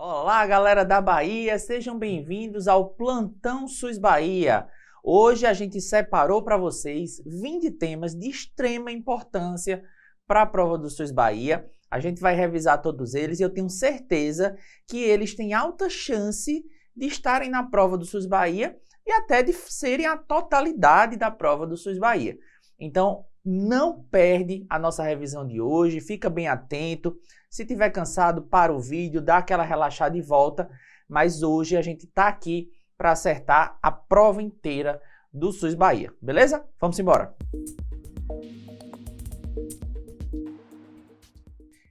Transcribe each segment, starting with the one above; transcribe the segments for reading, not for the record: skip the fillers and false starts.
Olá, galera da Bahia, sejam bem-vindos ao Plantão SUS Bahia. Hoje a gente separou para vocês 20 temas de extrema importância para a prova do SUS Bahia. A gente vai revisar todos eles e eu tenho certeza que eles têm alta chance de estarem na prova do SUS Bahia e até de serem a totalidade da prova do SUS Bahia. Então, não perde a nossa revisão de hoje, fica bem atento. Se tiver cansado, para o vídeo, dá aquela relaxada e volta. Mas hoje a gente está aqui para acertar a prova inteira do SUS Bahia, beleza? Vamos embora!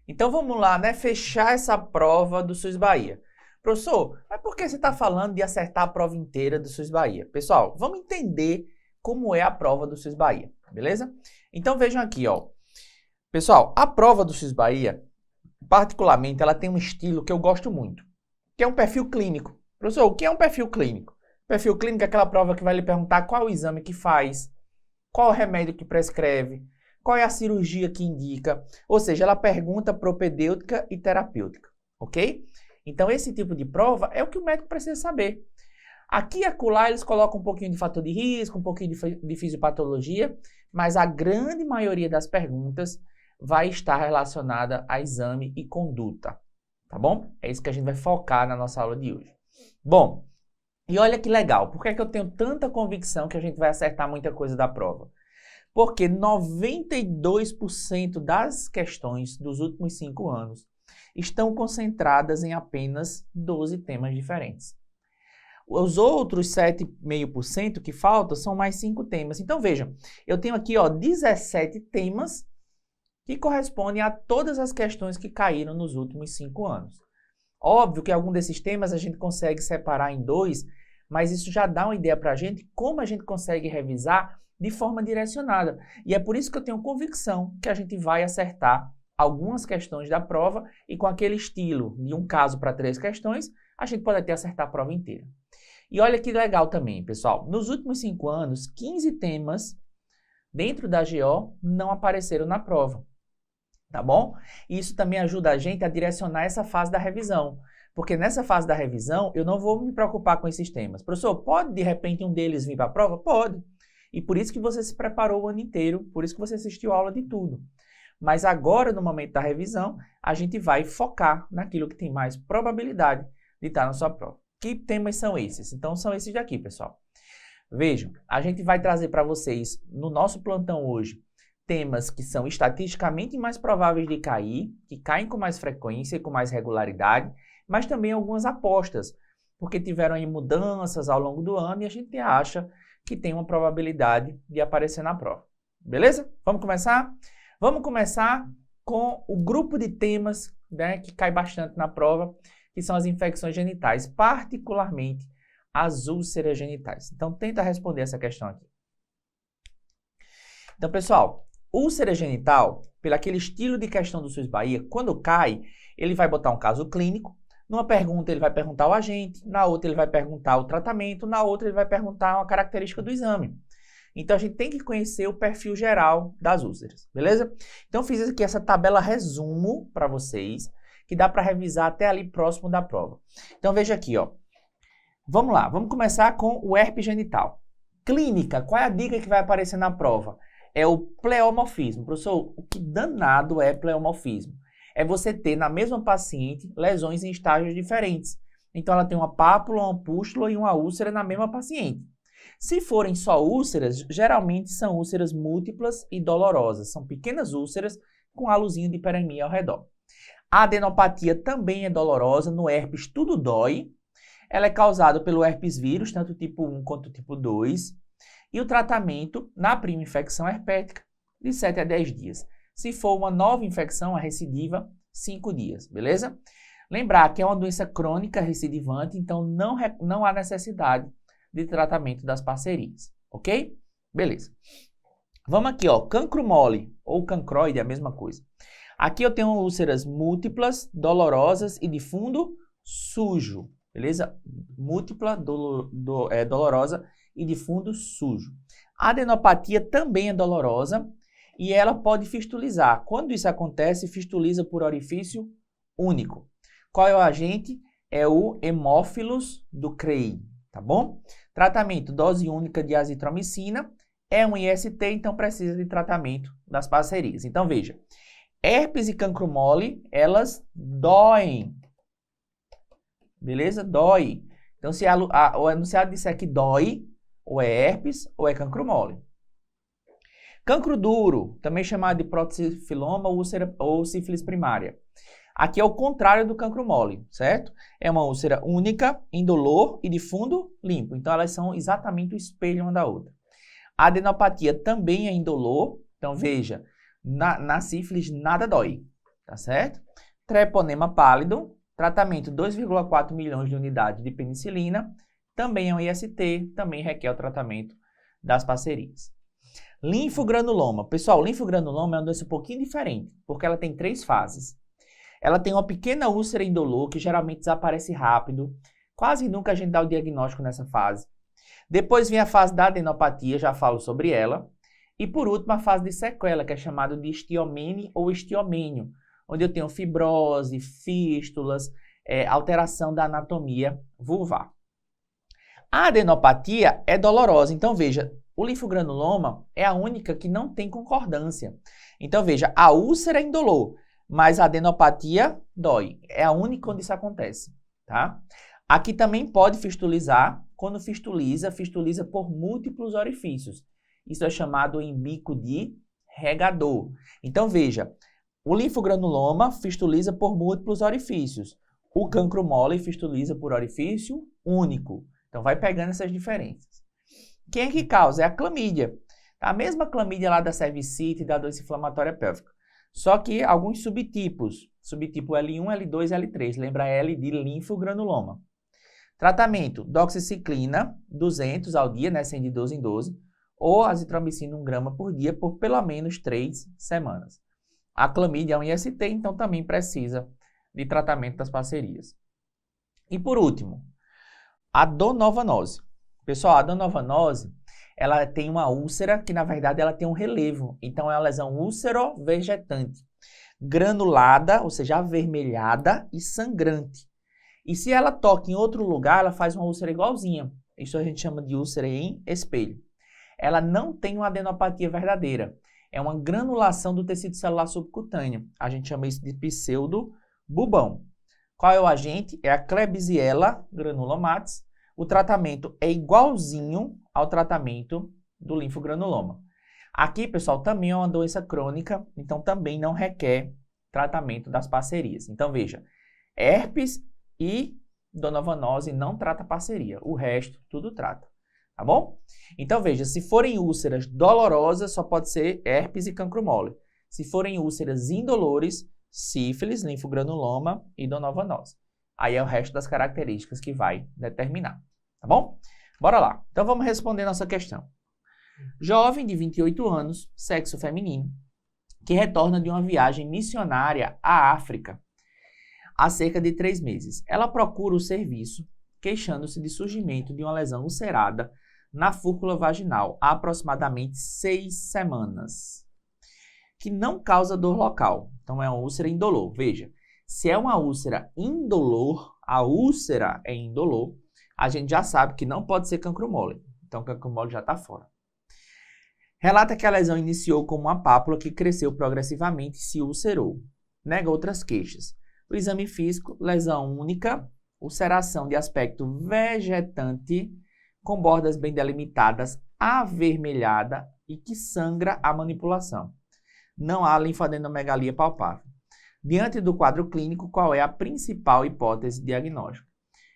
Então vamos lá, né? Fechar essa prova do SUS Bahia. Professor, mas por que você está falando de acertar a prova inteira do SUS Bahia? Pessoal, vamos entender como é a prova do SUS Bahia, beleza? Então vejam aqui, ó. Pessoal, a prova do SUS Bahia, particularmente, ela tem um estilo que eu gosto muito, que é um perfil clínico. Professor, o que é um perfil clínico? Perfil clínico é aquela prova que vai lhe perguntar qual o exame que faz, qual o remédio que prescreve, qual é a cirurgia que indica, ou seja, ela pergunta propedêutica e terapêutica, ok? Então, esse tipo de prova é o que o médico precisa saber. Aqui e acolá eles colocam um pouquinho de fator de risco, um pouquinho de fisiopatologia, mas a grande maioria das perguntas vai estar relacionada a exame e conduta, tá bom? É isso que a gente vai focar na nossa aula de hoje. Bom, e olha que legal, por que é que eu tenho tanta convicção que a gente vai acertar muita coisa da prova? Porque 92% das questões dos últimos 5 anos estão concentradas em apenas 12 temas diferentes. Os outros 7,5% que faltam são mais 5 temas. Então vejam, eu tenho aqui 17 temas que correspondem a todas as questões que caíram nos últimos 5 anos. Óbvio que algum desses temas a gente consegue separar em 2, mas isso já dá uma ideia para a gente como a gente consegue revisar de forma direcionada. E é por isso que eu tenho convicção que a gente vai acertar algumas questões da prova e com aquele estilo de um caso para 3 questões, a gente pode até acertar a prova inteira. E olha que legal também, pessoal. Nos últimos 5 anos, 15 temas dentro da GO não apareceram na prova. Tá bom? E isso também ajuda a gente a direcionar essa fase da revisão. Porque nessa fase da revisão, eu não vou me preocupar com esses temas. Professor, pode de repente um deles vir para a prova? Pode. E por isso que você se preparou o ano inteiro, por isso que você assistiu a aula de tudo. Mas agora, no momento da revisão, a gente vai focar naquilo que tem mais probabilidade de estar na sua prova. Que temas são esses? Então, são esses daqui, pessoal. Vejam, a gente vai trazer para vocês, no nosso plantão hoje, temas que são estatisticamente mais prováveis de cair, que caem com mais frequência e com mais regularidade, mas também algumas apostas, porque tiveram aí mudanças ao longo do ano e a gente acha que tem uma probabilidade de aparecer na prova. Beleza? Vamos começar? Vamos começar com o grupo de temas, né, que cai bastante na prova, que são as infecções genitais, particularmente as úlceras genitais. Então, tenta responder essa questão aqui. Então, pessoal, úlcera genital, pelo aquele estilo de questão do SUS Bahia, quando cai, ele vai botar um caso clínico. Numa pergunta, ele vai perguntar o agente, na outra, ele vai perguntar o tratamento, na outra, ele vai perguntar uma característica do exame. Então, a gente tem que conhecer o perfil geral das úlceras, beleza? Então, eu fiz aqui essa tabela resumo para vocês, que dá para revisar até ali próximo da prova. Então, veja aqui, ó. Vamos lá, vamos começar com o herpes genital. Clínica, qual é a dica que vai aparecer na prova? É o pleomorfismo. Professor, o que danado é pleomorfismo? É você ter na mesma paciente lesões em estágios diferentes. Então, ela tem uma pápula, uma pústula e uma úlcera na mesma paciente. Se forem só úlceras, geralmente são úlceras múltiplas e dolorosas. São pequenas úlceras com halozinho de hiperemia ao redor. A adenopatia também é dolorosa, no herpes tudo dói. Ela é causada pelo herpes vírus, tanto tipo 1 quanto tipo 2. E o tratamento na prima infecção herpética de 7 a 10 dias. Se for uma nova infecção, a recidiva, 5 dias, beleza? Lembrar que é uma doença crônica recidivante, então não há necessidade de tratamento das parcerias, ok? Beleza. Vamos aqui, ó, cancro mole ou cancroide, é a mesma coisa. Aqui eu tenho úlceras múltiplas, dolorosas e de fundo sujo, beleza? Múltipla, dolorosa e de fundo sujo. A adenopatia também é dolorosa e ela pode fistulizar. Quando isso acontece, fistuliza por orifício único. Qual é o agente? é o hemófilos do CREI, tá bom? Tratamento, dose única de azitromicina, é um IST, então precisa de tratamento das parcerias. Então, veja, herpes e cancro mole, elas doem, beleza? Dói. Então, se o enunciado disser que dói, ou é herpes ou é cancro mole. Cancro duro, também chamado de protoxifiloma ou sífilis primária. Aqui é o contrário do cancro mole, certo? É uma úlcera única, indolor e de fundo limpo. Então, elas são exatamente o espelho uma da outra. A adenopatia também é indolor. Então, veja, na sífilis nada dói, tá certo? Treponema pálido, tratamento 2,4 milhões de unidades de penicilina, também é um IST, também requer o tratamento das parcerias. Linfogranuloma. Pessoal, linfogranuloma é uma doença um pouquinho diferente, porque ela tem 3 fases. Ela tem uma pequena úlcera indolor, que geralmente desaparece rápido. Quase nunca a gente dá o diagnóstico nessa fase. Depois vem a fase da adenopatia, já falo sobre ela. E por último, a fase de sequela, que é chamada de estiomene ou estiomênio, onde eu tenho fibrose, fístulas, alteração da anatomia vulvar. A adenopatia é dolorosa. Então, veja, o linfogranuloma é a única que não tem concordância. Então, veja, a úlcera é indolor, mas a adenopatia dói. É a única onde isso acontece, tá? Aqui também pode fistulizar. Quando fistuliza por múltiplos orifícios. Isso é chamado em bico de regador. Então, veja, o linfogranuloma fistuliza por múltiplos orifícios. O cancro mole fistuliza por orifício único. Então, vai pegando essas diferenças. Quem é que causa? É a clamídia. A mesma clamídia lá da cervicite e da doença inflamatória pélvica. Só que alguns subtipos. Subtipo L1, L2 e L3. Lembra L de linfogranuloma. Tratamento, doxiciclina, 200 ao dia, né, 100 de 12 em 12, ou azitromicina 1 grama por dia por pelo menos 3 semanas. A clamídia é um IST, então também precisa de tratamento das parcerias. E por último, a donovanose. Pessoal, a donovanose, ela tem uma úlcera que, na verdade, ela tem um relevo. Então, é uma lesão úlcero-vegetante, granulada, ou seja, avermelhada e sangrante. E se ela toca em outro lugar, ela faz uma úlcera igualzinha. Isso a gente chama de úlcera em espelho. Ela não tem uma adenopatia verdadeira. É uma granulação do tecido celular subcutâneo. A gente chama isso de pseudobulbão. Qual é o agente? É a Klebsiella granulomatis. O tratamento é igualzinho ao tratamento do linfogranuloma. Aqui, pessoal, também é uma doença crônica, então também não requer tratamento das parcerias. Então, veja, herpes e donovanose não trata parceria. O resto, tudo trata. Tá bom? Então, veja, se forem úlceras dolorosas, só pode ser herpes e cancro mole. Se forem úlceras indolores, sífilis, linfogranuloma e donovanose. Aí é o resto das características que vai determinar. Tá bom? Bora lá. Então, vamos responder nossa questão. Jovem de 28 anos, sexo feminino, que retorna de uma viagem missionária à África há cerca de 3 meses. Ela procura o serviço, queixando-se de surgimento de uma lesão ulcerada na fúrcula vaginal há aproximadamente 6 semanas, que não causa dor local. Então, é uma úlcera indolor. Veja, se é uma úlcera indolor, a úlcera é indolor, a gente já sabe que não pode ser cancro mole. Então, cancro mole já está fora. Relata que a lesão iniciou como uma pápula que cresceu progressivamente e se ulcerou. Nega outras queixas. O exame físico, lesão única, ulceração de aspecto vegetante, com bordas bem delimitadas, avermelhada e que sangra a manipulação. Não há linfadenomegalia palpável. Diante do quadro clínico, qual é a principal hipótese diagnóstica?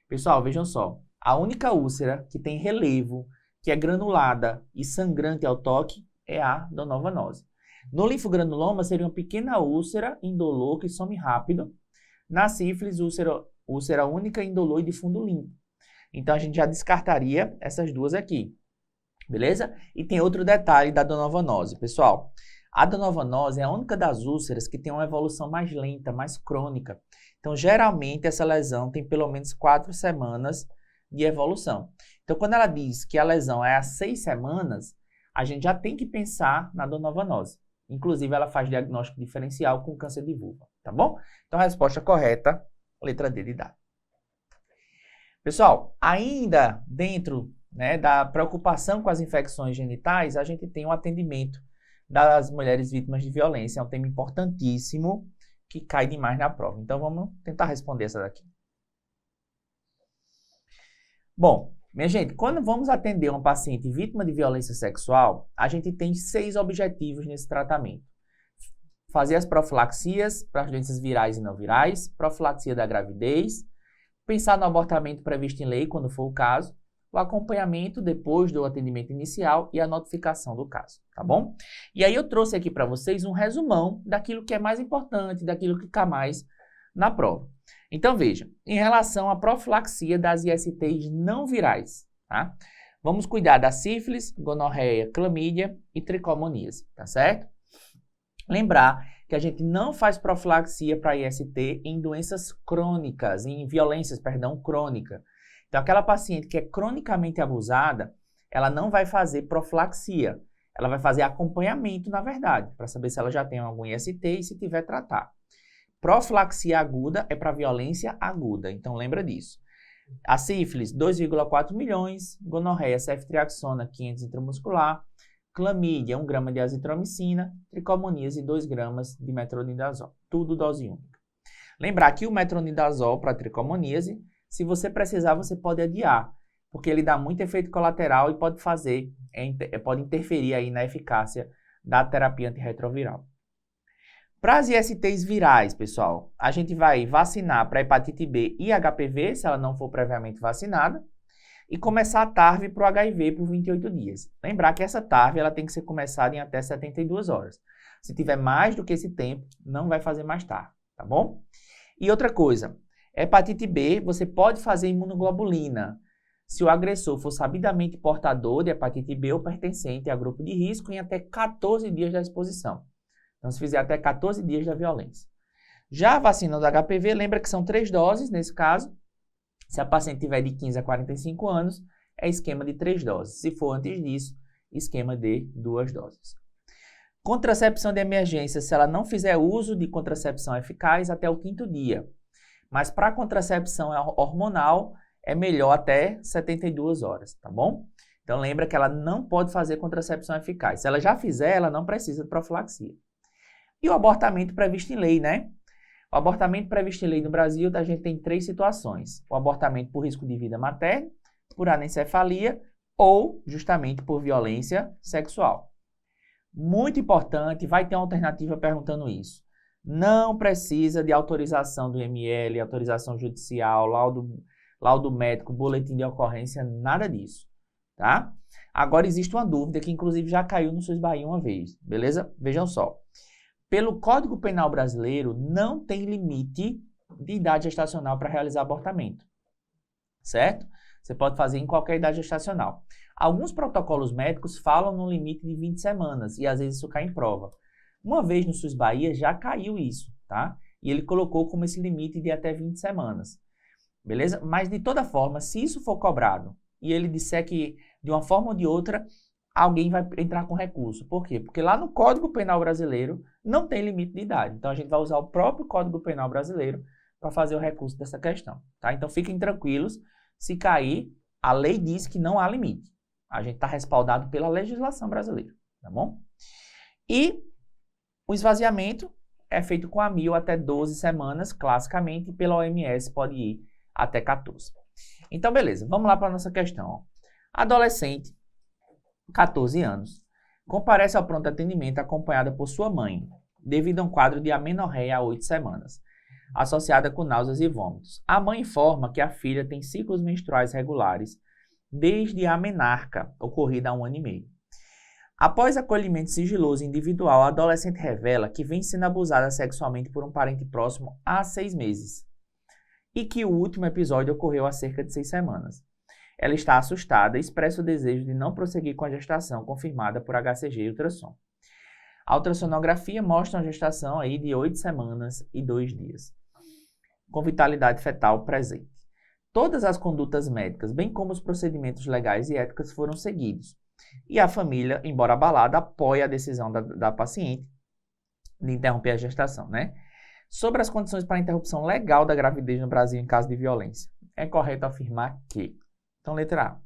Pessoal, vejam só. A única úlcera que tem relevo, que é granulada e sangrante ao toque, é a donovanose. No linfogranuloma, seria uma pequena úlcera indolor que some rápido. Na sífilis, úlcera única, indolor e de fundo limpo. Então, a gente já descartaria essas duas aqui. Beleza? E tem outro detalhe da donovanose. Pessoal, a donovanose é a única das úlceras que tem uma evolução mais lenta, mais crônica. Então, geralmente, essa lesão tem pelo menos 4 semanas de evolução. Então, quando ela diz que a lesão é há 6 semanas, a gente já tem que pensar na donovanose. Inclusive, ela faz diagnóstico diferencial com câncer de vulva, tá bom? Então, a resposta correta, letra D de dado. Pessoal, ainda dentro, né, da preocupação com as infecções genitais, a gente tem o atendimento das mulheres vítimas de violência. É um tema importantíssimo que cai demais na prova. Então, vamos tentar responder essa daqui. Bom, minha gente, quando vamos atender uma paciente vítima de violência sexual, a gente tem 6 objetivos nesse tratamento. Fazer as profilaxias para as doenças virais e não virais, profilaxia da gravidez, pensar no abortamento previsto em lei, quando for o caso, o acompanhamento depois do atendimento inicial e a notificação do caso, tá bom? E aí eu trouxe aqui para vocês um resumão daquilo que é mais importante, daquilo que cai mais na prova. Então, veja, em relação à profilaxia das ISTs não virais, tá? Vamos cuidar da sífilis, gonorreia, clamídia e tricomoníase, tá certo? Lembrar que a gente não faz profilaxia para IST em doenças crônicas, em violências, perdão, crônica. Então, aquela paciente que é cronicamente abusada, ela não vai fazer profilaxia. Ela vai fazer acompanhamento, na verdade, para saber se ela já tem algum IST e se tiver tratar. Profilaxia aguda é para violência aguda, então lembra disso. A sífilis, 2,4 milhões, gonorreia, ceftriaxona, 500 intramuscular, clamídia, 1 grama de azitromicina, tricomoníase, 2 gramas de metronidazol, tudo dose única. Lembrar que o metronidazol para tricomoníase, se você precisar, você pode adiar, porque ele dá muito efeito colateral e pode pode interferir aí na eficácia da terapia antirretroviral. Para as ISTs virais, pessoal, a gente vai vacinar para hepatite B e HPV, se ela não for previamente vacinada, e começar a TARV para o HIV por 28 dias. Lembrar que essa TARV ela tem que ser começada em até 72 horas. Se tiver mais do que esse tempo, não vai fazer mais TARV, tá bom? E outra coisa, hepatite B, você pode fazer imunoglobulina. Se o agressor for sabidamente portador de hepatite B ou pertencente a grupo de risco em até 14 dias da exposição. Então, se fizer até 14 dias da violência. Já a vacina do HPV, lembra que são 3 doses nesse caso. Se a paciente tiver de 15 a 45 anos, é esquema de 3 doses. Se for antes disso, esquema de 2 doses. Contracepção de emergência, se ela não fizer uso de contracepção eficaz até o 5º dia. Mas para contracepção hormonal, é melhor até 72 horas, tá bom? Então, lembra que ela não pode fazer contracepção eficaz. Se ela já fizer, ela não precisa de profilaxia. E o abortamento previsto em lei, né? O abortamento previsto em lei no Brasil, a gente tem 3 situações. O abortamento por risco de vida materna, por anencefalia ou justamente por violência sexual. Muito importante, vai ter uma alternativa perguntando isso. Não precisa de autorização do IML, autorização judicial, laudo médico, boletim de ocorrência, nada disso, tá? Agora existe uma dúvida que inclusive já caiu no SUS Bahia uma vez, beleza? Vejam só. Pelo Código Penal brasileiro, não tem limite de idade gestacional para realizar abortamento, certo? Você pode fazer em qualquer idade gestacional. Alguns protocolos médicos falam no limite de 20 semanas e às vezes isso cai em prova. Uma vez no SUS Bahia já caiu isso, tá? E ele colocou como esse limite de até 20 semanas, beleza? Mas de toda forma, se isso for cobrado e ele disser que de uma forma ou de outra, alguém vai entrar com recurso. Por quê? Porque lá no Código Penal brasileiro não tem limite de idade. Então, a gente vai usar o próprio Código Penal brasileiro para fazer o recurso dessa questão, tá? Então, fiquem tranquilos. Se cair, a lei diz que não há limite. A gente está respaldado pela legislação brasileira, tá bom? E o esvaziamento é feito com amil até 12 semanas, classicamente, e pela OMS pode ir até 14. Então, beleza. Vamos lá para a nossa questão. Ó. Adolescente, 14 anos, comparece ao pronto atendimento acompanhada por sua mãe, devido a um quadro de amenorreia há 8 semanas, associada com náuseas e vômitos. A mãe informa que a filha tem ciclos menstruais regulares desde a menarca, ocorrida há 1 ano e meio. Após acolhimento sigiloso individual, a adolescente revela que vem sendo abusada sexualmente por um parente próximo há 6 meses e que o último episódio ocorreu há cerca de 6 semanas. Ela está assustada e expressa o desejo de não prosseguir com a gestação confirmada por HCG e ultrassom. A ultrassonografia mostra uma gestação aí de 8 semanas e 2 dias, com vitalidade fetal presente. Todas as condutas médicas, bem como os procedimentos legais e éticos foram seguidos. E a família, embora abalada, apoia a decisão da paciente de interromper a gestação, né? Sobre as condições para a interrupção legal da gravidez no Brasil em caso de violência. é correto afirmar que. Então, letra A.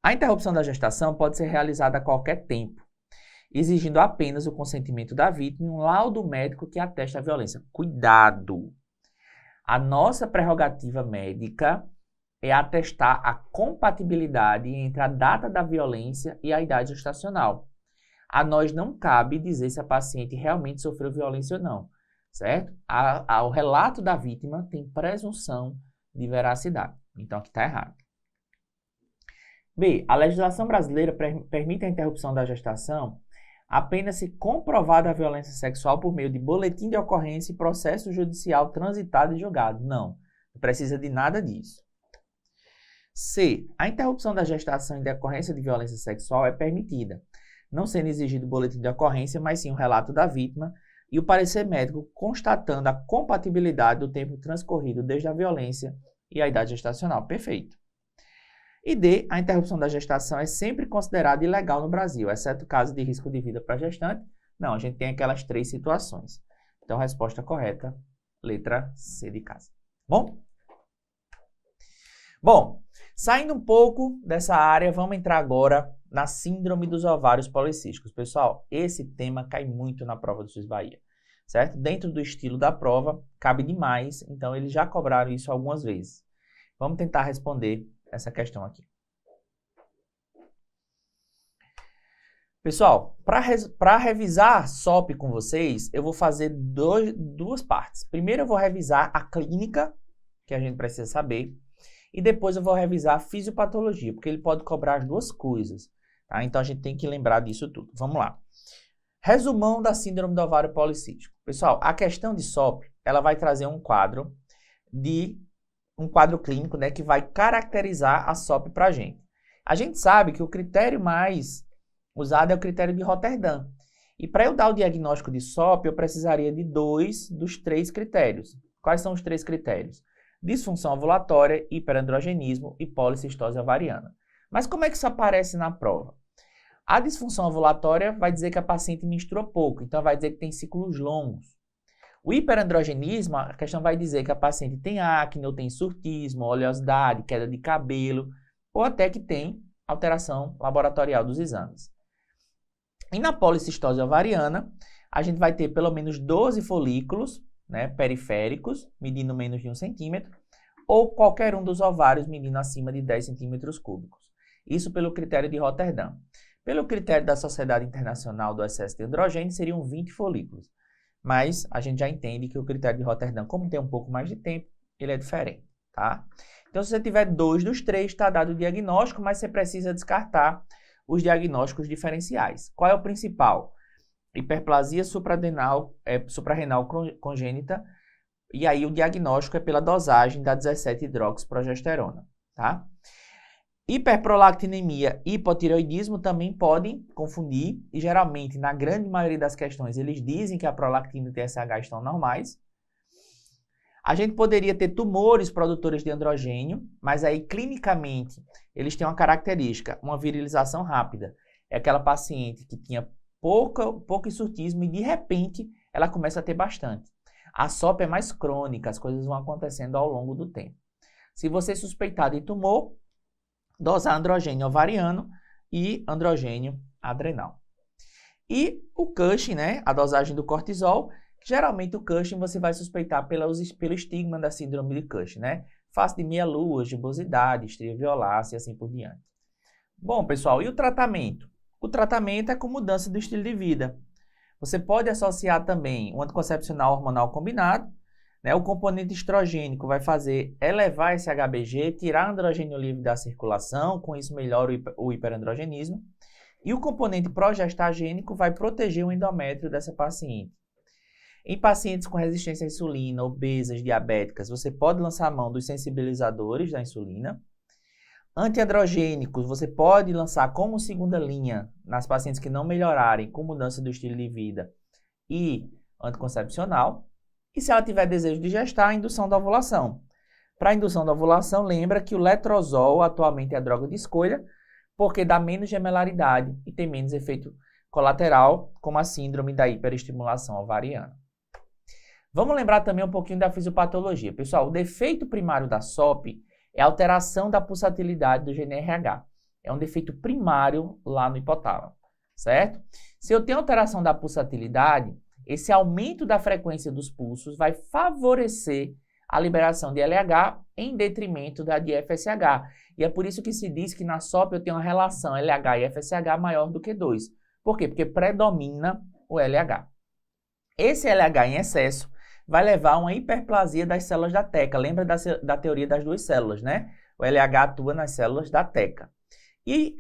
A interrupção da gestação pode ser realizada a qualquer tempo, exigindo apenas o consentimento da vítima e um laudo médico que ateste a violência. Cuidado! A nossa prerrogativa médica é atestar a compatibilidade entre a data da violência e a idade gestacional. A nós não cabe dizer se a paciente realmente sofreu violência ou não, certo? O relato da vítima tem presunção de veracidade. Então, aqui está errado. B. A legislação brasileira permite a interrupção da gestação apenas se comprovada a violência sexual por meio de boletim de ocorrência e processo judicial transitado e julgado. Não precisa de nada disso. C. A interrupção da gestação em decorrência de violência sexual é permitida, não sendo exigido o boletim de ocorrência, mas sim o relato da vítima e o parecer médico constatando a compatibilidade do tempo transcorrido desde a violência e a idade gestacional. Perfeito. E D. A interrupção da gestação é sempre considerada ilegal no Brasil, exceto caso de risco de vida para a gestante. Não, a gente tem aquelas 3 situações. Então, a resposta correta, letra C de casa. Bom, saindo um pouco dessa área, vamos entrar agora na síndrome dos ovários policísticos. Pessoal, esse tema cai muito na prova do SUS Bahia, certo? Dentro do estilo da prova, cabe demais, então eles já cobraram isso algumas vezes. Vamos tentar responder essa questão aqui. Pessoal, para revisar SOP com vocês, eu vou fazer duas partes. Primeiro eu vou revisar a clínica, que a gente precisa saber, e depois eu vou revisar a fisiopatologia, porque ele pode cobrar as duas coisas, tá? Então a gente tem que lembrar disso tudo. Vamos lá. Resumão da síndrome do ovário policístico. Pessoal, a questão de SOP, ela vai trazer um quadro clínico, né, que vai caracterizar a SOP para a gente. A gente sabe que o critério mais usado é o critério de Rotterdam. E para eu dar o diagnóstico de SOP, eu precisaria de 2 dos 3 critérios. Quais são os 3 critérios? Disfunção ovulatória, hiperandrogenismo e policistose ovariana. Mas como é que isso aparece na prova? A disfunção ovulatória vai dizer que a paciente menstrua pouco, então vai dizer que tem ciclos longos. O hiperandrogenismo, a questão vai dizer que a paciente tem acne, ou tem surtismo, oleosidade, queda de cabelo, ou até que tem alteração laboratorial dos exames. E na policistose ovariana, a gente vai ter pelo menos 12 folículos, né, periféricos, medindo menos de 1 centímetro, ou qualquer um dos ovários medindo acima de 10 centímetros cúbicos. Isso pelo critério de Rotterdam. Pelo critério da Sociedade Internacional do Excesso de Androgênio, seriam 20 folículos. Mas a gente já entende que o critério de Rotterdam, como tem um pouco mais de tempo, ele é diferente, tá? Então, se você tiver 2 dos 3, está dado o diagnóstico, mas você precisa descartar os diagnósticos diferenciais. Qual é o principal? Hiperplasia suprarrenal congênita, e aí o diagnóstico é pela dosagem da 17-hidroxiprogesterona, tá? Hiperprolactinemia e hipotireoidismo também podem confundir, e geralmente, na grande maioria das questões, eles dizem que a prolactina e o TSH estão normais. A gente poderia ter tumores produtores de androgênio, mas aí, clinicamente, eles têm uma característica, uma virilização rápida. É aquela paciente que tinha pouco hirsutismo e, de repente, ela começa a ter bastante. A SOP é mais crônica, as coisas vão acontecendo ao longo do tempo. Se você suspeitar de tumor, dosar androgênio ovariano e androgênio adrenal. E o Cushing, né, a dosagem do cortisol, geralmente o Cushing você vai suspeitar pelo estigma da síndrome de Cushing, né? Face de meia-lua, gibosidade, estria violácea e assim por diante. Bom, pessoal, e o tratamento? O tratamento é com mudança do estilo de vida. Você pode associar também um anticoncepcional hormonal combinado, né? O componente estrogênico vai fazer elevar esse HBG, tirar androgênio livre da circulação, com isso melhora o hiperandrogenismo. E o componente progestagênico vai proteger o endométrio dessa paciente. Em pacientes com resistência à insulina, obesas, diabéticas, você pode lançar a mão dos sensibilizadores da insulina. Antiandrogênicos, você pode lançar como segunda linha nas pacientes que não melhorarem com mudança do estilo de vida e anticoncepcional. E se ela tiver desejo de gestar, a indução da ovulação. Para a indução da ovulação, lembra que o letrozol atualmente é a droga de escolha, porque dá menos gemelaridade e tem menos efeito colateral, como a síndrome da hiperestimulação ovariana. Vamos lembrar também um pouquinho da fisiopatologia. Pessoal, o defeito primário da SOP é a alteração da pulsatilidade do GNRH. É um defeito primário lá no hipotálamo, certo? Se eu tenho alteração da pulsatilidade, esse aumento da frequência dos pulsos vai favorecer a liberação de LH em detrimento da de FSH. E é por isso que se diz que na SOP eu tenho uma relação LH e FSH maior do que 2. Por quê? Porque predomina o LH. Esse LH em excesso vai levar a uma hiperplasia das células da teca. Lembra da teoria das duas células, né? O LH atua nas células da teca. E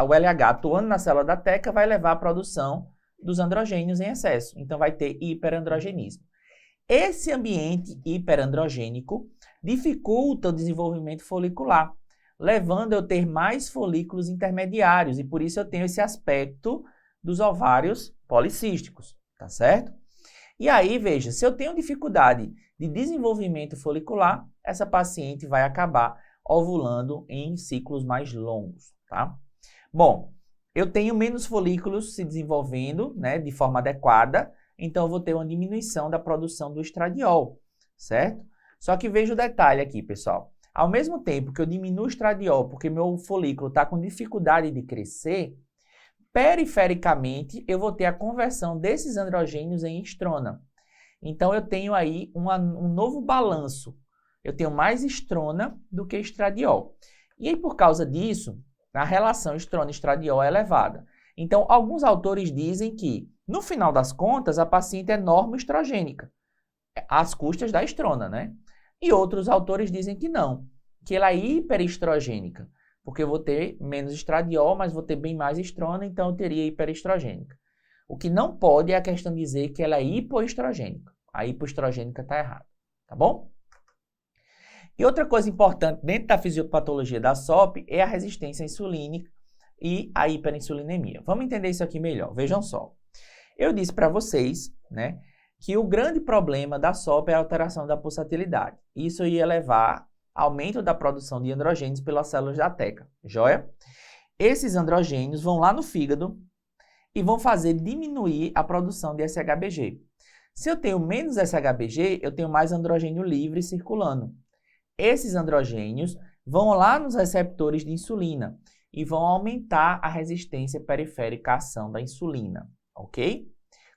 o LH atuando na célula da teca vai levar à produção dos androgênios em excesso. Então vai ter hiperandrogenismo. Esse ambiente hiperandrogênico dificulta o desenvolvimento folicular, levando a eu ter mais folículos intermediários, e por isso eu tenho esse aspecto dos ovários policísticos, tá certo? E aí, veja, se eu tenho dificuldade de desenvolvimento folicular, essa paciente vai acabar ovulando em ciclos mais longos, tá? Bom, eu tenho menos folículos se desenvolvendo, né, de forma adequada, então eu vou ter uma diminuição da produção do estradiol, certo? Só que veja o detalhe aqui, pessoal. Ao mesmo tempo que eu diminuo o estradiol porque meu folículo está com dificuldade de crescer, perifericamente eu vou ter a conversão desses androgênios em estrona. Então eu tenho aí um novo balanço. Eu tenho mais estrona do que estradiol. E aí, por causa disso, a relação estrona-estradiol é elevada. Então, alguns autores dizem que, no final das contas, a paciente é normoestrogênica, às custas da estrona, né? E outros autores dizem que não, que ela é hiperestrogênica, porque eu vou ter menos estradiol, mas vou ter bem mais estrona, então eu teria hiperestrogênica. O que não pode é a questão de dizer que ela é hipoestrogênica. A hipoestrogênica está errada, tá bom? E outra coisa importante dentro da fisiopatologia da SOP é a resistência insulínica e a hiperinsulinemia. Vamos entender isso aqui melhor. Vejam só. Eu disse para vocês, né, que o grande problema da SOP é a alteração da pulsatilidade. Isso ia levar ao aumento da produção de androgênios pelas células da teca. Joia? Esses androgênios vão lá no fígado e vão fazer diminuir a produção de SHBG. Se eu tenho menos SHBG, eu tenho mais androgênio livre circulando. Esses androgênios vão lá nos receptores de insulina e vão aumentar a resistência periférica à ação da insulina, ok?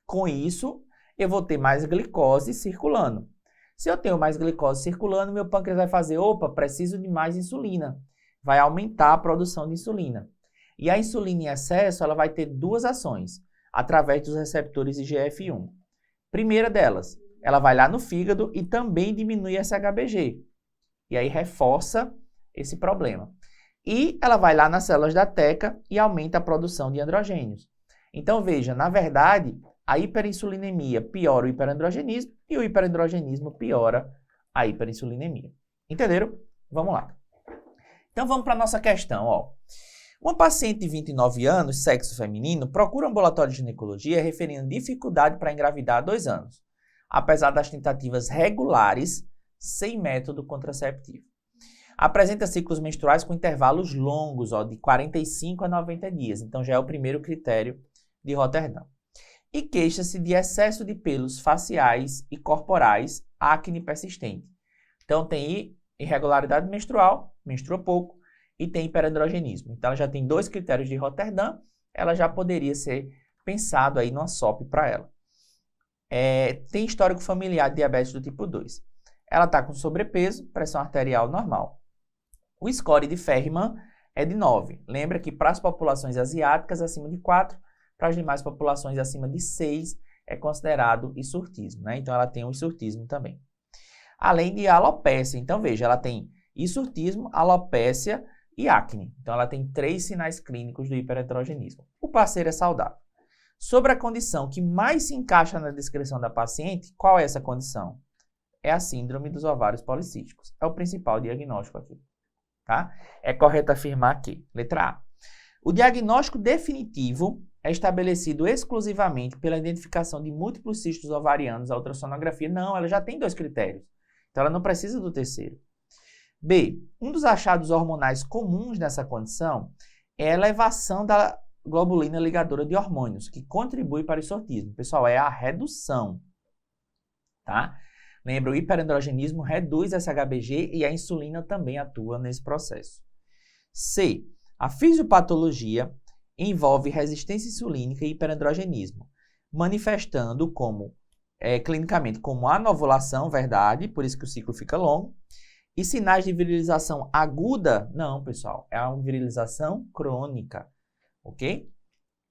Com isso, eu vou ter mais glicose circulando. Se eu tenho mais glicose circulando, meu pâncreas vai fazer, opa, preciso de mais insulina. Vai aumentar a produção de insulina. E a insulina em excesso, ela vai ter duas ações, através dos receptores IGF-1. Primeira delas, ela vai lá no fígado e também diminui SHBG. E aí reforça esse problema. E ela vai lá nas células da teca e aumenta a produção de androgênios. Então, veja, na verdade, a hiperinsulinemia piora o hiperandrogenismo e o hiperandrogenismo piora a hiperinsulinemia. Entenderam? Vamos lá. Então, vamos para a nossa questão. Ó. Uma paciente de 29 anos, sexo feminino, procura um ambulatório de ginecologia referindo dificuldade para engravidar há 2 anos, apesar das tentativas regulares sem método contraceptivo. Apresenta ciclos menstruais com intervalos longos, ó, de 45 a 90 dias. Então, já é o primeiro critério de Rotterdam. E queixa-se de excesso de pelos faciais e corporais, acne persistente. Então, tem irregularidade menstrual, menstrua pouco, e tem hiperandrogenismo. Então, ela já tem 2 critérios de Rotterdam, ela já poderia ser pensado aí numa SOP para ela. Tem histórico familiar de diabetes do tipo 2. Ela está com sobrepeso, pressão arterial normal. O score de Ferriman é de 9. Lembra que para as populações asiáticas acima de 4, para as demais populações acima de 6 é considerado hisurtismo, né? Então ela tem o hisurtismo também. Além de alopécia. Então veja, ela tem hisurtismo, alopécia e acne. Então ela tem 3 sinais clínicos do hiperandrogenismo. O parceiro é saudável. Sobre a condição que mais se encaixa na descrição da paciente, qual é essa condição? É a síndrome dos ovários policísticos. É o principal diagnóstico aqui. Tá? É correto afirmar que, letra A, o diagnóstico definitivo é estabelecido exclusivamente pela identificação de múltiplos cistos ovarianos à ultrassonografia. Não, ela já tem 2 critérios. Então, ela não precisa do terceiro. B, um dos achados hormonais comuns nessa condição é a elevação da globulina ligadora de hormônios, que contribui para o hisurtismo. Pessoal, é a redução. Tá? Lembra, o hiperandrogenismo reduz esse HBG e a insulina também atua nesse processo. C. A fisiopatologia envolve resistência insulínica e hiperandrogenismo, manifestando clinicamente como anovulação, verdade, por isso que o ciclo fica longo, e sinais de virilização aguda, não, pessoal, é uma virilização crônica, ok?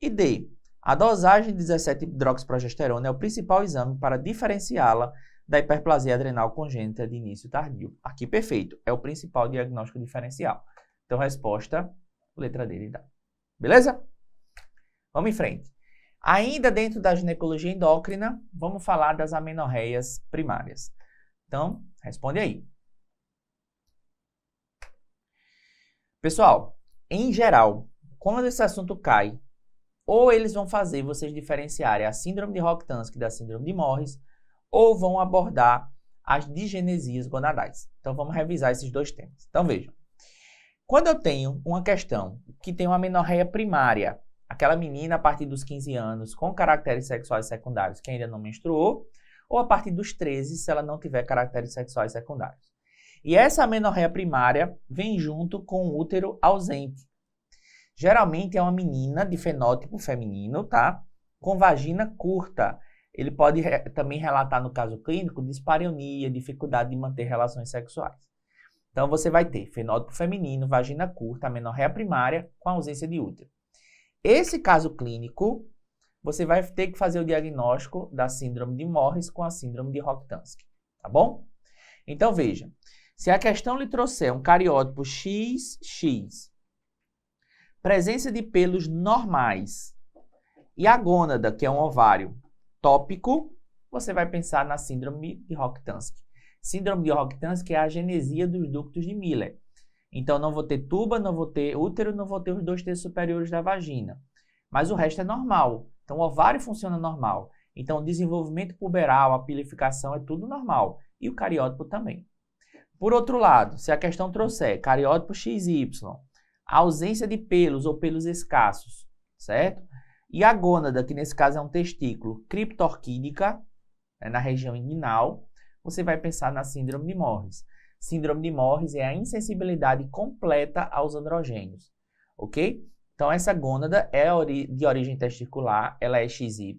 E D. A dosagem de 17-hidroxiprogesterona é o principal exame para diferenciá-la da hiperplasia adrenal congênita de início tardio. Aqui, perfeito, é o principal diagnóstico diferencial. Então, resposta, letra D de dado. Beleza? Vamos em frente. Ainda dentro da ginecologia endócrina, vamos falar das amenorreias primárias. Então, responde aí. Pessoal, em geral, quando esse assunto cai, ou eles vão fazer vocês diferenciarem a síndrome de Rokitansky da síndrome de Morris, ou vão abordar as disgenesias gonadais. Então, vamos revisar esses dois temas. Então, vejam. Quando eu tenho uma questão que tem uma amenorreia primária, aquela menina a partir dos 15 anos com caracteres sexuais secundários que ainda não menstruou, ou a partir dos 13 se ela não tiver caracteres sexuais secundários. E essa amenorreia primária vem junto com o útero ausente. Geralmente é uma menina de fenótipo feminino, tá? Com vagina curta. Ele pode também relatar no caso clínico dispareunia, dificuldade de manter relações sexuais. Então você vai ter fenótipo feminino, vagina curta, amenorreia primária com ausência de útero. Esse caso clínico, você vai ter que fazer o diagnóstico da síndrome de Morris com a síndrome de Rokitansky, tá bom? Então veja, se a questão lhe trouxer um cariótipo XX, presença de pelos normais e a gônada, que é um ovário tópico, você vai pensar na síndrome de Rokitansky. Síndrome de Rokitansky é a agenesia dos ductos de Miller. Então, não vou ter tuba, não vou ter útero, não vou ter os 2 terços superiores da vagina. Mas o resto é normal. Então, o ovário funciona normal. Então, o desenvolvimento puberal, a pilificação é tudo normal. E o cariótipo também. Por outro lado, se a questão trouxer cariótipo XY, ausência de pelos ou pelos escassos, certo? E a gônada, que nesse caso é um testículo, criptorquídica, na região inguinal, você vai pensar na síndrome de Morris. Síndrome de Morris é a insensibilidade completa aos androgênios, ok? Então, essa gônada é de origem testicular, ela é XY,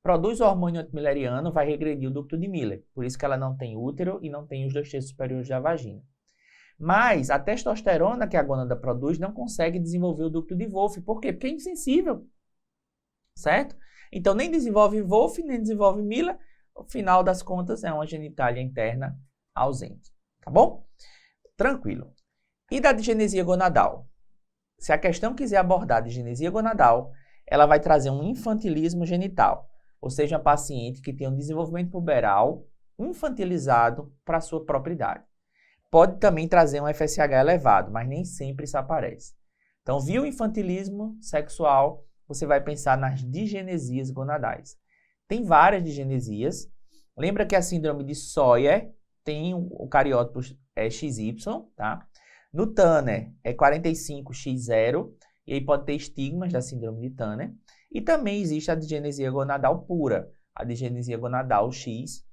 produz o hormônio antimilleriano, vai regredir o ducto de Miller, por isso que ela não tem útero e não tem os 2 terços superiores da vagina. Mas a testosterona que a gônada produz não consegue desenvolver o ducto de Wolff. Por quê? Porque é insensível, certo? Então, nem desenvolve Wolff, nem desenvolve Miller, no final das contas é uma genitália interna ausente. Tá bom? Tranquilo. E da digenesia gonadal? Se a questão quiser abordar a digenesia gonadal, ela vai trazer um infantilismo genital, ou seja, uma paciente que tem um desenvolvimento puberal infantilizado para a sua própria idade. Pode também trazer um FSH elevado, mas nem sempre isso aparece. Então, viu o infantilismo sexual, você vai pensar nas digenesias gonadais. Tem várias digenesias. Lembra que a síndrome de Sawyer tem o cariótipo XY, tá? No Tanner é 45X0, e aí pode ter estigmas da síndrome de Tanner. E também existe a digenesia gonadal pura, a digenesia gonadal XX.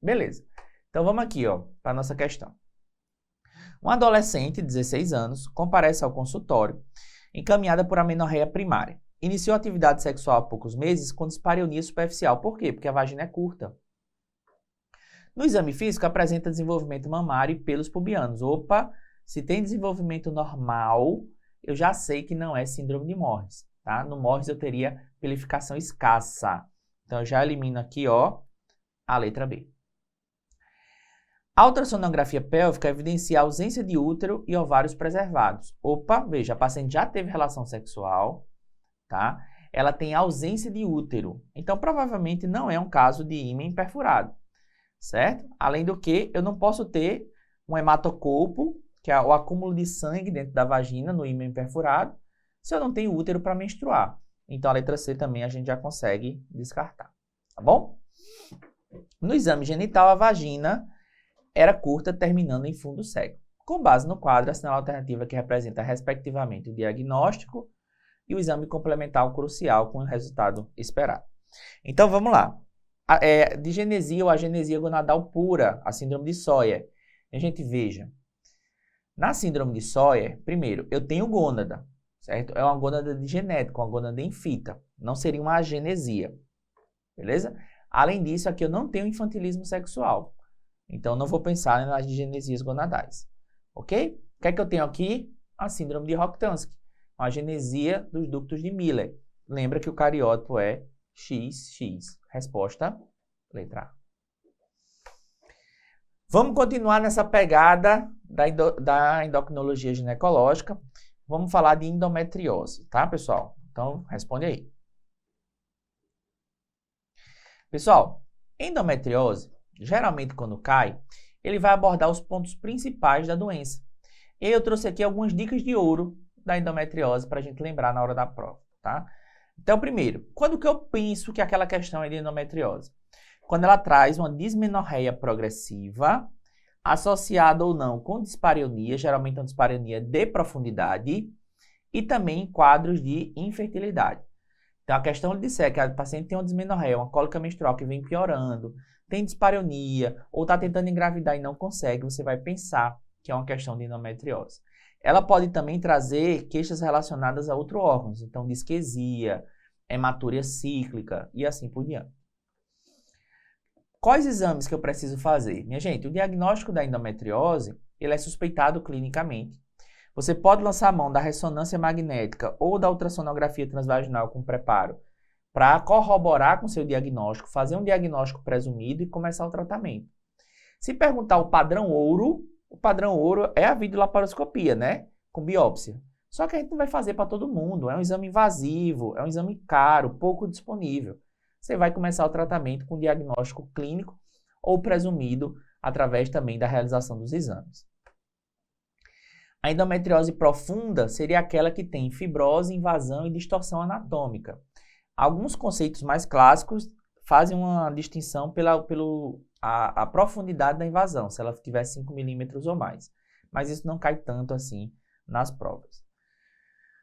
Beleza. Então vamos aqui, para a nossa questão. Um adolescente de 16 anos comparece ao consultório, encaminhada por amenorreia primária. Iniciou atividade sexual há poucos meses com dispareunia superficial. Por quê? Porque a vagina é curta. No exame físico, apresenta desenvolvimento mamário e pelos pubianos. Opa, se tem desenvolvimento normal, eu já sei que não é síndrome de Morris, tá? No Morris eu teria pilificação escassa. Então, eu já elimino aqui, a letra B. A ultrassonografia pélvica evidencia a ausência de útero e ovários preservados. Opa, veja, a paciente já teve relação sexual, tá? Ela tem ausência de útero. Então, provavelmente não é um caso de ímã perfurado. Certo? Além do que, eu não posso ter um hematocolpo, que é o acúmulo de sangue dentro da vagina, no ímã perfurado, se eu não tenho útero para menstruar. Então, a letra C também a gente já consegue descartar. Tá bom? No exame genital, a vagina era curta, terminando em fundo cego. Com base no quadro, assinala a alternativa que representa, respectivamente, o diagnóstico e o exame complementar crucial com o resultado esperado. Então, vamos lá. digenesia ou agenesia gonadal pura, a síndrome de Sawyer. A gente veja, na síndrome de Sawyer, primeiro, eu tenho gônada, certo? É uma gônada digenética, uma gônada em fita. Não seria uma agenesia, beleza? Além disso, aqui eu não tenho infantilismo sexual. Então, não vou pensar nas digenesias gonadais, ok? O que é que eu tenho aqui? A síndrome de Rokitansky, uma agenesia dos ductos de Miller. Lembra que o cariótipo é XX. Resposta, letra A. Vamos continuar nessa pegada da endocrinologia ginecológica. Vamos falar de endometriose, tá, pessoal? Então, responde aí. Pessoal, endometriose, geralmente quando cai, ele vai abordar os pontos principais da doença. E eu trouxe aqui algumas dicas de ouro da endometriose para a gente lembrar na hora da prova, tá? Então, primeiro, quando que eu penso que aquela questão é de endometriose? Quando ela traz uma dismenorreia progressiva, associada ou não com dispareunia, geralmente uma dispareunia de profundidade, e também quadros de infertilidade. Então, a questão de disser que a paciente tem uma dismenorreia, uma cólica menstrual que vem piorando, tem dispareunia, ou está tentando engravidar e não consegue, você vai pensar que é uma questão de endometriose. Ela pode também trazer queixas relacionadas a outros órgãos, então disquesia, hematúria cíclica e assim por diante. Quais exames que eu preciso fazer? Minha gente, o diagnóstico da endometriose, ele é suspeitado clinicamente. Você pode lançar a mão da ressonância magnética ou da ultrassonografia transvaginal com preparo para corroborar com seu diagnóstico, fazer um diagnóstico presumido e começar o tratamento. Se perguntar o padrão ouro é a videolaparoscopia, né? Com biópsia. Só que a gente não vai fazer para todo mundo. É um exame invasivo, é um exame caro, pouco disponível. Você vai começar o tratamento com diagnóstico clínico ou presumido através também da realização dos exames. A endometriose profunda seria aquela que tem fibrose, invasão e distorção anatômica. Alguns conceitos mais clássicos fazem uma distinção pela profundidade da invasão, se ela tiver 5 milímetros ou mais. Mas isso não cai tanto assim nas provas.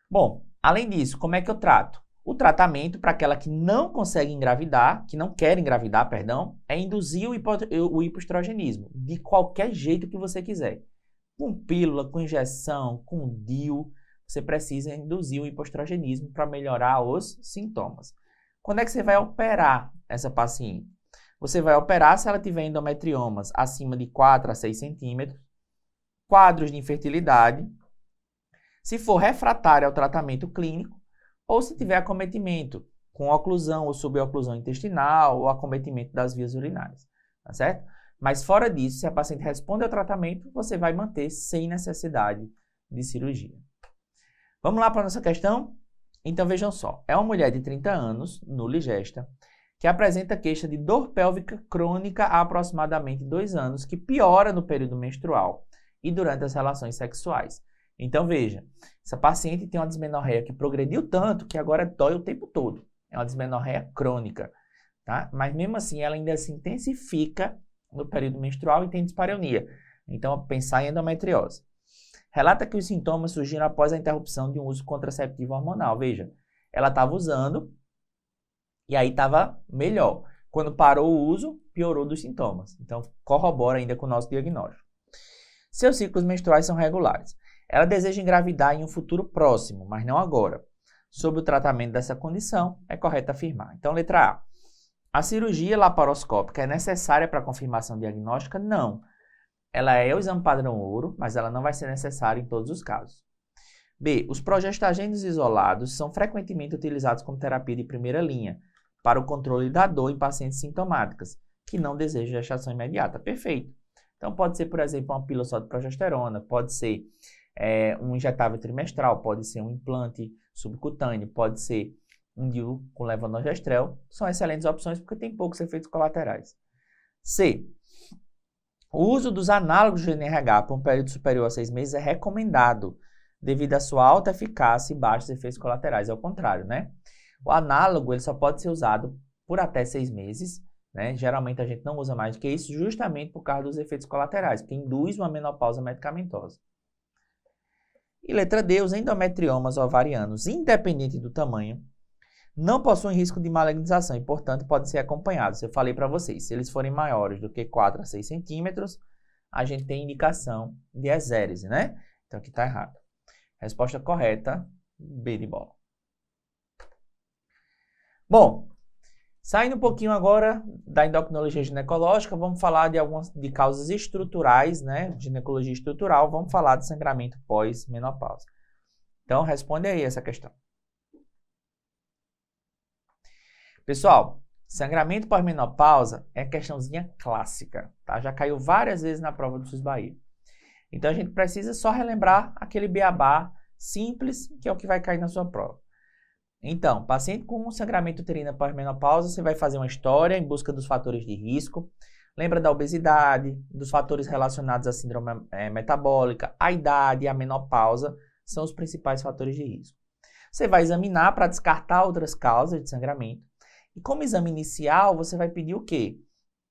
Bom, além disso, como é que eu trato? O tratamento para aquela que não consegue engravidar, que não quer engravidar, perdão, é induzir o hipoestrogenismo, de qualquer jeito que você quiser. Com pílula, com injeção, com DIU, você precisa induzir o hipoestrogenismo para melhorar os sintomas. Quando é que você vai operar essa paciente? Você vai operar se ela tiver endometriomas acima de 4 a 6 centímetros, quadros de infertilidade, se for refratária ao tratamento clínico, ou se tiver acometimento com oclusão ou suboclusão intestinal ou acometimento das vias urinárias, tá certo? Mas fora disso, se a paciente responde ao tratamento, você vai manter sem necessidade de cirurgia. Vamos lá para a nossa questão? Então vejam só, é uma mulher de 30 anos, nula e gesta, que apresenta queixa de dor pélvica crônica há aproximadamente 2 anos, que piora no período menstrual e durante as relações sexuais. Então veja, essa paciente tem uma dismenorreia que progrediu tanto que agora dói o tempo todo. É uma dismenorreia crônica, tá? Mas mesmo assim ela ainda se intensifica no período menstrual e tem dispareunia. Então pensar em endometriose. Relata que os sintomas surgiram após a interrupção de um uso contraceptivo hormonal. Veja, ela estava usando e aí estava melhor. Quando parou o uso, piorou dos sintomas. Então corrobora ainda com o nosso diagnóstico. Seus ciclos menstruais são regulares. Ela deseja engravidar em um futuro próximo, mas não agora. Sobre o tratamento dessa condição, é correto afirmar. Então, letra A. A cirurgia laparoscópica é necessária para a confirmação diagnóstica? Não. Ela é o exame padrão ouro, mas ela não vai ser necessária em todos os casos. B. Os progestagênios isolados são frequentemente utilizados como terapia de primeira linha para o controle da dor em pacientes sintomáticas que não desejam gestação imediata. Perfeito. Então, pode ser, por exemplo, uma pílula só de progesterona, pode ser um injetável trimestral, pode ser um implante subcutâneo, pode ser um DIU com levonorgestrel. São excelentes opções porque tem poucos efeitos colaterais. C. O uso dos análogos de GnRH por um período superior a 6 meses é recomendado devido à sua alta eficácia e baixos efeitos colaterais. É o contrário, né? O análogo ele só pode ser usado por até 6 meses, né? Geralmente a gente não usa mais do que isso justamente por causa dos efeitos colaterais, porque induz uma menopausa medicamentosa. E letra D, os endometriomas ovarianos, independente do tamanho, não possuem risco de malignização e, portanto, podem ser acompanhados. Eu falei para vocês, se eles forem maiores do que 4 a 6 centímetros, a gente tem indicação de exérese, né? Então, aqui está errado. Resposta correta, B de bola. Bom, saindo um pouquinho agora da endocrinologia ginecológica, vamos falar de algumas causas estruturais, né? Ginecologia estrutural, vamos falar de sangramento pós-menopausa. Então, responde aí essa questão. Pessoal, sangramento pós-menopausa é questãozinha clássica, tá? Já caiu várias vezes na prova do SUS Bahia. Então, a gente precisa só relembrar aquele beabá simples, que é o que vai cair na sua prova. Então, paciente com sangramento uterino pós-menopausa, você vai fazer uma história em busca dos fatores de risco. Lembra da obesidade, dos fatores relacionados à síndrome metabólica, a idade e a menopausa são os principais fatores de risco. Você vai examinar para descartar outras causas de sangramento. E como exame inicial, você vai pedir o quê?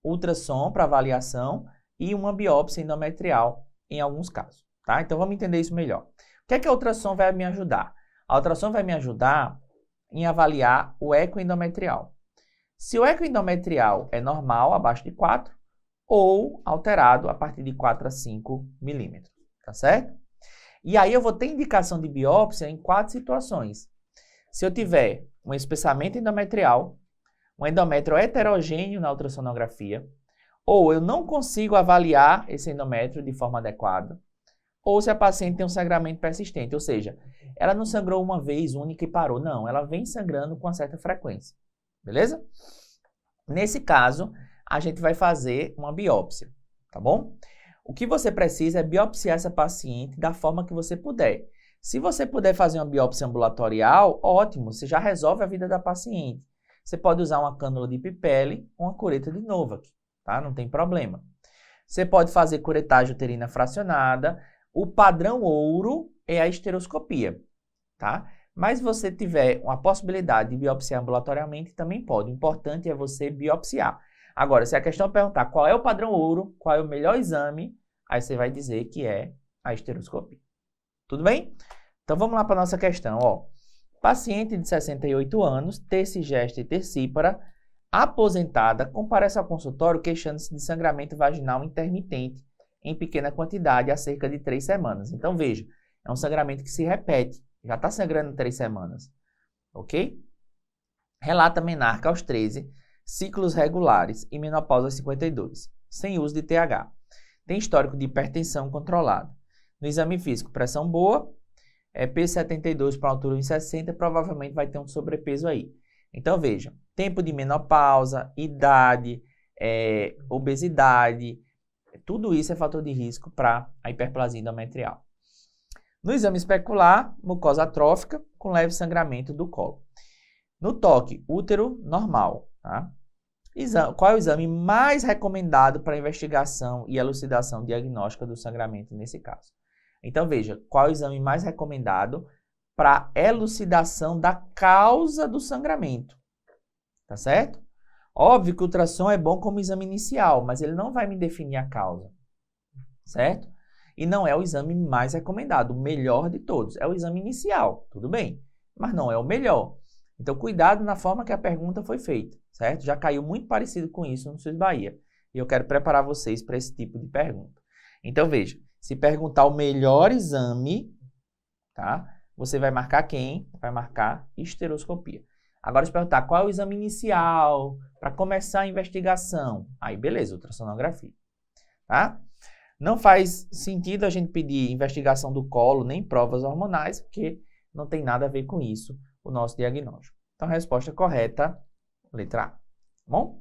Ultrassom para avaliação e uma biópsia endometrial em alguns casos, tá? Então, vamos entender isso melhor. O que é que a ultrassom vai me ajudar? A ultrassom vai me ajudar em avaliar o eco endometrial. Se o eco endometrial é normal, abaixo de 4, ou alterado a partir de 4 a 5 milímetros, tá certo? E aí eu vou ter indicação de biópsia em 4 situações. Se eu tiver um espessamento endometrial, um endométrio heterogêneo na ultrassonografia, ou eu não consigo avaliar esse endométrio de forma adequada, ou se a paciente tem um sangramento persistente, ou seja, ela não sangrou uma vez única e parou, não, ela vem sangrando com uma certa frequência, beleza? Nesse caso, a gente vai fazer uma biópsia, tá bom? O que você precisa é biopsiar essa paciente da forma que você puder. Se você puder fazer uma biópsia ambulatorial, ótimo, você já resolve a vida da paciente. Você pode usar uma cânula de Pipelle ou uma cureta de Novak, tá? Não tem problema. Você pode fazer curetagem uterina fracionada. O padrão ouro é a esteroscopia, tá? Mas se você tiver uma possibilidade de biopsiar ambulatorialmente, também pode. O importante é você biopsiar. Agora, se a questão perguntar qual é o padrão ouro, qual é o melhor exame, aí você vai dizer que é a esteroscopia. Tudo bem? Então, vamos lá para a nossa questão, ó. Paciente de 68 anos, tercigesta e tercípara, aposentada, comparece ao consultório queixando-se de sangramento vaginal intermitente em pequena quantidade há cerca de 3 semanas. Então, veja, é um sangramento que se repete, já está sangrando 3 semanas, ok? Relata menarca aos 13, ciclos regulares e menopausa aos 52, sem uso de TH. Tem histórico de hipertensão controlada. No exame físico, pressão boa, P72 para altura 1,60, provavelmente vai ter um sobrepeso aí. Então, veja, tempo de menopausa, idade, obesidade, tudo isso é fator de risco para a hiperplasia endometrial. No exame especular, mucosa atrófica com leve sangramento do colo. No toque, útero normal, tá? Qual é o exame mais recomendado para investigação e elucidação diagnóstica do sangramento nesse caso? Então, veja, qual é o exame mais recomendado para elucidação da causa do sangramento, tá certo? Óbvio que o ultrassom é bom como exame inicial, mas ele não vai me definir a causa, certo? E não é o exame mais recomendado, o melhor de todos. É o exame inicial, tudo bem, mas não é o melhor. Então, cuidado na forma que a pergunta foi feita, certo? Já caiu muito parecido com isso no SUS Bahia. E eu quero preparar vocês para esse tipo de pergunta. Então, veja, se perguntar o melhor exame, tá? Você vai marcar quem? Vai marcar esteroscopia. Agora, se perguntar qual é o exame inicial para começar a investigação, aí beleza, ultrassonografia, tá? Não faz sentido a gente pedir investigação do colo nem provas hormonais, porque não tem nada a ver com isso o nosso diagnóstico. Então, a resposta correta, letra A, tá bom?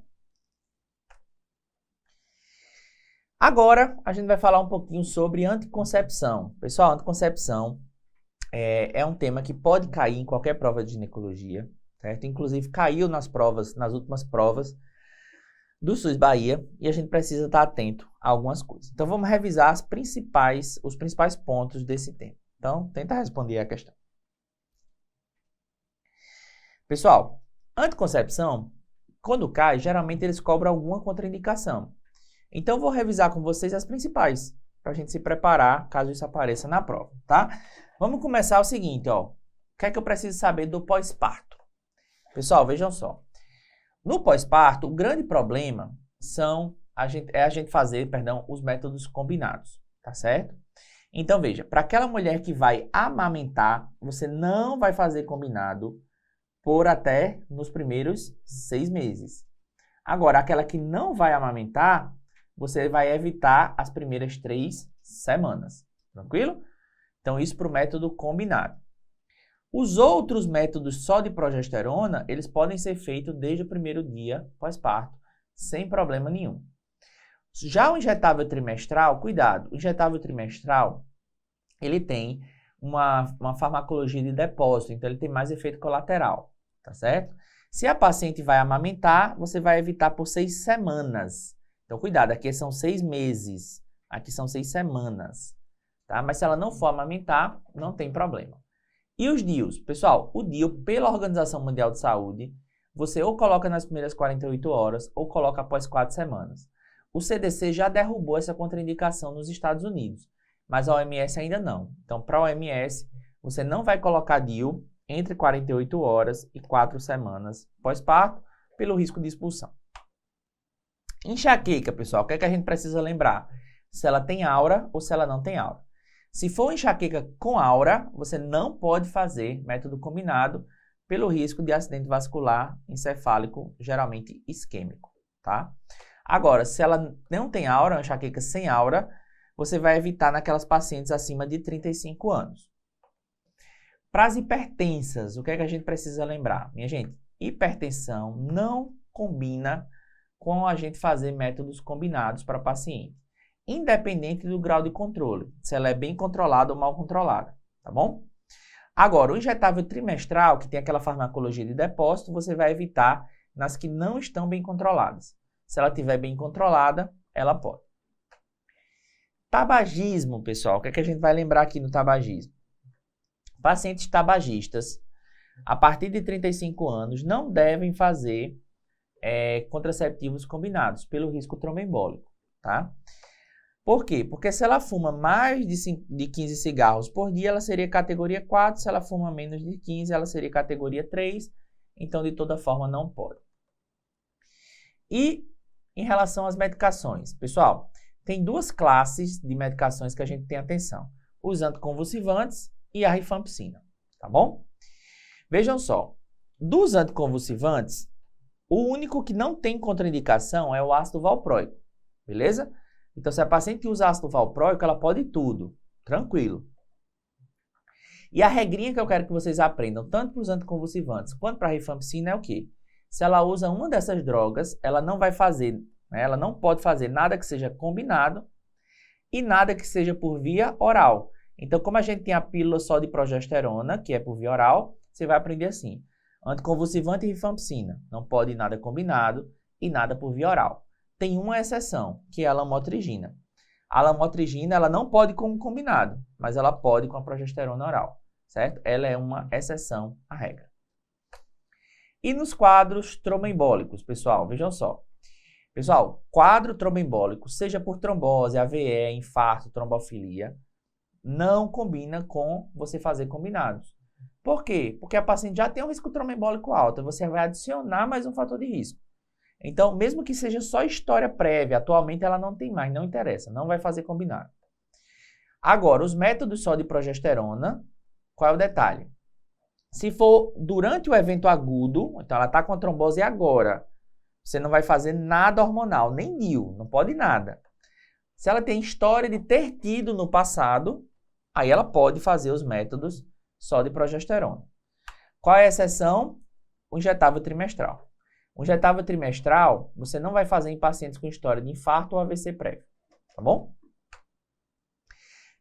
Agora, a gente vai falar um pouquinho sobre anticoncepção. Pessoal, anticoncepção é um tema que pode cair em qualquer prova de ginecologia, certo? Inclusive, caiu nas últimas provas do SUS Bahia, e a gente precisa estar atento a algumas coisas. Então, vamos revisar os principais pontos desse tema. Então, tenta responder a questão. Pessoal, anticoncepção, quando cai, geralmente eles cobram alguma contraindicação. Então, vou revisar com vocês as principais, para a gente se preparar, caso isso apareça na prova, tá? Vamos começar o seguinte, ó. O que é que eu preciso saber do pós-parto? Pessoal, vejam só. No pós-parto, o grande problema a gente fazer, os métodos combinados, tá certo? Então, veja, para aquela mulher que vai amamentar, você não vai fazer combinado por até nos primeiros 6 meses. Agora, aquela que não vai amamentar, você vai evitar as primeiras 3 semanas, tranquilo? Então, isso para o método combinado. Os outros métodos só de progesterona, eles podem ser feitos desde o primeiro dia pós-parto, sem problema nenhum. Já o injetável trimestral, cuidado, o injetável trimestral, ele tem uma farmacologia de depósito, então ele tem mais efeito colateral, tá certo? Se a paciente vai amamentar, você vai evitar por 6 semanas. Então, cuidado, aqui são 6 meses, aqui são 6 semanas, tá? Mas se ela não for amamentar, não tem problema. E os DIUs? Pessoal, o DIU, pela Organização Mundial de Saúde, você ou coloca nas primeiras 48 horas ou coloca após 4 semanas. O CDC já derrubou essa contraindicação nos Estados Unidos, mas a OMS ainda não. Então, para a OMS, você não vai colocar DIU entre 48 horas e 4 semanas pós-parto, pelo risco de expulsão. Enxaqueca, pessoal, o que é que a gente precisa lembrar? Se ela tem aura ou se ela não tem aura. Se for enxaqueca com aura, você não pode fazer método combinado pelo risco de acidente vascular encefálico, geralmente isquêmico, tá? Agora, se ela não tem aura, uma enxaqueca sem aura, você vai evitar naquelas pacientes acima de 35 anos. Para as hipertensas, o que é que a gente precisa lembrar? Minha gente, hipertensão não combina com a gente fazer métodos combinados para paciente, independente do grau de controle, se ela é bem controlada ou mal controlada, tá bom? Agora, o injetável trimestral, que tem aquela farmacologia de depósito, você vai evitar nas que não estão bem controladas. Se ela estiver bem controlada, ela pode. Tabagismo, pessoal, o que é que a gente vai lembrar aqui no tabagismo? Pacientes tabagistas, a partir de 35 anos, não devem fazer contraceptivos combinados, pelo risco tromboembólico, tá? Por quê? Porque se ela fuma mais de 15 cigarros por dia, ela seria categoria 4, se ela fuma menos de 15, ela seria categoria 3, então de toda forma não pode. E em relação às medicações, pessoal, tem 2 classes de medicações que a gente tem atenção, os anticonvulsivantes e a rifampicina, tá bom? Vejam só, dos anticonvulsivantes, o único que não tem contraindicação é o ácido valproico, beleza? Então, se a paciente usa ácido valproico, ela pode tudo, tranquilo. E a regrinha que eu quero que vocês aprendam, tanto para os anticonvulsivantes quanto para a rifampicina, é o quê? Se ela usa uma dessas drogas, ela não vai fazer, né, ela não pode fazer nada que seja combinado e nada que seja por via oral. Então, como a gente tem a pílula só de progesterona, que é por via oral, você vai aprender assim. Anticonvulsivante e rifampicina, não pode nada combinado e nada por via oral. Tem uma exceção, que é a lamotrigina. A lamotrigina, ela não pode como combinado, mas ela pode com a progesterona oral, certo? Ela é uma exceção à regra. E nos quadros tromboembólicos, pessoal, vejam só. Pessoal, quadro tromboembólico, seja por trombose, AVE, infarto, trombofilia, não combina com você fazer combinados. Por quê? Porque a paciente já tem um risco tromboembólico alto, você vai adicionar mais um fator de risco. Então, mesmo que seja só história prévia, atualmente ela não tem mais, não interessa, não vai fazer combinado. Agora, os métodos só de progesterona, qual é o detalhe? Se for durante o evento agudo, então ela está com a trombose agora, você não vai fazer nada hormonal, nem NIU, não pode nada. Se ela tem história de ter tido no passado, aí ela pode fazer os métodos só de progesterona. Qual é a exceção? O injetável trimestral. O injetável trimestral, você não vai fazer em pacientes com história de infarto ou AVC prévio, tá bom?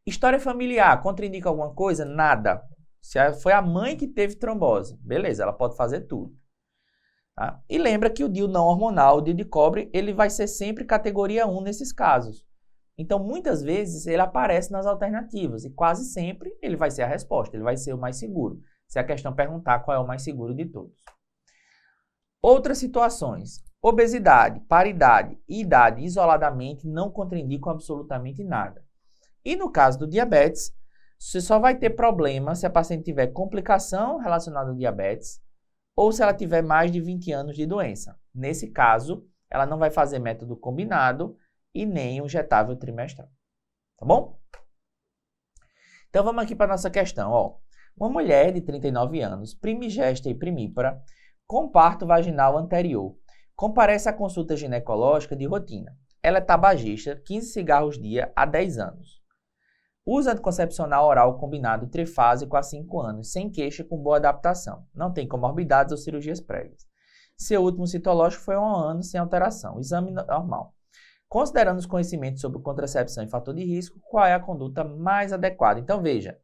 História familiar, contraindica alguma coisa? Nada. Se foi a mãe que teve trombose, beleza, ela pode fazer tudo. Tá? E lembra que o DIU não hormonal, o DIU de cobre, ele vai ser sempre categoria 1 nesses casos. Então, muitas vezes, ele aparece nas alternativas e quase sempre ele vai ser a resposta, ele vai ser o mais seguro. Se a questão perguntar qual é o mais seguro de todos. Outras situações, obesidade, paridade e idade isoladamente não contraindicam absolutamente nada. E no caso do diabetes, você só vai ter problema se a paciente tiver complicação relacionada ao diabetes ou se ela tiver mais de 20 anos de doença. Nesse caso, ela não vai fazer método combinado e nem o injetável trimestral. Tá bom? Então, vamos aqui para a nossa questão. Ó. Uma mulher de 39 anos, primigesta e primípara, com parto vaginal anterior, comparece à consulta ginecológica de rotina. Ela é tabagista, 15 cigarros dia há 10 anos. Usa anticoncepcional oral combinado trifásico há 5 anos, sem queixa, com boa adaptação. Não tem comorbidades ou cirurgias prévias. Seu último citológico foi há 1 ano, sem alteração. Exame normal. Considerando os conhecimentos sobre contracepção e fator de risco, qual é a conduta mais adequada? Então, veja,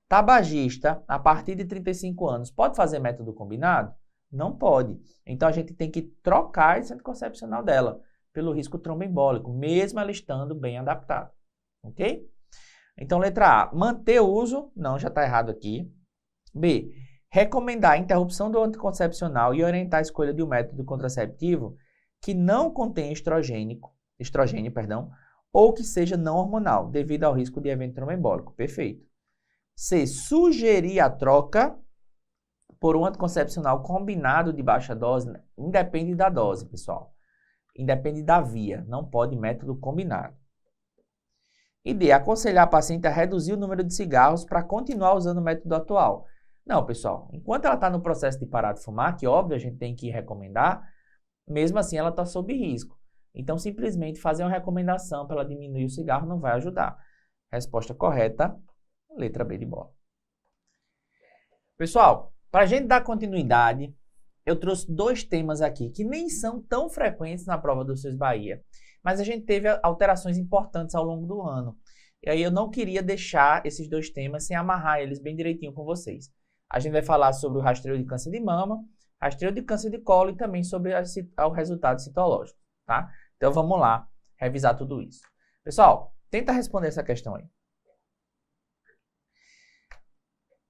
tabagista, a partir de 35 anos, pode fazer método combinado? Não pode. Então, a gente tem que trocar esse anticoncepcional dela pelo risco tromboembólico, mesmo ela estando bem adaptada. Ok? Então, letra A, manter o uso, não, já está errado aqui. B, recomendar a interrupção do anticoncepcional e orientar a escolha de um método contraceptivo que não contém estrogênio, ou que seja não hormonal, devido ao risco de evento tromboembólico. Perfeito. C, sugerir a troca por um anticoncepcional combinado de baixa dose, independe da dose, pessoal. Independe da via, não pode método combinado. E D, aconselhar a paciente a reduzir o número de cigarros para continuar usando o método atual. Não, pessoal, enquanto ela está no processo de parar de fumar, que óbvio a gente tem que recomendar, mesmo assim ela está sob risco. Então, simplesmente fazer uma recomendação para ela diminuir o cigarro não vai ajudar. Resposta correta, letra B de bola. Pessoal, para a gente dar continuidade, eu trouxe 2 temas aqui que nem são tão frequentes na prova do SUS Bahia, mas a gente teve alterações importantes ao longo do ano. E aí eu não queria deixar esses 2 temas sem amarrar eles bem direitinho com vocês. A gente vai falar sobre o rastreio de câncer de mama, rastreio de câncer de colo e também sobre o resultado citológico, tá? Então vamos lá revisar tudo isso. Pessoal, tenta responder essa questão aí.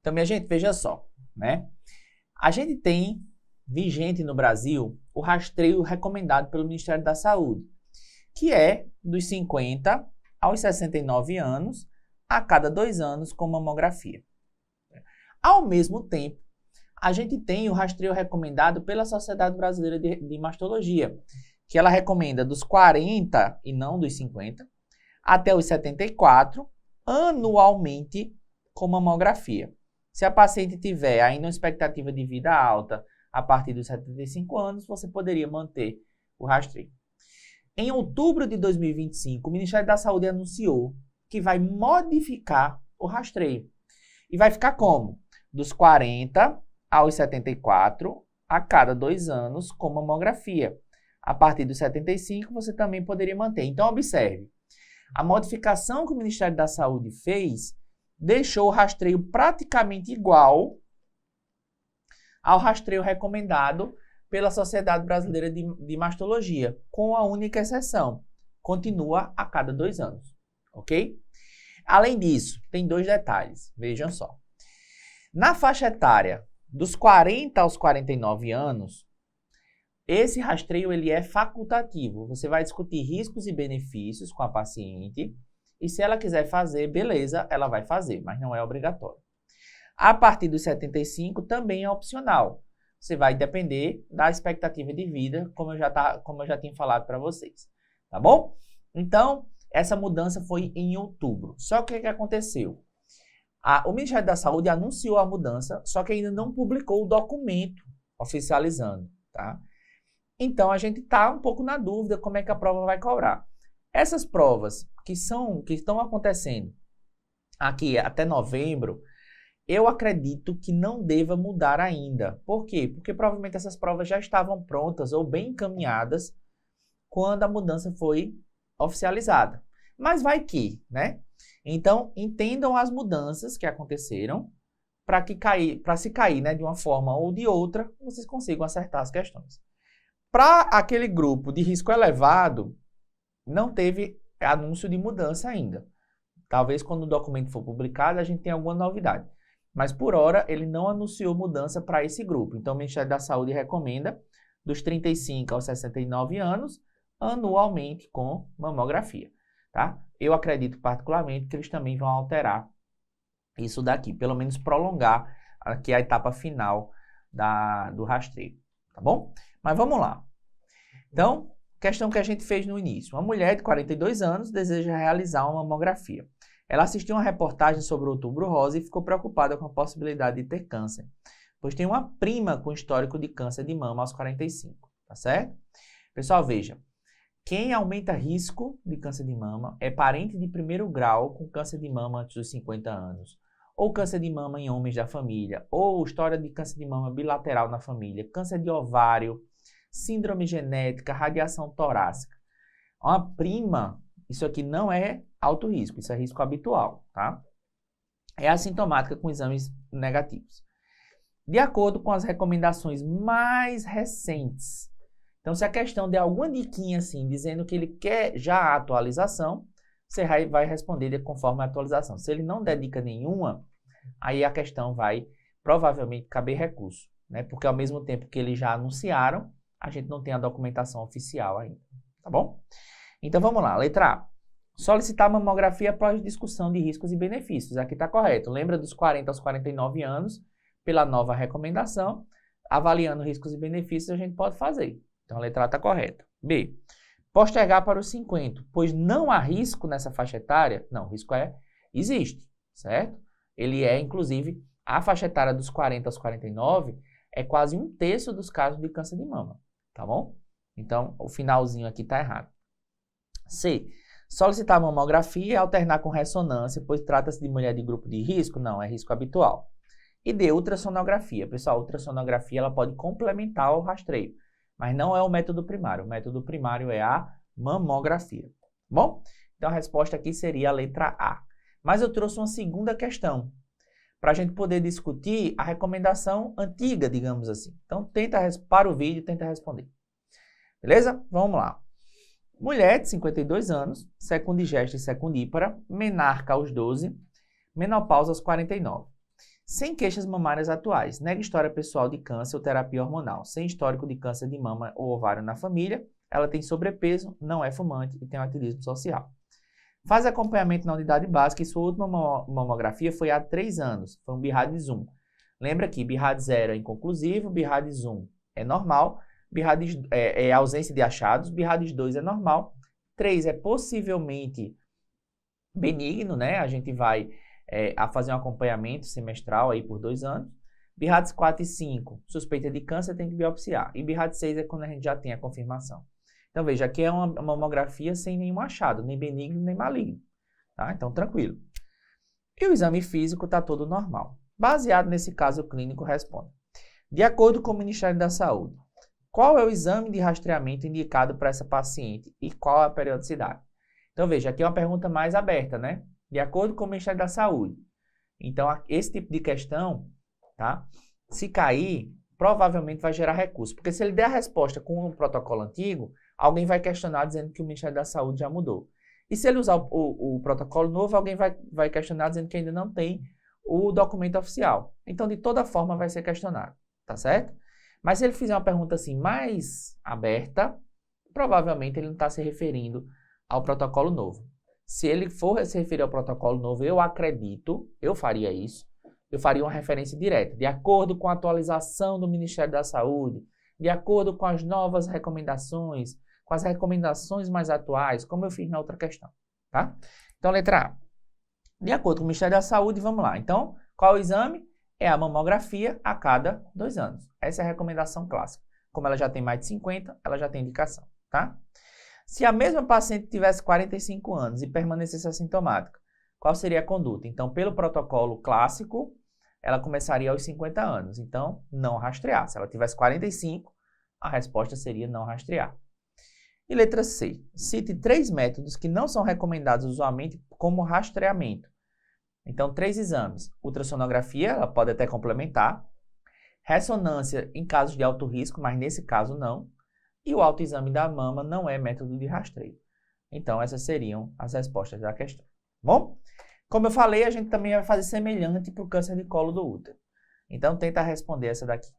Então, minha gente, veja só, né? A gente tem vigente no Brasil o rastreio recomendado pelo Ministério da Saúde, que é dos 50 aos 69 anos, a cada 2 anos com mamografia. Ao mesmo tempo, a gente tem o rastreio recomendado pela Sociedade Brasileira de Mastologia, que ela recomenda dos 40 e não dos 50, até os 74, anualmente com mamografia. Se a paciente tiver ainda uma expectativa de vida alta a partir dos 75 anos, você poderia manter o rastreio. Em outubro de 2025, o Ministério da Saúde anunciou que vai modificar o rastreio. E vai ficar como? Dos 40 aos 74, a cada 2 anos com mamografia. A partir dos 75, você também poderia manter. Então, observe. A modificação que o Ministério da Saúde fez deixou o rastreio praticamente igual ao rastreio recomendado pela Sociedade Brasileira de Mastologia, com a única exceção. Continua a cada 2 anos, ok? Além disso, tem 2 detalhes. Vejam só. Na faixa etária dos 40 aos 49 anos, esse rastreio ele é facultativo. Você vai discutir riscos e benefícios com a paciente e se ela quiser fazer, beleza, ela vai fazer, mas não é obrigatório. A partir dos 75 também é opcional. Você vai depender da expectativa de vida, como eu já tinha falado para vocês. Tá bom? Então, essa mudança foi em outubro. Só que o que aconteceu? O Ministério da Saúde anunciou a mudança, só que ainda não publicou o documento oficializando, tá? Então, a gente está um pouco na dúvida como é que a prova vai cobrar. Essas provas que estão acontecendo aqui até novembro, eu acredito que não deva mudar ainda. Por quê? Porque provavelmente essas provas já estavam prontas ou bem encaminhadas quando a mudança foi oficializada. Mas vai que, né? Então, entendam as mudanças que aconteceram para se cair, né, de uma forma ou de outra, vocês consigam acertar as questões. Para aquele grupo de risco elevado, não teve anúncio de mudança ainda. Talvez quando o documento for publicado a gente tenha alguma novidade. Mas por hora ele não anunciou mudança para esse grupo. Então o Ministério da Saúde recomenda dos 35 aos 69 anos anualmente com mamografia, tá? Eu acredito particularmente que eles também vão alterar isso daqui, pelo menos prolongar aqui a etapa final do rastreio, tá bom? Mas vamos lá. Então, questão que a gente fez no início. Uma mulher de 42 anos deseja realizar uma mamografia. Ela assistiu uma reportagem sobre o Outubro Rosa e ficou preocupada com a possibilidade de ter câncer, pois tem uma prima com histórico de câncer de mama aos 45, tá certo? Pessoal, veja, quem aumenta risco de câncer de mama é parente de primeiro grau com câncer de mama antes dos 50 anos, ou câncer de mama em homens da família, ou história de câncer de mama bilateral na família, câncer de ovário, síndrome genética, radiação torácica. Uma prima, isso aqui não é alto risco, isso é risco habitual, tá? É assintomática com exames negativos. De acordo com as recomendações mais recentes. Então, se a questão der alguma diquinha assim, dizendo que ele quer já a atualização, você vai responder conforme a atualização. Se ele não der dica nenhuma, aí a questão vai provavelmente caber recurso, né? Porque ao mesmo tempo que eles já anunciaram, a gente não tem a documentação oficial ainda, tá bom? Então, vamos lá. Letra A. Solicitar mamografia após discussão de riscos e benefícios. Aqui está correto. Lembra dos 40 aos 49 anos, pela nova recomendação, avaliando riscos e benefícios, a gente pode fazer. Então, a letra A está correta. B. Postergar para os 50, pois não há risco nessa faixa etária. Não, risco existe, certo? Ele é, inclusive, a faixa etária dos 40 aos 49 é quase 1/3 dos casos de câncer de mama, tá bom? Então, o finalzinho aqui está errado. C. Solicitar mamografia e alternar com ressonância, pois trata-se de mulher de grupo de risco? Não, é risco habitual. E D. Ultrassonografia. Pessoal, a ultrassonografia ela pode complementar o rastreio, mas não é o método primário. O método primário é a mamografia. Bom, então a resposta aqui seria a letra A. Mas eu trouxe uma segunda questão, para a gente poder discutir a recomendação antiga, digamos assim. Então, para o vídeo, tenta responder. Beleza? Vamos lá. Mulher de 52 anos, secundigesta e secundípara, menarca aos 12, menopausa aos 49. Sem queixas mamárias atuais, nega história pessoal de câncer ou terapia hormonal, sem histórico de câncer de mama ou ovário na família, ela tem sobrepeso, não é fumante e tem um ativismo social. Faz acompanhamento na unidade básica e sua última mamografia foi há 3 anos, foi um BIRADS 1. Lembra que BIRADS 0 é inconclusivo, BIRADS 1 é normal, BIRADS é ausência de achados, BIRADS 2 é normal, 3 é possivelmente benigno, né? A gente vai a fazer um acompanhamento semestral aí por 2 anos. BIRADS 4 e 5, suspeita de câncer, tem que biopsiar. E BIRADS 6 é quando a gente já tem a confirmação. Então, veja, aqui é uma mamografia sem nenhum achado, nem benigno, nem maligno. Tá? Então, tranquilo. E o exame físico está todo normal. Baseado nesse caso, o clínico responde. De acordo com o Ministério da Saúde, qual é o exame de rastreamento indicado para essa paciente e qual a periodicidade? Então, veja, aqui é uma pergunta mais aberta, né? De acordo com o Ministério da Saúde. Então, esse tipo de questão, tá? Se cair, provavelmente vai gerar recurso. Porque se ele der a resposta com o protocolo antigo, alguém vai questionar dizendo que o Ministério da Saúde já mudou. E se ele usar o protocolo novo, alguém vai questionar dizendo que ainda não tem o documento oficial. Então, de toda forma, vai ser questionado, tá certo? Mas se ele fizer uma pergunta assim mais aberta, provavelmente ele não está se referindo ao protocolo novo. Se ele for se referir ao protocolo novo, eu acredito, eu faria isso, eu faria uma referência direta, de acordo com a atualização do Ministério da Saúde, de acordo com as novas recomendações, com as recomendações mais atuais, como eu fiz na outra questão, tá? Então, letra A. De acordo com o Ministério da Saúde, vamos lá. Então, qual é o exame? É a mamografia a cada 2 anos. Essa é a recomendação clássica. Como ela já tem mais de 50, ela já tem indicação, tá? Se a mesma paciente tivesse 45 anos e permanecesse assintomática, qual seria a conduta? Então, pelo protocolo clássico, ela começaria aos 50 anos. Então, não rastrear. Se ela tivesse 45, a resposta seria não rastrear. E letra C. Cite 3 métodos que não são recomendados usualmente como rastreamento. Então, 3 exames. Ultrassonografia, ela pode até complementar. Ressonância em casos de alto risco, mas nesse caso não. E o autoexame da mama não é método de rastreio. Então, essas seriam as respostas da questão. Bom, como eu falei, a gente também vai fazer semelhante para o câncer de colo do útero. Então, tenta responder essa daqui.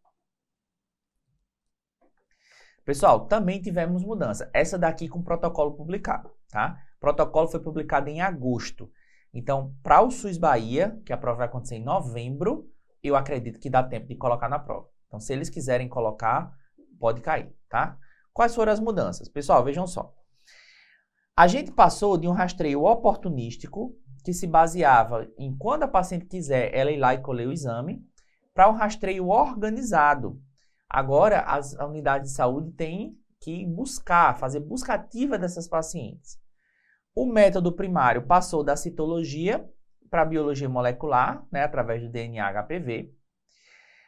Pessoal, também tivemos mudança. Essa daqui com protocolo publicado, tá? O protocolo foi publicado em agosto. Então, para o SUS Bahia, que a prova vai acontecer em novembro, eu acredito que dá tempo de colocar na prova, Então, se eles quiserem colocar, pode cair, tá? Quais foram as mudanças? Pessoal, vejam só. A gente passou de um rastreio oportunístico, que se baseava em quando a paciente quiser, ela ir lá e colher o exame, para um rastreio organizado. Agora, as unidades de saúde têm que buscar, fazer busca ativa dessas pacientes. O método primário passou da citologia para a biologia molecular, né, através do DNA-HPV.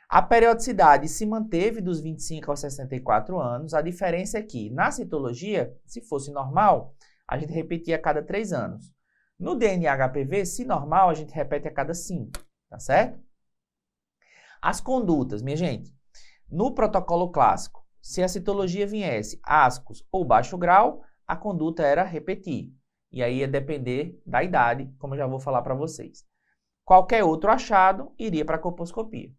A periodicidade se manteve dos 25 aos 64 anos. A diferença é que, na citologia, se fosse normal, a gente repetia a cada 3 anos. No DNA-HPV, se normal, a gente repete a cada 5, tá certo? As condutas, minha gente, no protocolo clássico, se a citologia viesse ascos ou baixo grau, a conduta era repetir. E aí ia depender da idade, como eu já vou falar para vocês. Qualquer outro achado iria para a colposcopia.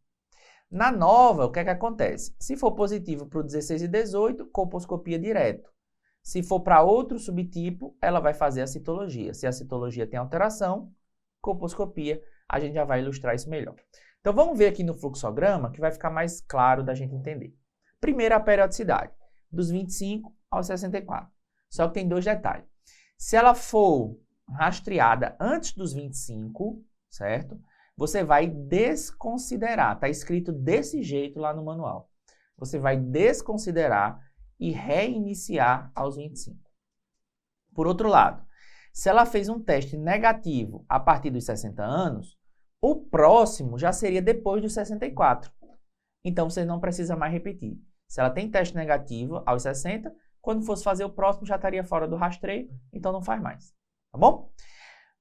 Na nova, o que é que acontece? Se for positivo para o 16 e 18, colposcopia direto. Se for para outro subtipo, ela vai fazer a citologia. Se a citologia tem alteração, colposcopia, a gente já vai ilustrar isso melhor. Então vamos ver aqui no fluxograma que vai ficar mais claro da gente entender. Primeiro a periodicidade, dos 25 aos 64. Só que tem 2 detalhes. Se ela for rastreada antes dos 25, certo? Você vai desconsiderar, está escrito desse jeito lá no manual. Você vai desconsiderar e reiniciar aos 25. Por outro lado, se ela fez um teste negativo a partir dos 60 anos, o próximo já seria depois dos 64. Então, você não precisa mais repetir. Se ela tem teste negativo aos 60, quando fosse fazer o próximo já estaria fora do rastreio, então não faz mais. Tá bom?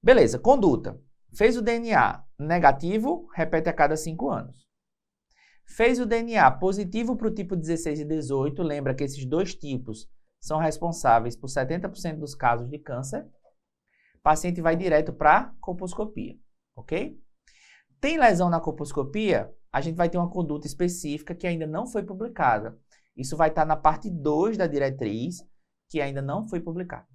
Beleza, conduta. Fez o DNA negativo, repete a cada 5 anos. Fez o DNA positivo para o tipo 16 e 18, lembra que esses 2 tipos são responsáveis por 70% dos casos de câncer. O paciente vai direto para a colposcopia, ok? Tem lesão na colposcopia, a gente vai ter uma conduta específica que ainda não foi publicada. Isso vai estar na parte 2 da diretriz, que ainda não foi publicada.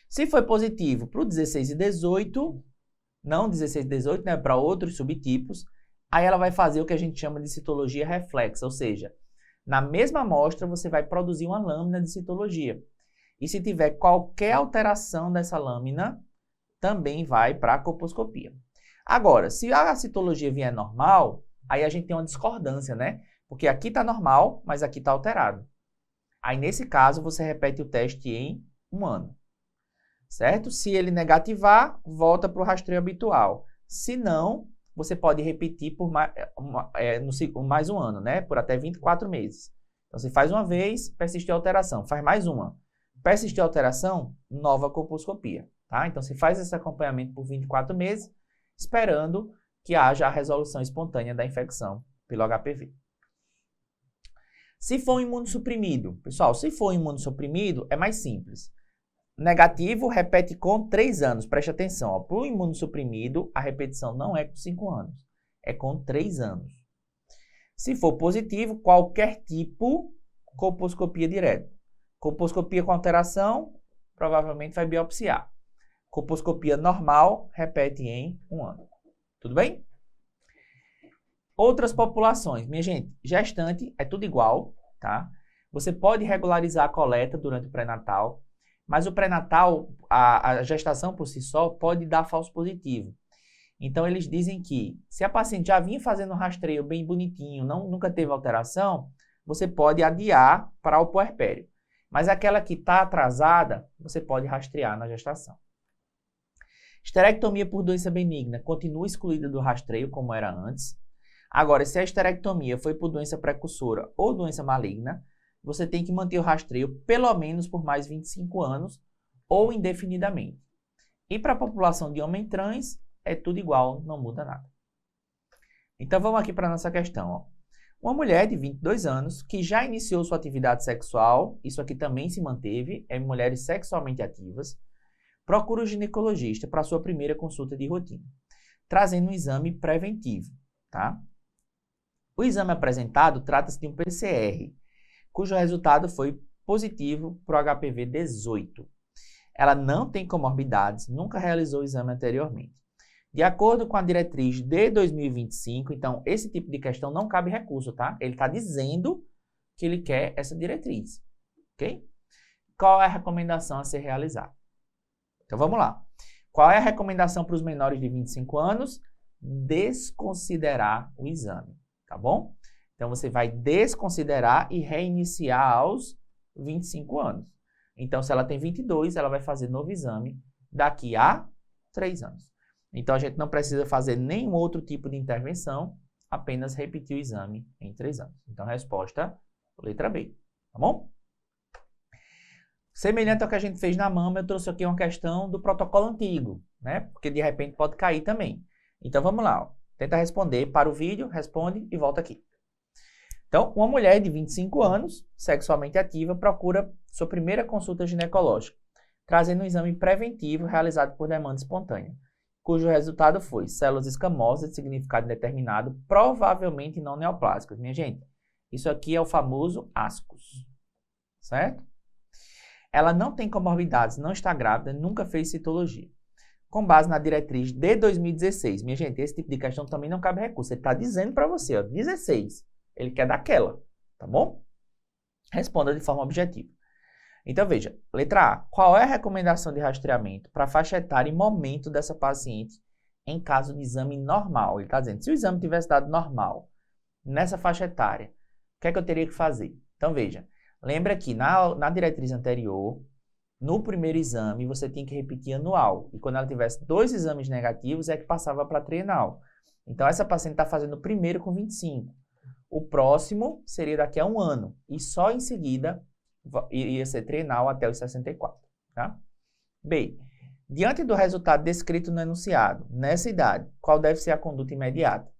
Se foi positivo para o 16 e 18, não 16 e 18, né, para outros subtipos, aí ela vai fazer o que a gente chama de citologia reflexa, ou seja, na mesma amostra você vai produzir uma lâmina de citologia. E se tiver qualquer alteração dessa lâmina, também vai para a colposcopia. Agora, se a citologia vier normal, aí a gente tem uma discordância, né? Porque aqui está normal, mas aqui está alterado. Aí, nesse caso, você repete o teste em 1 ano. Certo? Se ele negativar, volta para o rastreio habitual. Se não, você pode repetir por mais 1 ano, né? Por até 24 meses. Então, você faz uma vez, persistiu a alteração. Faz mais uma. Persistiu a alteração, nova colposcopia. Tá? Então, você faz esse acompanhamento por 24 meses, esperando que haja a resolução espontânea da infecção pelo HPV. Se for imunossuprimido, pessoal, se for imunossuprimido, é mais simples. Negativo, repete com 3 anos. Preste atenção, para o imunossuprimido, a repetição não é com 5 anos, é com 3 anos. Se for positivo, qualquer tipo, colposcopia direto. Colposcopia com alteração, provavelmente vai biopsiar. Colposcopia normal, repete em 1 ano. Tudo bem? Outras populações. Minha gente, gestante é tudo igual, tá? Você pode regularizar a coleta durante o pré-natal, mas o pré-natal, a gestação por si só, pode dar falso positivo. Então, eles dizem que se a paciente já vinha fazendo um rastreio bem bonitinho, nunca teve alteração, você pode adiar para o puerpério. Mas aquela que está atrasada, você pode rastrear na gestação. Esterectomia por doença benigna continua excluída do rastreio, como era antes. Agora, se a esterectomia foi por doença precursora ou doença maligna, você tem que manter o rastreio pelo menos por mais 25 anos ou indefinidamente. E para a população de homem trans, é tudo igual, não muda nada. Então, vamos aqui para a nossa questão. Ó. Uma mulher de 22 anos que já iniciou sua atividade sexual, isso aqui também se manteve, é mulheres sexualmente ativas, procura o ginecologista para sua primeira consulta de rotina, trazendo um exame preventivo, tá? O exame apresentado trata-se de um PCR, cujo resultado foi positivo para o HPV 18. Ela não tem comorbidades, nunca realizou o exame anteriormente. De acordo com a diretriz de 2025, então, esse tipo de questão não cabe recurso, tá? Ele está dizendo que ele quer essa diretriz, ok? Qual é a recomendação a ser realizada? Então, vamos lá. Qual é a recomendação para os menores de 25 anos? Desconsiderar o exame, tá bom? Então, você vai desconsiderar e reiniciar aos 25 anos. Então, se ela tem 22, ela vai fazer novo exame daqui a 3 anos. Então, a gente não precisa fazer nenhum outro tipo de intervenção, apenas repetir o exame em 3 anos. Então, resposta, letra B, tá bom? Semelhante ao que a gente fez na mama, eu trouxe aqui uma questão do protocolo antigo, né? Porque de repente pode cair também. Então, vamos lá. Ó. Tenta responder, para o vídeo, responde e volta aqui. Então, uma mulher de 25 anos, sexualmente ativa, procura sua primeira consulta ginecológica, trazendo um exame preventivo realizado por demanda espontânea, cujo resultado foi células escamosas de significado indeterminado, provavelmente não neoplásicas. Minha gente, isso aqui é o famoso ascos, certo? Ela não tem comorbidades, não está grávida, nunca fez citologia. Com base na diretriz de 2016. Minha gente, esse tipo de questão também não cabe recurso. Ele está dizendo para você, ó, 16. Ele quer daquela, tá bom? Responda de forma objetiva. Então, veja, letra A. Qual é a recomendação de rastreamento para a faixa etária e momento dessa paciente em caso de exame normal? Ele está dizendo, se o exame tivesse dado normal nessa faixa etária, o que é que eu teria que fazer? Então, veja, lembra que na diretriz anterior, no primeiro exame, você tinha que repetir anual. E quando ela tivesse 2 exames negativos, é que passava para trienal. Então, essa paciente está fazendo o primeiro com 25. O próximo seria daqui a 1 ano. E só em seguida iria ser trienal até os 64. Tá? B. Diante do resultado descrito no enunciado, nessa idade, qual deve ser a conduta imediata?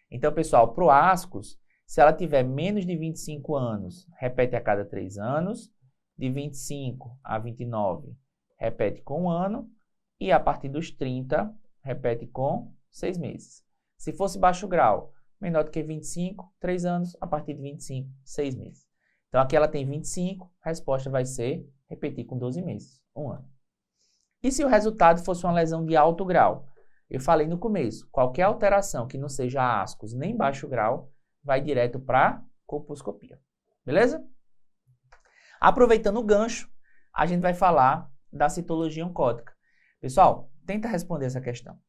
Então, pessoal, para o ascos, se ela tiver menos de 25 anos, repete a cada 3 anos. De 25 a 29, repete com 1 ano. E a partir dos 30, repete com 6 meses. Se fosse baixo grau, menor do que 25, 3 anos. A partir de 25, 6 meses. Então, aqui ela tem 25, a resposta vai ser repetir com 12 meses, 1 ano. E se o resultado fosse uma lesão de alto grau? Eu falei no começo, qualquer alteração que não seja ascos nem baixo grau, vai direto para colposcopia. Beleza? Aproveitando o gancho, a gente vai falar da citologia oncótica. Pessoal, tenta responder essa questão.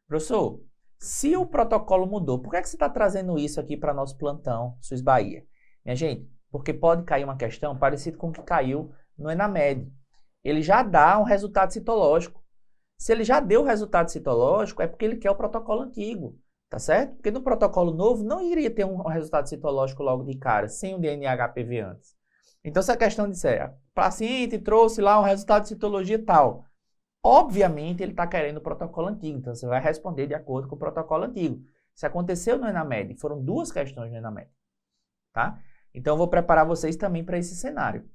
Professor, se o protocolo mudou, por que é que você está trazendo isso aqui para nosso plantão SUS Bahia? Minha gente, porque pode cair uma questão parecida com o que caiu no ENAMED. Ele já dá um resultado citológico. Se ele já deu o resultado citológico, é porque ele quer o protocolo antigo. Tá certo? Porque no protocolo novo não iria ter um resultado citológico logo de cara, sem o DNA HPV antes. Então, se a questão disser, o paciente trouxe lá um resultado de citologia tal, obviamente ele está querendo o protocolo antigo, então você vai responder de acordo com o protocolo antigo. Se aconteceu no ENAMED, foram 2 questões no ENAMED, tá? Então, eu vou preparar vocês também para esse cenário.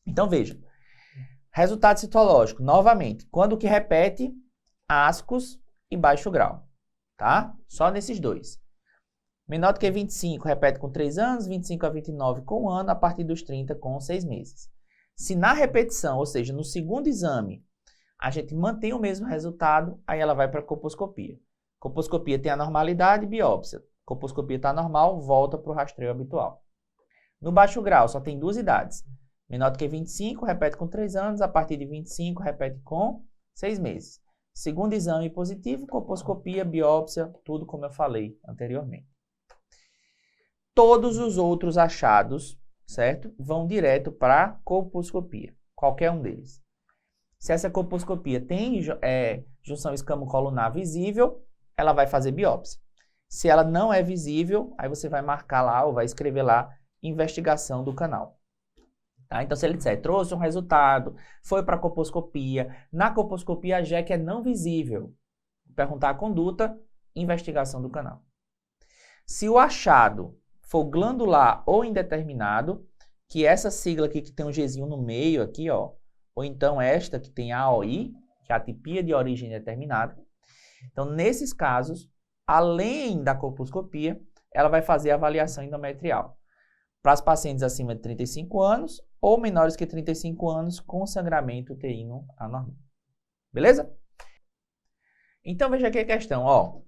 Então, veja, resultado citológico, novamente, quando que repete, ascos e baixo grau. Tá? Só nesses 2. Menor do que 25, repete com 3 anos, 25 a 29 com 1 ano, a partir dos 30 com 6 meses. Se na repetição, ou seja, no segundo exame, a gente mantém o mesmo resultado, aí ela vai para a colposcopia. Colposcopia tem a normalidade, biópsia. Colposcopia está normal, volta para o rastreio habitual. No baixo grau, só tem 2 idades. Menor do que 25, repete com 3 anos, a partir de 25, repete com 6 meses. Segundo exame positivo, colposcopia, biópsia, tudo como eu falei anteriormente. Todos os outros achados, certo? Vão direto para a colposcopia, qualquer um deles. Se essa colposcopia tem junção escamo-colunar visível, ela vai fazer biópsia. Se ela não é visível, aí você vai marcar lá ou vai escrever lá, investigação do canal. Tá? Então, se ele disser, trouxe um resultado, foi para a colposcopia, na colposcopia a JEC é não visível. Perguntar a conduta, investigação do canal. Se o achado for glandular ou indeterminado, que essa sigla aqui que tem um Gzinho no meio aqui, ó, ou então esta que tem AOI, que é atipia de origem indeterminada. Então, nesses casos, além da colposcopia, ela vai fazer a avaliação endometrial. Para as pacientes acima de 35 anos ou menores que 35 anos com sangramento uterino anormal. Beleza? Então, veja aqui a questão, ó.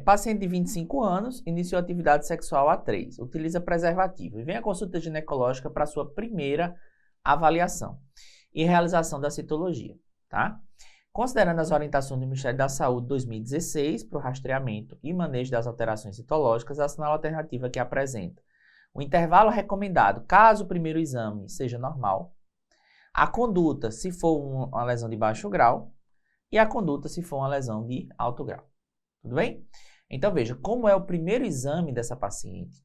Paciente de 25 anos, iniciou atividade sexual há 3, utiliza preservativo e vem à consulta ginecológica para sua primeira avaliação e realização da citologia, tá? Considerando as orientações do Ministério da Saúde 2016 para o rastreamento e manejo das alterações citológicas, assinala a alternativa que apresenta o intervalo recomendado, caso o primeiro exame seja normal, a conduta se for uma lesão de baixo grau e a conduta se for uma lesão de alto grau. Tudo bem? Então, veja, como é o primeiro exame dessa paciente,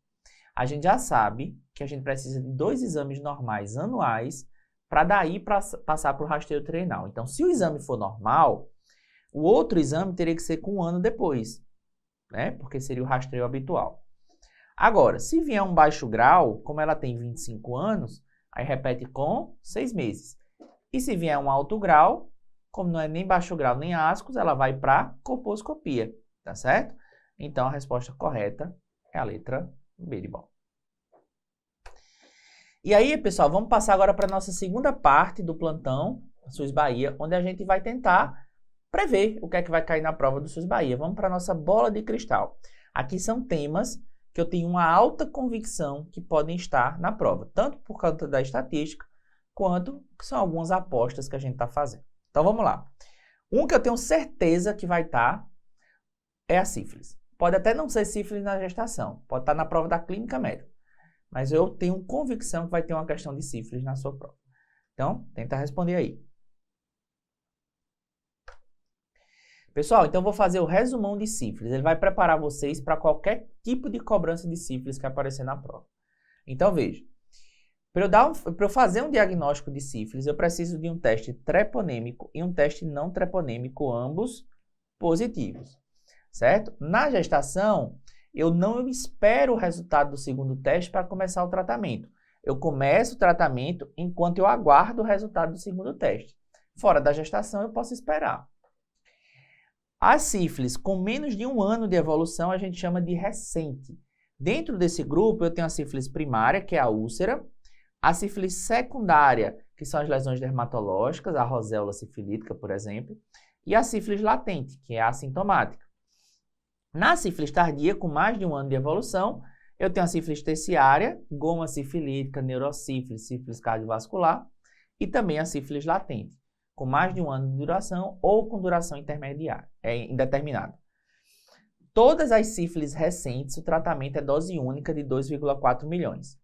a gente já sabe que a gente precisa de 2 exames normais anuais para daí passar para o rastreio trienal. Então, se o exame for normal, o outro exame teria que ser com 1 ano depois, né? Porque seria o rastreio habitual. Agora, se vier um baixo grau, como ela tem 25 anos, aí repete com 6 meses. E se vier um alto grau, como não é nem baixo grau nem ascos, ela vai para colposcopia, tá certo? Então, a resposta correta é a letra B de bola. E aí, pessoal, vamos passar agora para a nossa segunda parte do plantão SUS Bahia, onde a gente vai tentar prever o que é que vai cair na prova do SUS Bahia. Vamos para a nossa bola de cristal. Aqui são temas que eu tenho uma alta convicção que podem estar na prova, tanto por causa da estatística, quanto que são algumas apostas que a gente está fazendo. Então, vamos lá. Um que eu tenho certeza que vai estar é a sífilis. Pode até não ser sífilis na gestação, pode estar na prova da clínica médica. Mas eu tenho convicção que vai ter uma questão de sífilis na sua prova. Então, tenta responder aí. Pessoal, então eu vou fazer o resumão de sífilis. Ele vai preparar vocês para qualquer tipo de cobrança de sífilis que aparecer na prova. Então, veja. Para eu fazer um diagnóstico de sífilis, eu preciso de um teste treponêmico e um teste não treponêmico, ambos positivos. Certo? Na gestação, eu não espero o resultado do segundo teste para começar o tratamento. Eu começo o tratamento enquanto eu aguardo o resultado do segundo teste. Fora da gestação, eu posso esperar. A sífilis com menos de 1 ano de evolução, a gente chama de recente. Dentro desse grupo, eu tenho a sífilis primária, que é a úlcera, a sífilis secundária, que são as lesões dermatológicas, a roséola sifilítica, por exemplo, e a sífilis latente, que é a assintomática. Na sífilis tardia, com mais de 1 ano de evolução, eu tenho a sífilis terciária, goma sifilítica, neurosífilis, sífilis cardiovascular e também a sífilis latente, com mais de 1 ano de duração ou com duração indeterminada. Todas as sífilis recentes, o tratamento é dose única de 2,4 milhões,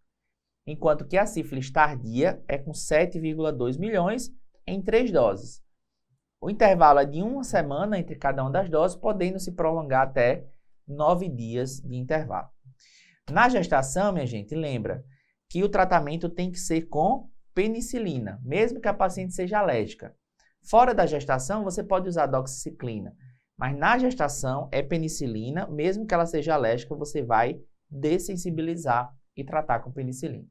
enquanto que a sífilis tardia é com 7,2 milhões em 3 doses. O intervalo é de 1 semana entre cada uma das doses, podendo se prolongar até 9 dias de intervalo. Na gestação, minha gente, lembra que o tratamento tem que ser com penicilina, mesmo que a paciente seja alérgica. Fora da gestação, você pode usar doxiciclina, mas na gestação é penicilina, mesmo que ela seja alérgica, você vai dessensibilizar e tratar com penicilina.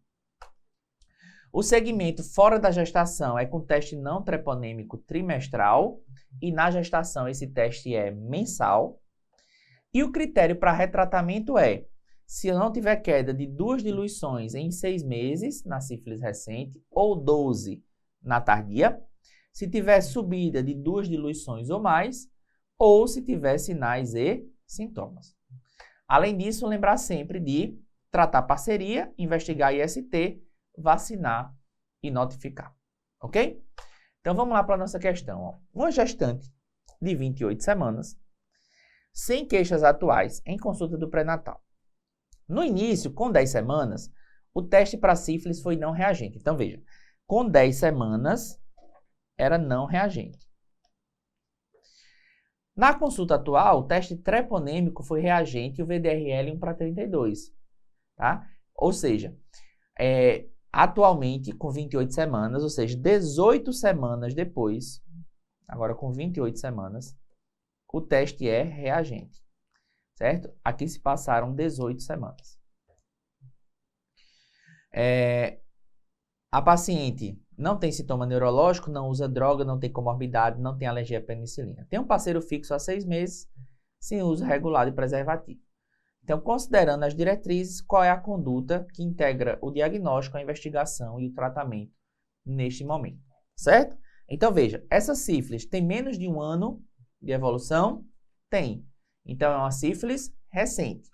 O segmento fora da gestação é com teste não treponêmico trimestral e na gestação esse teste é mensal. E o critério para retratamento é, se eu não tiver queda de 2 diluições em 6 meses na sífilis recente ou 12 na tardia, se tiver subida de 2 diluições ou mais, ou se tiver sinais e sintomas. Além disso, lembrar sempre de tratar parceria, investigar IST, vacinar e notificar, ok? Então vamos lá para a nossa questão. Ó. Uma gestante de 28 semanas, sem queixas atuais, em consulta do pré-natal. No início, com 10 semanas, o teste para sífilis foi não reagente. Então veja, com 10 semanas era não reagente. Na consulta atual, o teste treponêmico foi reagente e o VDRL 1/32, tá? Ou seja, atualmente, com 28 semanas, ou seja, 18 semanas depois, agora com 28 semanas, o teste é reagente, certo? Aqui se passaram 18 semanas. A paciente não tem sintoma neurológico, não usa droga, não tem comorbidade, não tem alergia à penicilina. Tem um parceiro fixo há 6 meses, sem uso regular de preservativo. Então, considerando as diretrizes, qual é a conduta que integra o diagnóstico, a investigação e o tratamento neste momento, certo? Então, veja, essa sífilis tem menos de 1 ano de evolução? Tem. Então, é uma sífilis recente.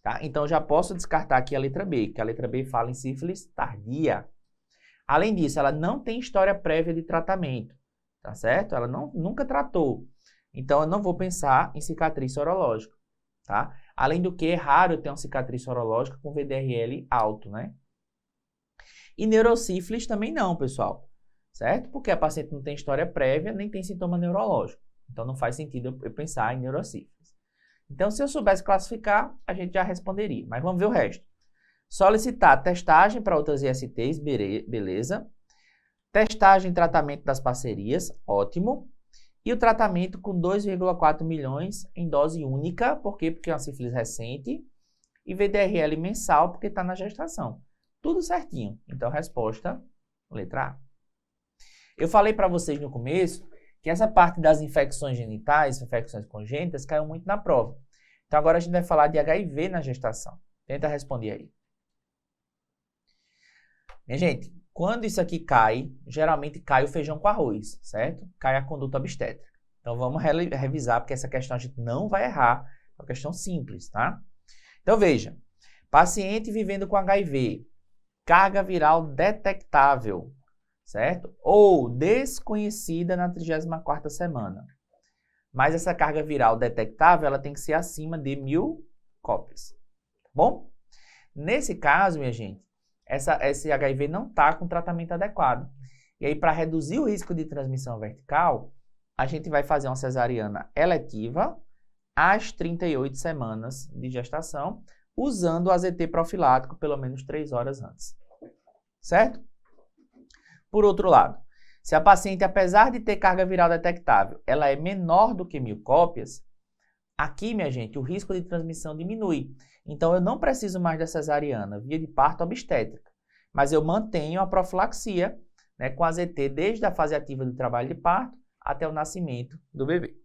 Tá? Então, já posso descartar aqui a letra B, que a letra B fala em sífilis tardia. Além disso, ela não tem história prévia de tratamento, tá certo? Ela nunca tratou. Então, eu não vou pensar em cicatriz sorológica, tá? Além do que, é raro eu ter uma cicatriz sorológica com VDRL alto, né? E neurosífilis também não, pessoal, certo? Porque a paciente não tem história prévia, nem tem sintoma neurológico. Então, não faz sentido eu pensar em neurosífilis. Então, se eu soubesse classificar, a gente já responderia. Mas vamos ver o resto. Solicitar testagem para outras ISTs, beleza. Testagem e tratamento das parcerias, ótimo. E o tratamento com 2,4 milhões em dose única, por quê? Porque é uma sífilis recente. E VDRL mensal, porque está na gestação. Tudo certinho. Então, resposta, letra A. Eu falei para vocês no começo que essa parte das infecções genitais, infecções congênitas, caiu muito na prova. Então, agora a gente vai falar de HIV na gestação. Tenta responder aí. Minha gente, quando isso aqui cai, geralmente cai o feijão com arroz, certo? Cai a conduta obstétrica. Então, vamos revisar, porque essa questão a gente não vai errar. É uma questão simples, tá? Então, veja. Paciente vivendo com HIV. Carga viral detectável, certo? Ou desconhecida na 34ª semana. Mas essa carga viral detectável, ela tem que ser acima de 1.000 cópias. Tá bom? Nesse caso, minha gente, esse HIV não está com tratamento adequado. E aí, para reduzir o risco de transmissão vertical, a gente vai fazer uma cesariana eletiva às 38 semanas de gestação, usando o AZT profilático pelo menos 3 horas antes. Certo? Por outro lado, se a paciente, apesar de ter carga viral detectável, ela é menor do que 1.000 cópias, aqui, minha gente, o risco de transmissão diminui. Então, eu não preciso mais da cesariana via de parto obstétrica, mas eu mantenho a profilaxia, né, com AZT desde a fase ativa do trabalho de parto até o nascimento do bebê.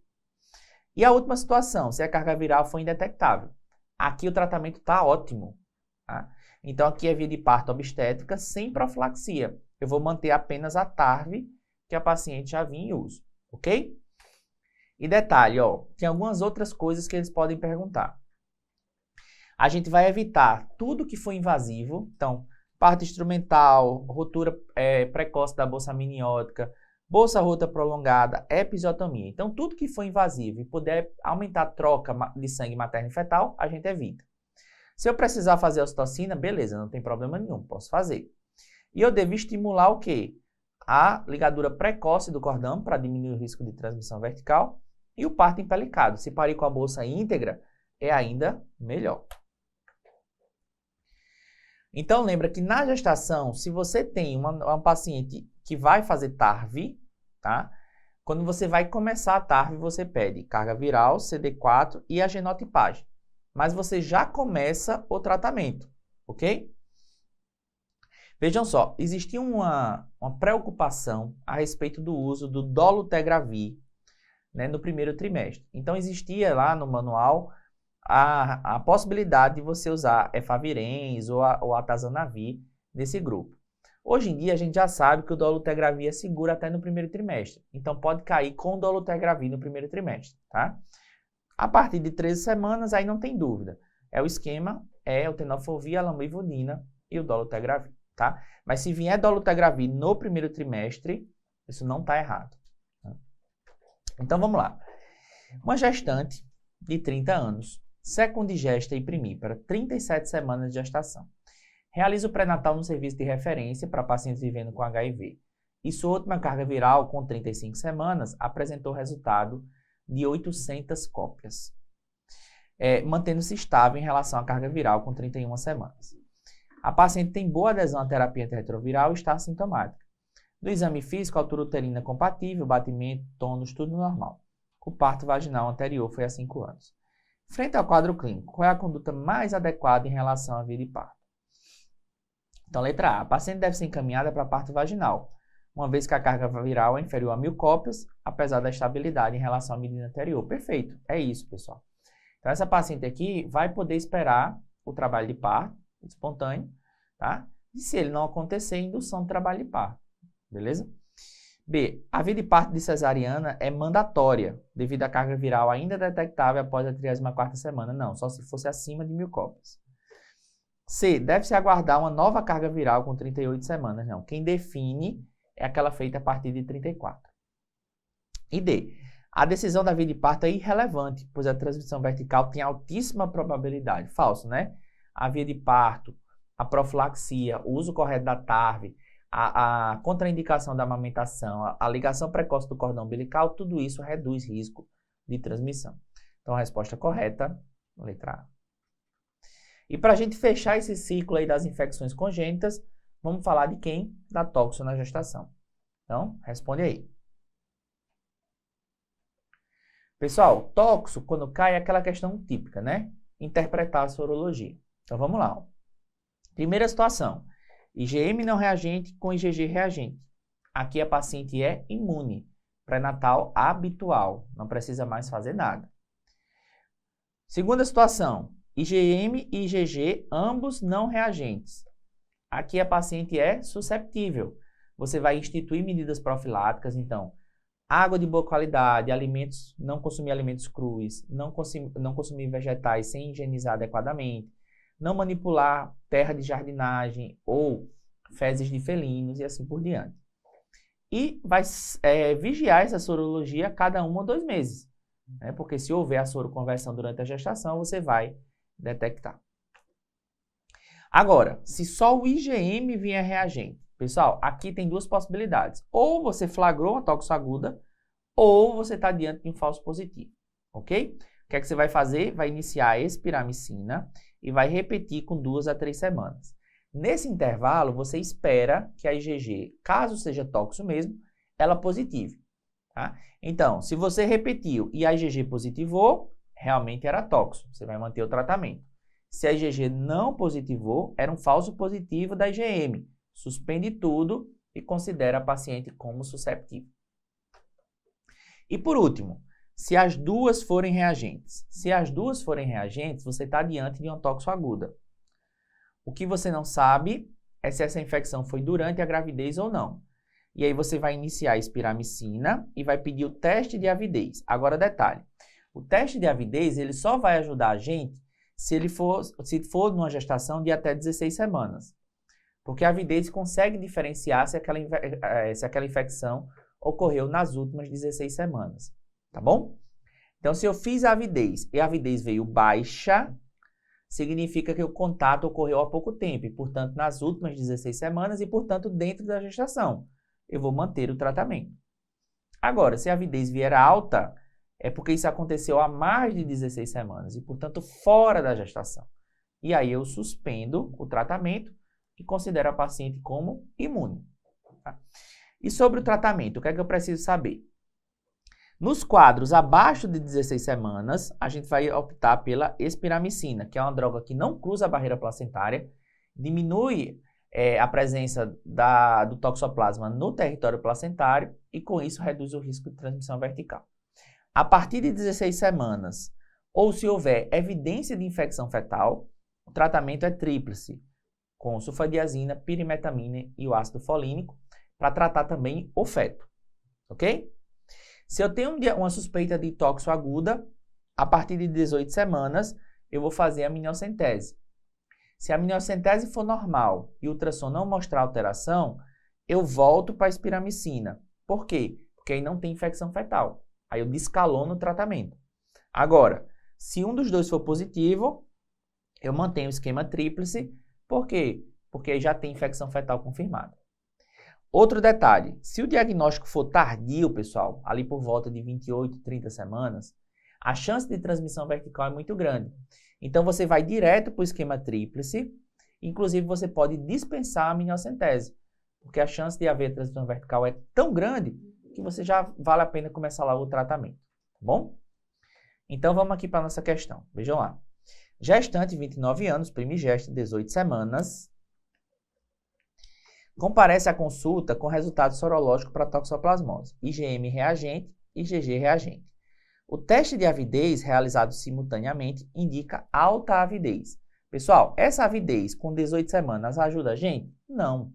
E a última situação, se a carga viral for indetectável. Aqui o tratamento está ótimo. Tá? Então, aqui é via de parto obstétrica sem profilaxia. Eu vou manter apenas a TARV que a paciente já vinha em uso, ok? E detalhe, ó, tem algumas outras coisas que eles podem perguntar. A gente vai evitar tudo que for invasivo, então, parto instrumental, ruptura precoce da bolsa amniótica, bolsa rota prolongada, episiotomia. Então, tudo que for invasivo e puder aumentar a troca de sangue materno e fetal, a gente evita. Se eu precisar fazer ocitocina, beleza, não tem problema nenhum, posso fazer. E eu devo estimular o quê? A ligadura precoce do cordão para diminuir o risco de transmissão vertical e o parto empelicado. Se parir com a bolsa íntegra, é ainda melhor. Então, lembra que na gestação, se você tem uma paciente que vai fazer TARV, tá? Quando você vai começar a TARV, você pede carga viral, CD4 e a genotipagem. Mas você já começa o tratamento, ok? Vejam só, existia uma preocupação a respeito do uso do dolutegravir, né, no primeiro trimestre. Então, existia lá no manual a possibilidade de você usar efavirenz ou atazanavir nesse grupo. Hoje em dia, a gente já sabe que o dolutegravir é seguro até no primeiro trimestre. Então, pode cair com o dolutegravir no primeiro trimestre, tá? A partir de 13 semanas, aí não tem dúvida. O esquema é o tenofovir, a lamivudina e o dolutegravir, tá? Mas se vier dolutegravir no primeiro trimestre, isso não está errado. Tá? Então, vamos lá. Uma gestante de 30 anos, secundigesta e primípara, 37 semanas de gestação. Realiza o pré-natal no serviço de referência para pacientes vivendo com HIV. E sua última carga viral, com 35 semanas, apresentou resultado de 800 cópias, mantendo-se estável em relação à carga viral com 31 semanas. A paciente tem boa adesão à terapia antirretroviral e está assintomática. No exame físico, altura uterina compatível, batimento, tônus, tudo normal. O parto vaginal anterior foi há 5 anos. Frente ao quadro clínico, qual é a conduta mais adequada em relação à via de parto? Então, letra A. A paciente deve ser encaminhada para parto vaginal, uma vez que a carga viral é inferior a 1.000 cópias, apesar da estabilidade em relação à medida anterior. Perfeito. É isso, pessoal. Então, essa paciente aqui vai poder esperar o trabalho de parto espontâneo, tá? E se ele não acontecer, indução do trabalho de parto. Beleza? B. A via de parto de cesariana é mandatória, devido à carga viral ainda detectável após a 34ª semana. Não, só se fosse acima de 1.000 cópias. C. Deve-se aguardar uma nova carga viral com 38 semanas. Não, quem define é aquela feita a partir de 34. E D. A decisão da via de parto é irrelevante, pois a transmissão vertical tem altíssima probabilidade. Falso, né? A via de parto, a profilaxia, o uso correto da TARV, a contraindicação da amamentação, a ligação precoce do cordão umbilical, tudo isso reduz risco de transmissão. Então, a resposta correta, letra A. E para a gente fechar esse ciclo aí das infecções congênitas, vamos falar de quem? Da toxo na gestação. Então, responde aí. Pessoal, toxo, quando cai, é aquela questão típica, né? Interpretar a sorologia. Então, vamos lá. Primeira situação. IgM não reagente com IgG reagente. Aqui a paciente é imune, pré-natal habitual, não precisa mais fazer nada. Segunda situação, IgM e IgG, ambos não reagentes. Aqui a paciente é susceptível. Você vai instituir medidas profiláticas, então, água de boa qualidade, alimentos, não consumir alimentos crus, não consumir vegetais sem higienizar adequadamente, não manipular terra de jardinagem ou fezes de felinos e assim por diante. E vai vigiar essa sorologia a cada 1 ou 2 meses, né? Porque se houver a soroconversão durante a gestação, você vai detectar. Agora, se só o IgM vier reagente, pessoal, aqui tem 2 possibilidades. Ou você flagrou uma toxo aguda, ou você está diante de um falso positivo, ok? O que é que você vai fazer? Vai iniciar a espiramicina e vai repetir com 2 a 3 semanas. Nesse intervalo, você espera que a IgG, caso seja toxo mesmo, ela positive. Tá? Então, se você repetiu e a IgG positivou, realmente era toxo. Você vai manter o tratamento. Se a IgG não positivou, era um falso positivo da IgM. Suspende tudo e considera a paciente como susceptível. E por último, se as duas forem reagentes. Se as duas forem reagentes, você está diante de uma toxo aguda. O que você não sabe é se essa infecção foi durante a gravidez ou não. E aí você vai iniciar a espiramicina e vai pedir o teste de avidez. Agora, detalhe. O teste de avidez, ele só vai ajudar a gente se for numa gestação de até 16 semanas. Porque a avidez consegue diferenciar se aquela infecção ocorreu nas últimas 16 semanas. Tá bom? Então, se eu fiz a avidez e a avidez veio baixa, significa que o contato ocorreu há pouco tempo, e, portanto, nas últimas 16 semanas e, portanto, dentro da gestação. Eu vou manter o tratamento. Agora, se a avidez vier alta, é porque isso aconteceu há mais de 16 semanas e, portanto, fora da gestação. E aí eu suspendo o tratamento e considero a paciente como imune. Tá? E sobre o tratamento, o que é que eu preciso saber? Nos quadros abaixo de 16 semanas, a gente vai optar pela espiramicina, que é uma droga que não cruza a barreira placentária, diminui a presença do toxoplasma no território placentário e, com isso, reduz o risco de transmissão vertical. A partir de 16 semanas, ou se houver evidência de infecção fetal, o tratamento é tríplice, com sulfadiazina, pirimetamina e o ácido folínico, para tratar também o feto, ok? Se eu tenho uma suspeita de toxo aguda, a partir de 18 semanas, eu vou fazer a amniocentese. Se a amniocentese for normal e o ultrassom não mostrar alteração, eu volto para a espiramicina. Por quê? Porque aí não tem infecção fetal. Aí eu descalono o tratamento. Agora, se um dos dois for positivo, eu mantenho o esquema tríplice. Por quê? Porque aí já tem infecção fetal confirmada. Outro detalhe, se o diagnóstico for tardio, pessoal, ali por volta de 28, 30 semanas, a chance de transmissão vertical é muito grande. Então, você vai direto para o esquema tríplice, inclusive você pode dispensar a amniocentese, porque a chance de haver transmissão vertical é tão grande que você já vale a pena começar lá o tratamento, tá bom? Então, vamos aqui para a nossa questão. Vejam lá. Gestante, 29 anos, primigesta, 18 semanas, comparece à consulta com resultado sorológico para toxoplasmose, IgM reagente e IgG reagente. O teste de avidez realizado simultaneamente indica alta avidez. Pessoal, essa avidez com 18 semanas ajuda a gente? Não.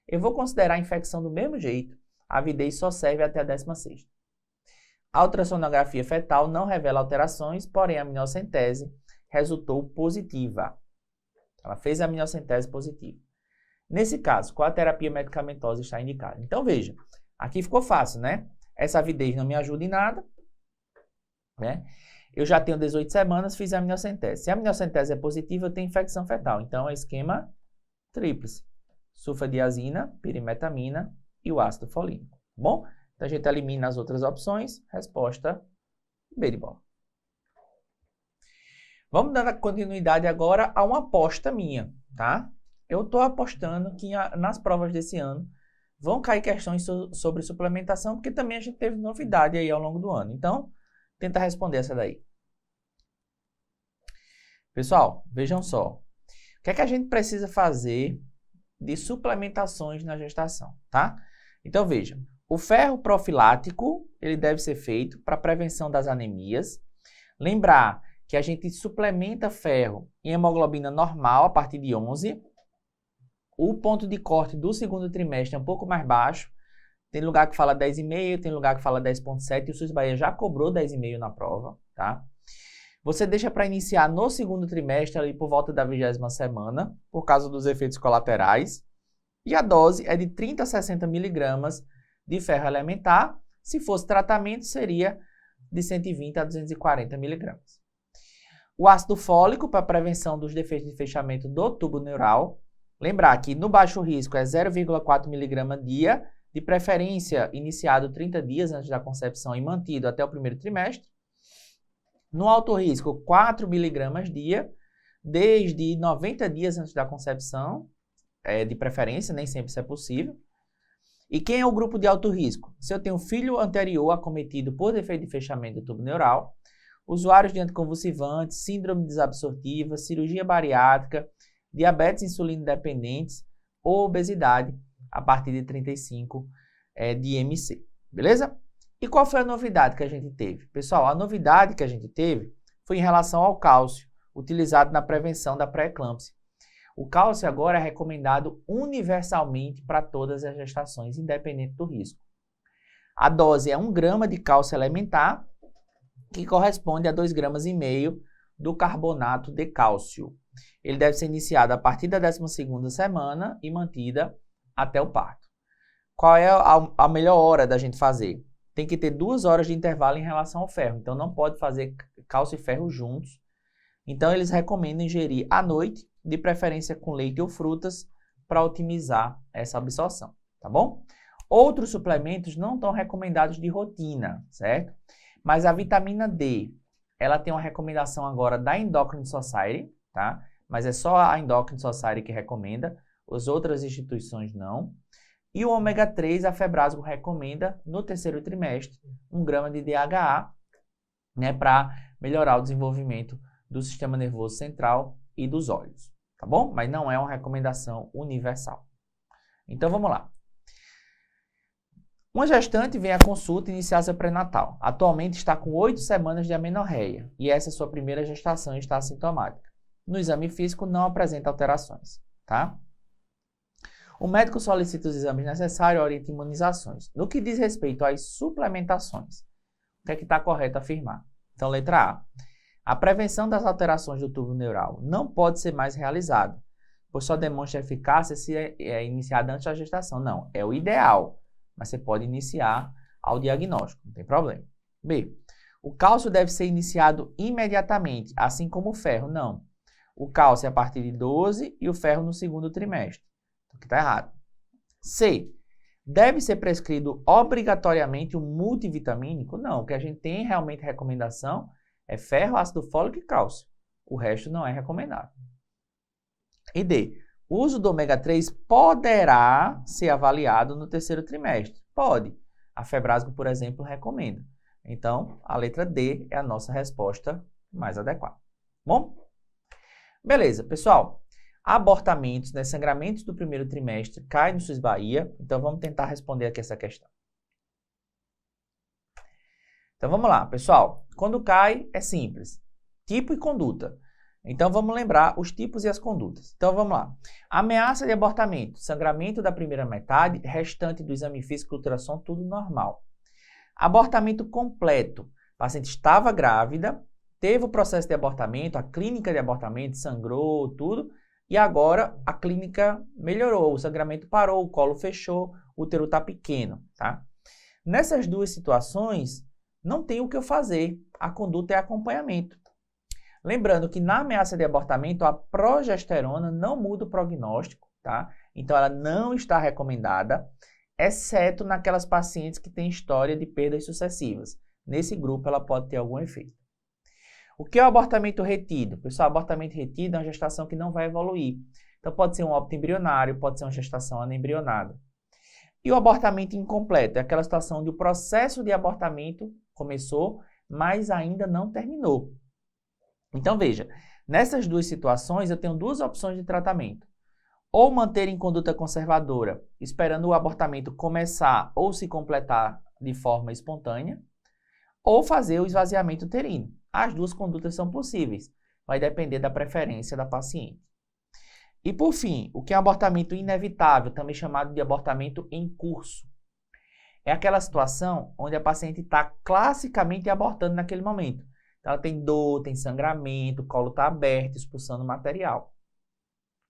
Eu vou considerar a infecção do mesmo jeito. a avidez só serve até a 16ª. A ultrassonografia fetal não revela alterações, porém a amniocentese resultou positiva. Ela fez a amniocentese positiva. Nesse caso, qual a terapia medicamentosa está indicada? Então, veja, aqui ficou fácil, né? Essa avidez não me ajuda em nada, né? Eu já tenho 18 semanas, fiz a amniocentese. Se a amniocentese é positiva, eu tenho infecção fetal. Então, é esquema tríplice. Sulfadiazina, pirimetamina e o ácido folínico. Bom? Então, a gente elimina as outras opções. Resposta B de bola. Vamos dar continuidade agora a uma aposta minha, tá? Eu estou apostando que nas provas desse ano vão cair questões sobre suplementação, porque também a gente teve novidade aí ao longo do ano. Então, tenta responder essa daí. Pessoal, vejam só. O que é que a gente precisa fazer de suplementações na gestação, tá? Então, veja. O ferro profilático, ele deve ser feito para prevenção das anemias. Lembrar que a gente suplementa ferro em hemoglobina normal a partir de 11. O ponto de corte do segundo trimestre é um pouco mais baixo. Tem lugar que fala 10,5, tem lugar que fala 10,7 e o SUS Bahia já cobrou 10,5 na prova, tá? Você deixa para iniciar no segundo trimestre, ali por volta da 20ª semana, por causa dos efeitos colaterais. E a dose é de 30 a 60 miligramas de ferro elementar. Se fosse tratamento, seria de 120 a 240 miligramas. O ácido fólico para prevenção dos defeitos de fechamento do tubo neural. Lembrar que no baixo risco é 0,4 miligrama dia, de preferência iniciado 30 dias antes da concepção e mantido até o primeiro trimestre. No alto risco, 4 miligramas dia, desde 90 dias antes da concepção, de preferência, nem sempre isso é possível. E quem é o grupo de alto risco? Se eu tenho filho anterior acometido por defeito de fechamento do tubo neural, usuários de anticonvulsivantes, síndrome desabsortiva, cirurgia bariátrica, diabetes insulino dependentes ou obesidade a partir de 35 de IMC, beleza? E qual foi a novidade que a gente teve? Pessoal, a novidade que a gente teve foi em relação ao cálcio, utilizado na prevenção da pré-eclâmpsia. O cálcio agora é recomendado universalmente para todas as gestações, independente do risco. A dose é 1 grama de cálcio elementar, que corresponde a 2,5 gramas do carbonato de cálcio. Ele deve ser iniciado a partir da 12ª semana e mantida até o parto. Qual é a melhor hora da gente fazer? Tem que ter 2 horas de intervalo em relação ao ferro. Então, não pode fazer cálcio e ferro juntos. Então, eles recomendam ingerir à noite, de preferência com leite ou frutas, para otimizar essa absorção, tá bom? Outros suplementos não estão recomendados de rotina, certo? Mas a vitamina D, ela tem uma recomendação agora da Endocrine Society, tá? Mas é só a Endocrine Society que recomenda, as outras instituições não. E o ômega 3, a Febrasgo recomenda no 3º trimestre, 1 grama de DHA, né, para melhorar o desenvolvimento do sistema nervoso central e dos olhos, tá bom? Mas não é uma recomendação universal. Então vamos lá. Uma gestante vem à consulta iniciar seu pré-natal. Atualmente está com 8 semanas de amenorreia e essa é sua primeira gestação e está assintomática. No exame físico não apresenta alterações, tá? O médico solicita os exames necessários e orienta imunizações. No que diz respeito às suplementações, o que é que está correto afirmar? Então, letra A. A prevenção das alterações do tubo neural não pode ser mais realizada, pois só demonstra eficácia se é iniciada antes da gestação. Não, é o ideal, mas você pode iniciar ao diagnóstico, não tem problema. B. O cálcio deve ser iniciado imediatamente, assim como o ferro. Não. O cálcio é a partir de 12 e o ferro no 2º trimestre. Então, aqui está errado. C. Deve ser prescrito obrigatoriamente um multivitamínico? Não. O que a gente tem realmente recomendação é ferro, ácido fólico e cálcio. O resto não é recomendado. E D. O uso do ômega 3 poderá ser avaliado no 3º trimestre. Pode. A Febrasgo, por exemplo, recomenda. Então, a letra D é a nossa resposta mais adequada. Bom? Beleza, pessoal. Abortamentos, né, sangramentos do 1º trimestre cai no SUS Bahia. Então, vamos tentar responder aqui essa questão. Então, vamos lá, pessoal. Quando cai, é simples. Tipo e conduta. Então, vamos lembrar os tipos e as condutas. Então, vamos lá. Ameaça de abortamento, sangramento da primeira metade, restante do exame físico e ultrassom, tudo normal. Abortamento completo. A paciente estava grávida, teve o processo de abortamento, a clínica de abortamento sangrou, tudo, e agora a clínica melhorou, o sangramento parou, o colo fechou, o útero está pequeno, tá? Nessas duas situações, não tem o que eu fazer, a conduta é acompanhamento. Lembrando que na ameaça de abortamento, a progesterona não muda o prognóstico, tá? Então, ela não está recomendada, exceto naquelas pacientes que têm história de perdas sucessivas. Nesse grupo, ela pode ter algum efeito. O que é o abortamento retido? Pessoal, abortamento retido é uma gestação que não vai evoluir. Então, pode ser um óbito embrionário, pode ser uma gestação anembrionada. E o abortamento incompleto é aquela situação onde o processo de abortamento começou, mas ainda não terminou. Então, veja, nessas duas situações, eu tenho duas opções de tratamento. Ou manter em conduta conservadora, esperando o abortamento começar ou se completar de forma espontânea, ou fazer o esvaziamento uterino. As duas condutas são possíveis, vai depender da preferência da paciente. E por fim, o que é um abortamento inevitável, também chamado de abortamento em curso? É aquela situação onde a paciente está classicamente abortando naquele momento. Então, ela tem dor, tem sangramento, o colo está aberto, expulsando material.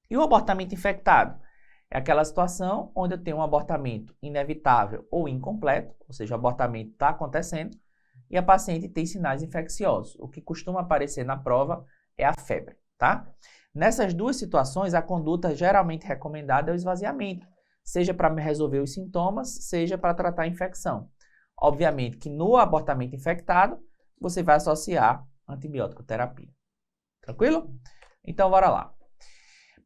E o abortamento infectado? É aquela situação onde eu tenho um abortamento inevitável ou incompleto, ou seja, o abortamento está acontecendo, e a paciente tem sinais infecciosos. O que costuma aparecer na prova é a febre, tá? Nessas duas situações, a conduta geralmente recomendada é o esvaziamento, seja para resolver os sintomas, seja para tratar a infecção. Obviamente que no abortamento infectado, você vai associar antibiótico terapia. Tranquilo? Então, bora lá.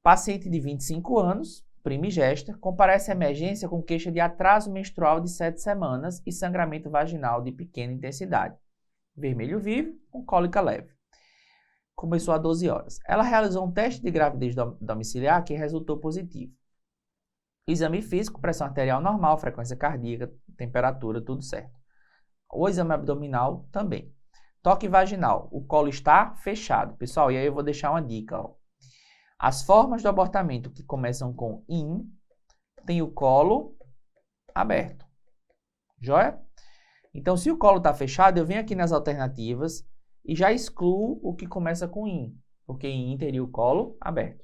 Paciente de 25 anos, primigesta, comparece à emergência com queixa de atraso menstrual de 7 semanas e sangramento vaginal de pequena intensidade. Vermelho vivo, com cólica leve. Começou às 12 horas. Ela realizou um teste de gravidez domiciliar que resultou positivo. Exame físico, pressão arterial normal, frequência cardíaca, temperatura, tudo certo. O exame abdominal também. Toque vaginal, o colo está fechado. Pessoal, e aí eu vou deixar uma dica, ó. As formas do abortamento que começam com IN, tem o colo aberto. Joia? Então, se o colo está fechado, eu venho aqui nas alternativas e já excluo o que começa com IN, porque IN teria o colo aberto.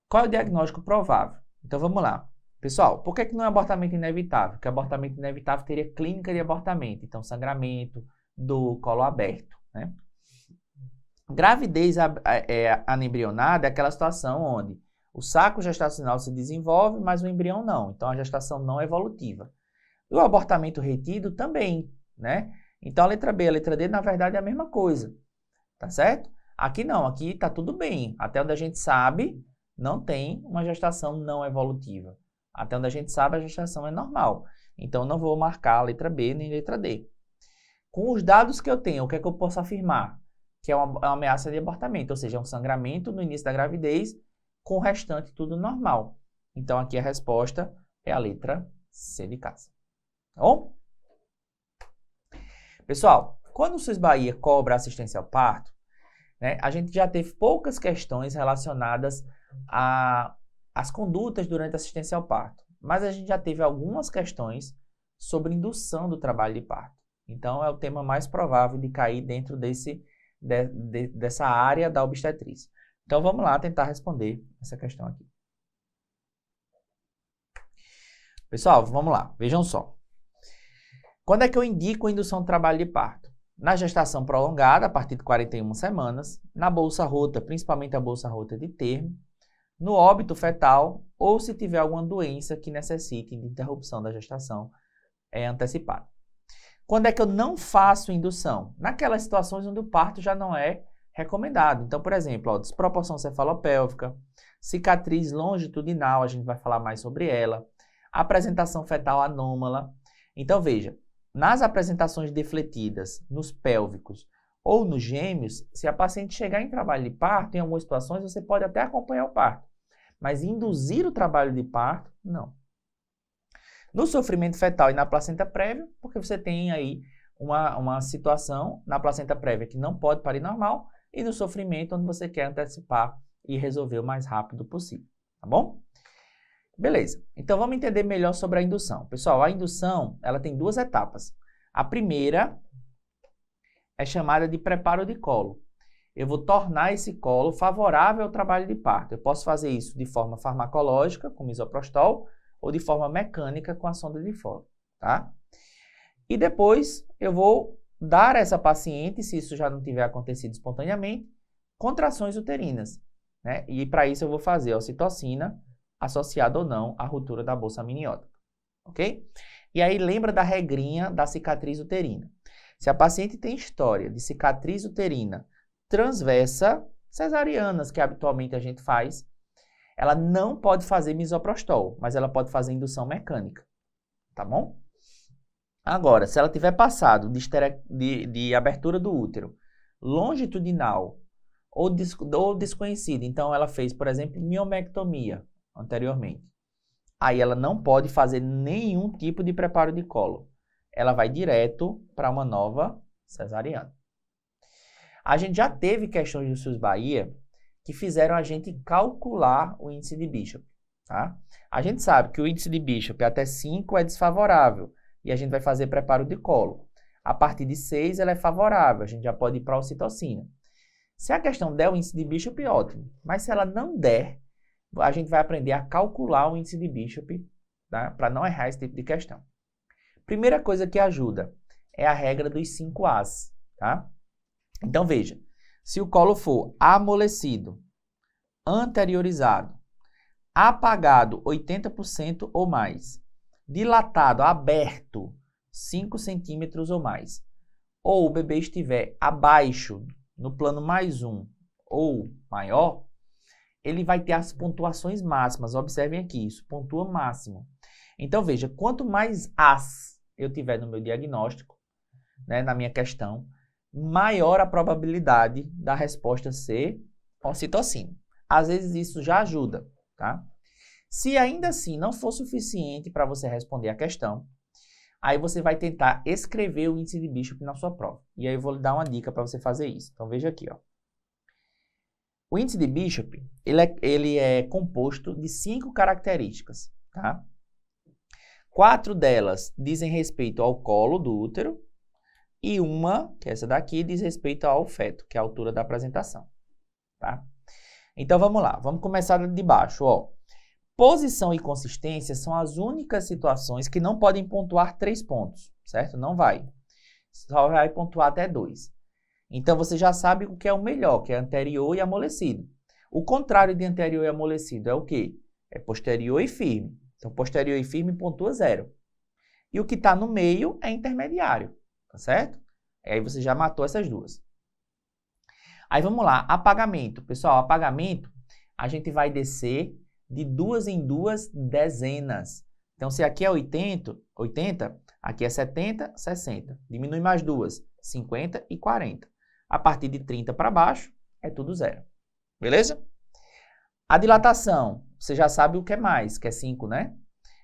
Qual é o diagnóstico provável? Então, vamos lá. Pessoal, por que não é abortamento inevitável? Porque abortamento inevitável teria clínica de abortamento, então sangramento, dor, colo aberto, né? Gravidez anembrionada é aquela situação onde o saco gestacional se desenvolve, mas o embrião não. Então, a gestação não é evolutiva. E o abortamento retido também, né? Então, a letra B e a letra D, na verdade, é a mesma coisa, tá certo? Aqui não, aqui tá tudo bem. Até onde a gente sabe, não tem uma gestação não evolutiva. Até onde a gente sabe, a gestação é normal. Então, não vou marcar a letra B nem a letra D. Com os dados que eu tenho, o que é que eu posso afirmar? Que é uma ameaça de abortamento, ou seja, é um sangramento no início da gravidez, com o restante tudo normal. Então, aqui a resposta é a letra C de casa. Tá bom? Pessoal, quando o SUS Bahia cobra assistência ao parto, né, a gente já teve poucas questões relacionadas às condutas durante a assistência ao parto, mas a gente já teve algumas questões sobre indução do trabalho de parto. Então, é o tema mais provável de cair dentro dessa área da obstetrícia. Então, vamos lá tentar responder essa questão aqui. Pessoal, vamos lá. Vejam só. Quando é que eu indico a indução do trabalho de parto? Na gestação prolongada, a partir de 41 semanas, na bolsa rota, principalmente a bolsa rota de termo, no óbito fetal ou se tiver alguma doença que necessite de interrupção da gestação antecipada. Quando é que eu não faço indução? Naquelas situações onde o parto já não é recomendado. Então, por exemplo, ó, desproporção cefalopélvica, cicatriz longitudinal, a gente vai falar mais sobre ela, apresentação fetal anômala. Então, veja, nas apresentações defletidas, nos pélvicos ou nos gêmeos, se a paciente chegar em trabalho de parto, em algumas situações você pode até acompanhar o parto, mas induzir o trabalho de parto, não. No sofrimento fetal e na placenta prévia, porque você tem aí uma situação na placenta prévia que não pode parir normal e no sofrimento, onde você quer antecipar e resolver o mais rápido possível, tá bom? Beleza, então vamos entender melhor sobre a indução. Pessoal, a indução, ela tem duas etapas. A primeira é chamada de preparo de colo. Eu vou tornar esse colo favorável ao trabalho de parto. Eu posso fazer isso de forma farmacológica, com misoprostol, ou de forma mecânica, com a sonda de Foley, tá? E depois eu vou dar a essa paciente, se isso já não tiver acontecido espontaneamente, contrações uterinas, né? E para isso eu vou fazer a ocitocina, associada ou não à ruptura da bolsa amniótica, ok? E aí lembra da regrinha da cicatriz uterina. Se a paciente tem história de cicatriz uterina transversa, cesarianas, que habitualmente a gente faz, ela não pode fazer misoprostol, mas ela pode fazer indução mecânica, tá bom? Agora, se ela tiver passado de abertura do útero longitudinal ou desconhecida, então ela fez, por exemplo, miomectomia anteriormente, aí ela não pode fazer nenhum tipo de preparo de colo. Ela vai direto para uma nova cesariana. A gente já teve questões do SUS Bahia que fizeram a gente calcular o índice de Bishop, tá? A gente sabe que o índice de Bishop até 5 é desfavorável e a gente vai fazer preparo de colo. A partir de 6 ela é favorável, a gente já pode ir para a ocitocina. Se a questão der o índice de Bishop, ótimo. Mas se ela não der, a gente vai aprender a calcular o índice de Bishop, tá? Para não errar esse tipo de questão. Primeira coisa que ajuda é a regra dos 5 As, tá? Então veja, se o colo for amolecido, anteriorizado, apagado 80% ou mais, dilatado, aberto 5 centímetros ou mais, ou o bebê estiver abaixo, no plano mais 1 ou maior, ele vai ter as pontuações máximas. Observem aqui, isso pontua máximo. Então veja, quanto mais As eu tiver no meu diagnóstico, né, na minha questão, maior a probabilidade da resposta ser ocitocina. Às vezes isso já ajuda, tá? Se ainda assim não for suficiente para você responder a questão, aí você vai tentar escrever o índice de Bishop na sua prova. E aí eu vou lhe dar uma dica para você fazer isso. Então veja aqui, ó. O índice de Bishop, ele é composto de 5 características, tá? 4 delas dizem respeito ao colo do útero e uma, que é essa daqui, diz respeito ao feto, que é a altura da apresentação, tá? Então vamos lá, vamos começar de baixo, ó. Posição e consistência são as únicas situações que não podem pontuar 3 pontos, certo? Não vai. Só vai pontuar até 2. Então você já sabe o que é o melhor, que é anterior e amolecido. O contrário de anterior e amolecido é o quê? É posterior e firme. Então posterior e firme pontua 0. E o que está no meio é intermediário, tá certo? Aí você já matou essas duas. Aí vamos lá, apagamento. Pessoal, apagamento, a gente vai descer de 2 em 2 dezenas. Então, se aqui é 80, aqui é 70, 60. Diminui mais 2, 50 e 40. A partir de 30 para baixo, é tudo 0. Beleza? A dilatação, você já sabe o que é mais, que é 5, né?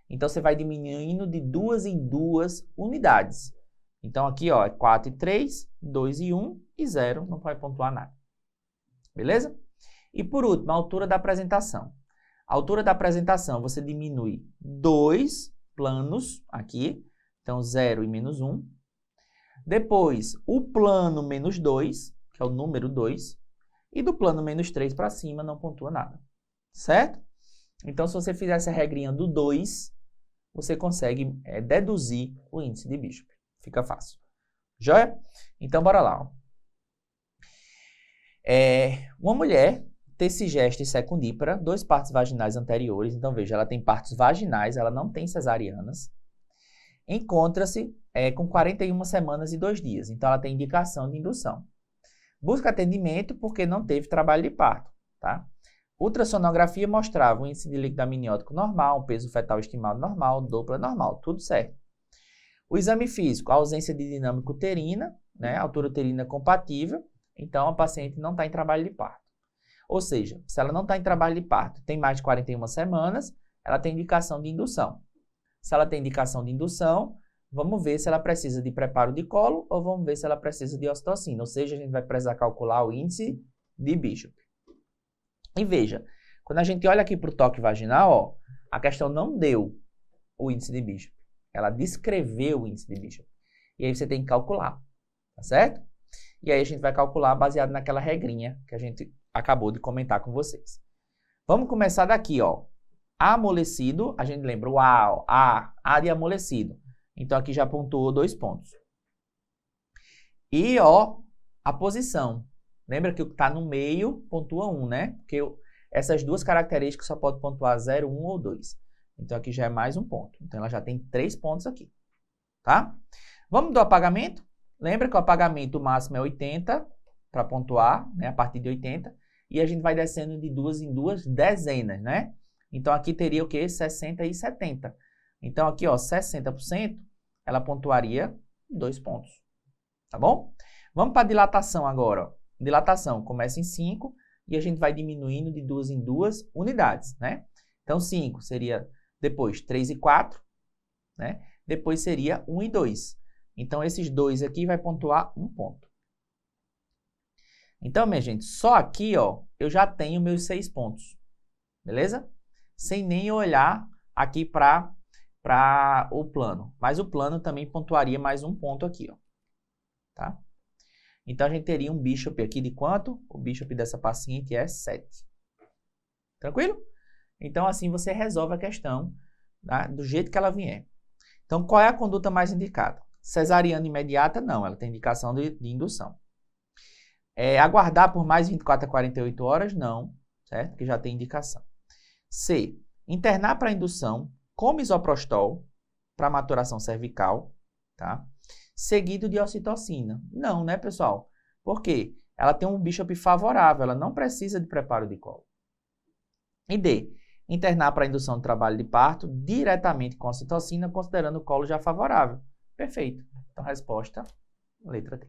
Então, você vai diminuindo de 2 em 2 unidades. Então, aqui, ó, é 4 e 3, 2 e 1 e 0, não vai pontuar nada. Beleza? E por último, a altura da apresentação. A altura da apresentação, você diminui 2 planos aqui, então 0 e menos 1. Depois, o plano menos 2, que é o número 2. E do plano menos 3 para cima não pontua nada. Certo? Então, se você fizer essa regrinha do 2, você consegue deduzir o índice de Bishop. Fica fácil. Joia? Então, bora lá. Ó. Uma mulher, tessigesta e secundípara, 2 partos vaginais anteriores. Então, veja, ela tem partos vaginais, ela não tem cesarianas. Encontra-se com 41 semanas e 2 dias. Então, ela tem indicação de indução. Busca atendimento porque não teve trabalho de parto, tá? Ultrassonografia mostrava um índice de líquido amniótico normal, um peso fetal estimado normal, Doppler normal, tudo certo. O exame físico, a ausência de dinâmica uterina, né? Altura uterina compatível, então a paciente não está em trabalho de parto. Ou seja, se ela não está em trabalho de parto, tem mais de 41 semanas, ela tem indicação de indução. Se ela tem indicação de indução, vamos ver se ela precisa de preparo de colo ou vamos ver se ela precisa de ocitocina. Ou seja, a gente vai precisar calcular o índice de Bishop. E veja, quando a gente olha aqui para o toque vaginal, ó, a questão não deu o índice de Bishop. Ela descreveu o índice de Bishop. E aí você tem que calcular, tá certo? E aí a gente vai calcular baseado naquela regrinha que a gente acabou de comentar com vocês. Vamos começar daqui, ó. Amolecido, a gente lembra o A de amolecido. Então aqui já pontuou 2 pontos. E, ó, a posição. Lembra que o que está no meio pontua 1, né? Porque essas duas características só pode pontuar 0, 1 ou 2. Então aqui já é mais um ponto. Então ela já tem 3 pontos aqui, tá? Vamos do apagamento? Lembra que o apagamento máximo é 80 para pontuar, né? A partir de 80. E a gente vai descendo de 2 em 2 dezenas, né? Então aqui teria o quê? 60 e 70. Então aqui, ó, 60%, ela pontuaria 2 pontos. Tá bom? Vamos para a dilatação agora, ó. Dilatação começa em 5 e a gente vai diminuindo de 2 em 2 unidades, né? Então 5 seria depois 3 e 4, né? Depois seria 1 e 2. Então esses 2 aqui vai pontuar 1 ponto. Então, minha gente, só aqui, ó, eu já tenho meus 6 pontos. Beleza? Sem nem olhar aqui para o plano. Mas o plano também pontuaria mais 1 ponto aqui, ó. Tá? Então, a gente teria um Bishop aqui de quanto? O Bishop dessa paciente é 7. Tranquilo? Então, assim você resolve a questão, tá? Do jeito que ela vier. Então, qual é a conduta mais indicada? Cesariana imediata? Não, ela tem indicação de indução. Aguardar por mais 24 a 48 horas? Não, certo? Que já tem indicação. C. Internar para indução com misoprostol para maturação cervical, tá? Seguido de ocitocina. Não, né, pessoal? Por quê? Ela tem um Bishop favorável, ela não precisa de preparo de colo. E D. Internar para indução de trabalho de parto diretamente com ocitocina, considerando o colo já favorável. Perfeito. Então, resposta, letra D.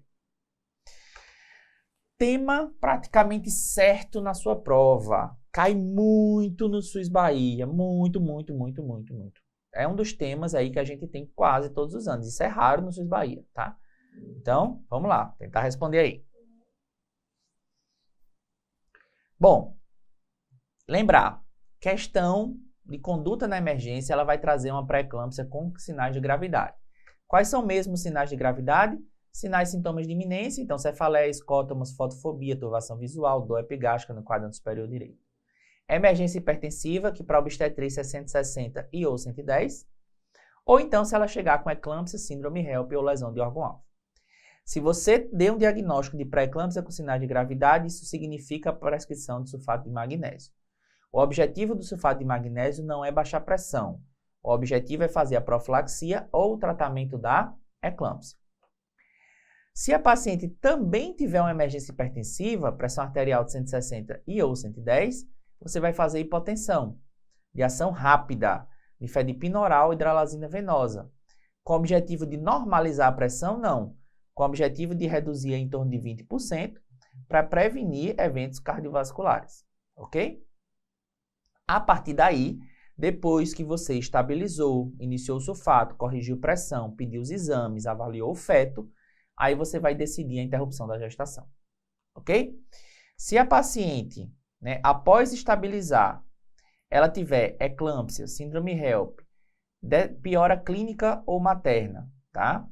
Tema praticamente certo na sua prova. Cai muito no SUS Bahia. Muito, muito, muito, muito, muito. É um dos temas aí que a gente tem quase todos os anos. Isso é raro no SUS Bahia, tá? Então, vamos lá. Tentar responder aí. Bom, lembrar. Questão de conduta na emergência, ela vai trazer uma pré-eclâmpsia com sinais de gravidade. Quais são mesmo os sinais de gravidade? Sinais e sintomas de iminência, então cefaleia, escótomos, fotofobia, turvação visual, dor epigástrica no quadrante superior direito. Emergência hipertensiva, que para obstetrícia é 160 e ou 110. Ou então se ela chegar com eclâmpsia, síndrome HELP ou lesão de órgão-alvo. Se você deu um diagnóstico de pré-eclâmpsia com sinais de gravidade, isso significa a prescrição de sulfato de magnésio. O objetivo do sulfato de magnésio não é baixar pressão. O objetivo é fazer a profilaxia ou o tratamento da eclâmpsia. Se a paciente também tiver uma emergência hipertensiva, pressão arterial de 160 e ou 110, você vai fazer hipotensão de ação rápida, nifedipina oral e hidralazina venosa. Com o objetivo de normalizar a pressão, não. Com o objetivo de reduzir em torno de 20% para prevenir eventos cardiovasculares. Ok? A partir daí, depois que você estabilizou, iniciou o sulfato, corrigiu pressão, pediu os exames, avaliou o feto, aí você vai decidir a interrupção da gestação, ok? Se a paciente, né, após estabilizar, ela tiver eclâmpsia, síndrome HELP, piora clínica ou materna, tá?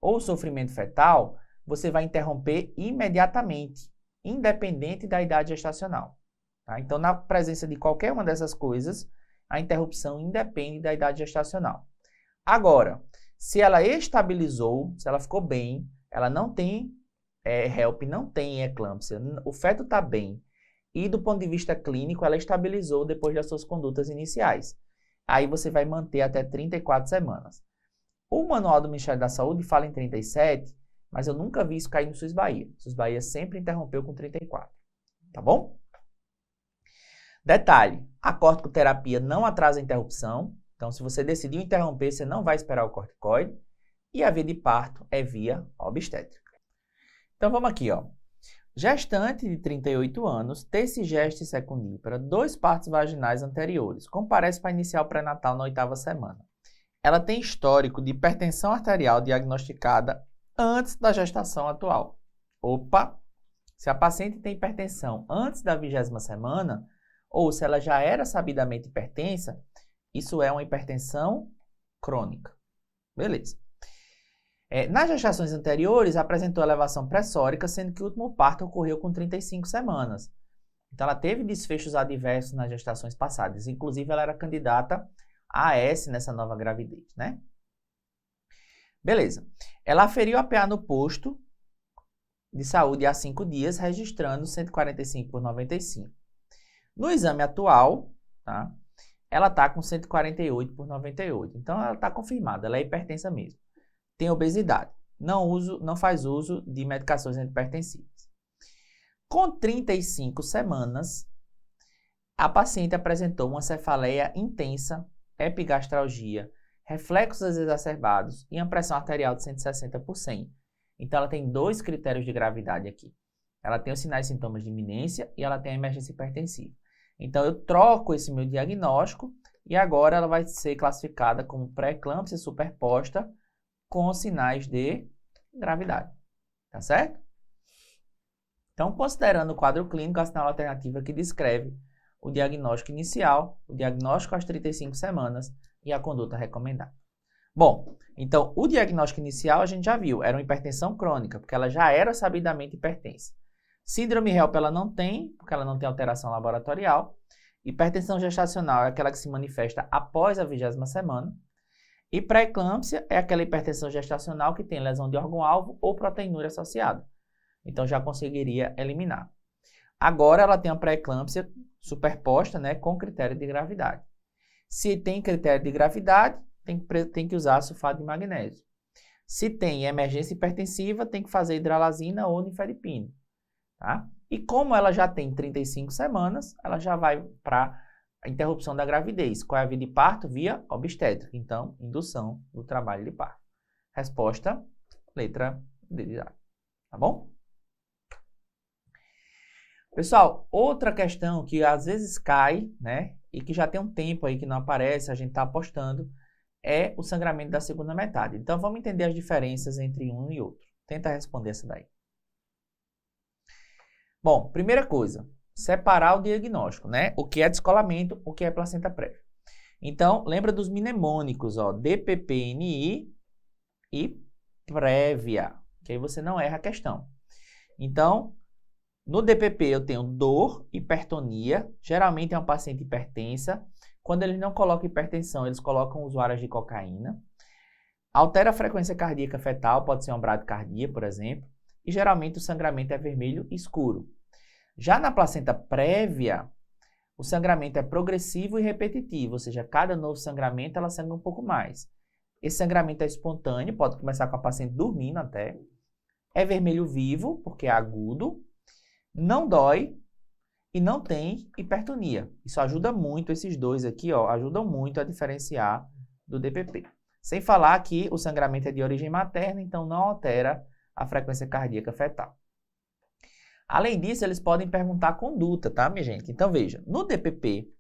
Ou sofrimento fetal, você vai interromper imediatamente, independente da idade gestacional. Tá? Então, na presença de qualquer uma dessas coisas, a interrupção independe da idade gestacional. Agora, se ela estabilizou, se ela ficou bem, ela não tem HELP, não tem eclâmpsia, o feto está bem, e do ponto de vista clínico, ela estabilizou depois das suas condutas iniciais. Aí você vai manter até 34 semanas. O Manual do Ministério da Saúde fala em 37, mas eu nunca vi isso cair no SUS Bahia. O SUS Bahia sempre interrompeu com 34. Tá bom? Detalhe, a corticoterapia não atrasa a interrupção. Então, se você decidiu interromper, você não vai esperar o corticoide. E a via de parto é via obstétrica. Então, vamos aqui, ó. Gestante de 38 anos, tecigeste secundípara, 2 partos vaginais anteriores. Comparece para iniciar o pré-natal na 8ª semana. ela tem histórico de hipertensão arterial diagnosticada antes da gestação atual. Opa! Se a paciente tem hipertensão antes da 20ª semana, ou se ela já era sabidamente hipertensa, isso é uma hipertensão crônica. Beleza. Nas gestações anteriores, apresentou elevação pressórica, sendo que o último parto ocorreu com 35 semanas. Então, ela teve desfechos adversos nas gestações passadas. Inclusive, ela era candidata a AS nessa nova gravidez, né? Beleza. Ela aferiu a PA no posto de saúde há 5 dias, registrando 145/95. No exame atual, tá? Ela está com 148/98. Então, ela está confirmada, ela é hipertensa mesmo. Tem obesidade. Não faz uso de medicações antihipertensivas. Com 35 semanas, a paciente apresentou uma cefaleia intensa, epigastralgia, reflexos exacerbados e uma pressão arterial de 160/100. Então, ela tem 2 critérios de gravidade aqui. Ela tem os sinais e sintomas de iminência e ela tem a emergência hipertensiva. Então, eu troco esse meu diagnóstico e agora ela vai ser classificada como pré-eclâmpsia superposta com sinais de gravidade. Tá certo? Então, considerando o quadro clínico, a sinal alternativa que descreve o diagnóstico inicial, o diagnóstico às 35 semanas e a conduta recomendada. Bom, então, o diagnóstico inicial a gente já viu, era uma hipertensão crônica, porque ela já era sabidamente hipertensa. Síndrome HELP ela não tem, porque ela não tem alteração laboratorial. Hipertensão gestacional é aquela que se manifesta após a 20ª semana. E pré-eclâmpsia é aquela hipertensão gestacional que tem lesão de órgão-alvo ou proteinúria associada. Então, já conseguiria eliminar. Agora, ela tem a pré-eclâmpsia superposta, né, com critério de gravidade. Se tem critério de gravidade, tem que usar sulfato de magnésio. Se tem emergência hipertensiva, tem que fazer hidralazina ou nifedipino. Tá? E como ela já tem 35 semanas, ela já vai para a interrupção da gravidez. Qual é a via de parto? Via obstétrica. Então, indução do trabalho de parto. Resposta, letra D. Tá bom? Pessoal, outra questão que às vezes cai, né, e que já tem um tempo aí que não aparece, a gente está apostando, é o sangramento da segunda metade. Então, vamos entender as diferenças entre um e outro. Tenta responder essa daí. Bom, primeira coisa, separar o diagnóstico, né? O que é descolamento, o que é placenta prévia. Então, lembra dos mnemônicos, ó, DPPNI e prévia, que aí você não erra a questão. Então, no DPP eu tenho dor, hipertonia, geralmente é um paciente hipertensa. Quando eles não colocam hipertensão, eles colocam usuários de cocaína. Altera a frequência cardíaca fetal, pode ser uma bradicardia, por exemplo. E geralmente o sangramento é vermelho escuro. Já na placenta prévia, o sangramento é progressivo e repetitivo, ou seja, cada novo sangramento ela sangra um pouco mais. Esse sangramento é espontâneo, pode começar com a paciente dormindo até. É vermelho vivo, porque é agudo. Não dói e não tem hipertonia. Isso ajuda muito, esses dois aqui, ó, ajudam muito a diferenciar do DPP. Sem falar que o sangramento é de origem materna, então não altera a frequência cardíaca fetal. Além disso, eles podem perguntar a conduta, tá, minha gente? Então, veja, no DPP,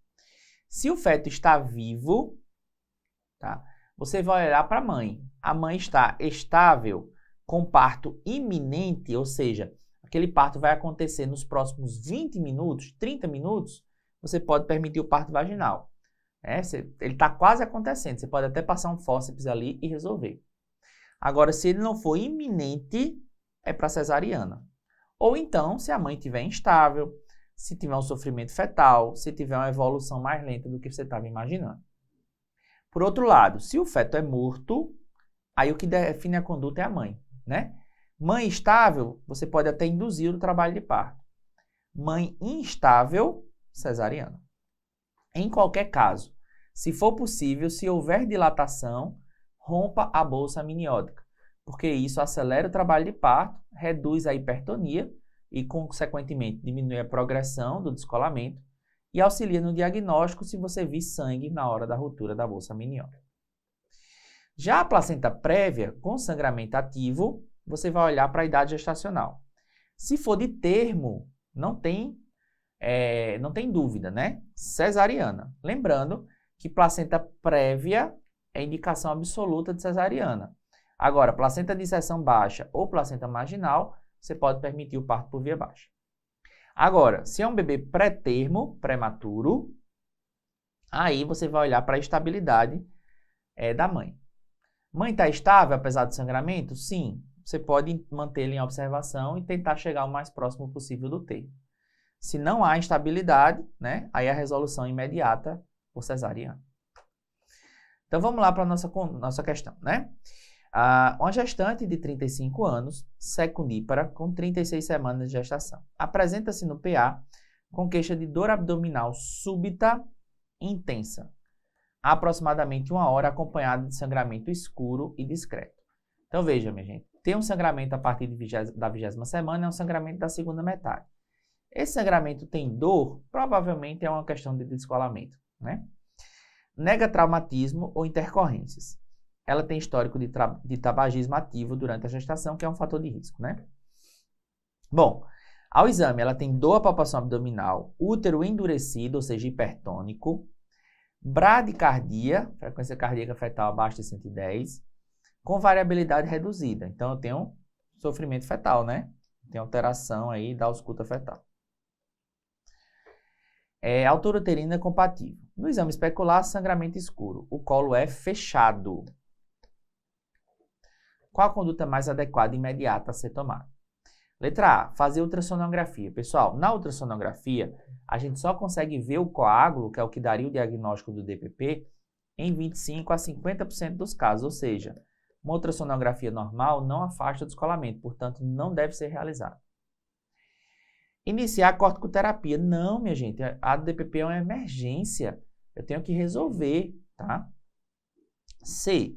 se o feto está vivo, tá, você vai olhar para a mãe. A mãe está estável, com parto iminente, ou seja, aquele parto vai acontecer nos próximos 20 minutos, 30 minutos, você pode permitir o parto vaginal. Ele está quase acontecendo, você pode até passar um fórceps ali e resolver. Agora, se ele não for iminente, é para cesariana. Ou então, se a mãe estiver instável, se tiver um sofrimento fetal, se tiver uma evolução mais lenta do que você estava imaginando. Por outro lado, se o feto é morto, aí o que define a conduta é a mãe, né? Mãe estável, você pode até induzir o trabalho de parto. Mãe instável, cesariana. Em qualquer caso, se for possível, se houver dilatação, rompa a bolsa amniótica, porque isso acelera o trabalho de parto, reduz a hipertonia e, consequentemente, diminui a progressão do descolamento e auxilia no diagnóstico se você vir sangue na hora da ruptura da bolsa amniótica. Já a placenta prévia, com sangramento ativo, você vai olhar para a idade gestacional. Se for de termo, não tem dúvida, né? Cesariana. Lembrando que placenta prévia é indicação absoluta de cesariana. Agora, placenta de inserção baixa ou placenta marginal, você pode permitir o parto por via baixa. Agora, se é um bebê pré-termo, prematuro, aí você vai olhar para a estabilidade da mãe. Mãe está estável apesar do sangramento? Sim. Você pode mantê-la em observação e tentar chegar o mais próximo possível do termo. Se não há instabilidade, né, aí a resolução imediata por cesariana. Então vamos lá para a nossa questão, né? Uma gestante de 35 anos, secundípara, com 36 semanas de gestação, apresenta-se no PA com queixa de dor abdominal súbita e intensa, há aproximadamente 1 hora, acompanhada de sangramento escuro e discreto. Então veja, minha gente, ter um sangramento a partir da 20ª semana é um sangramento da segunda metade. Esse sangramento tem dor? Provavelmente é uma questão de descolamento, né? Nega traumatismo ou intercorrências. Ela tem histórico de tabagismo ativo durante a gestação, que é um fator de risco, né? Bom, ao exame, ela tem dor à palpação abdominal, útero endurecido, ou seja, hipertônico, bradicardia, frequência cardíaca fetal abaixo de 110, com variabilidade reduzida. Então, eu tenho sofrimento fetal, né? Tem alteração aí da ausculta fetal. Altura uterina compatível. No exame especular, sangramento escuro. O colo é fechado. Qual a conduta mais adequada e imediata a ser tomada? Letra A, fazer ultrassonografia. Pessoal, na ultrassonografia, a gente só consegue ver o coágulo, que é o que daria o diagnóstico do DPP, em 25 a 50% dos casos. Ou seja, uma ultrassonografia normal não afasta o descolamento, portanto, não deve ser realizada. Iniciar a corticoterapia. Não, minha gente, a DPP é uma emergência. Eu tenho que resolver, tá? C,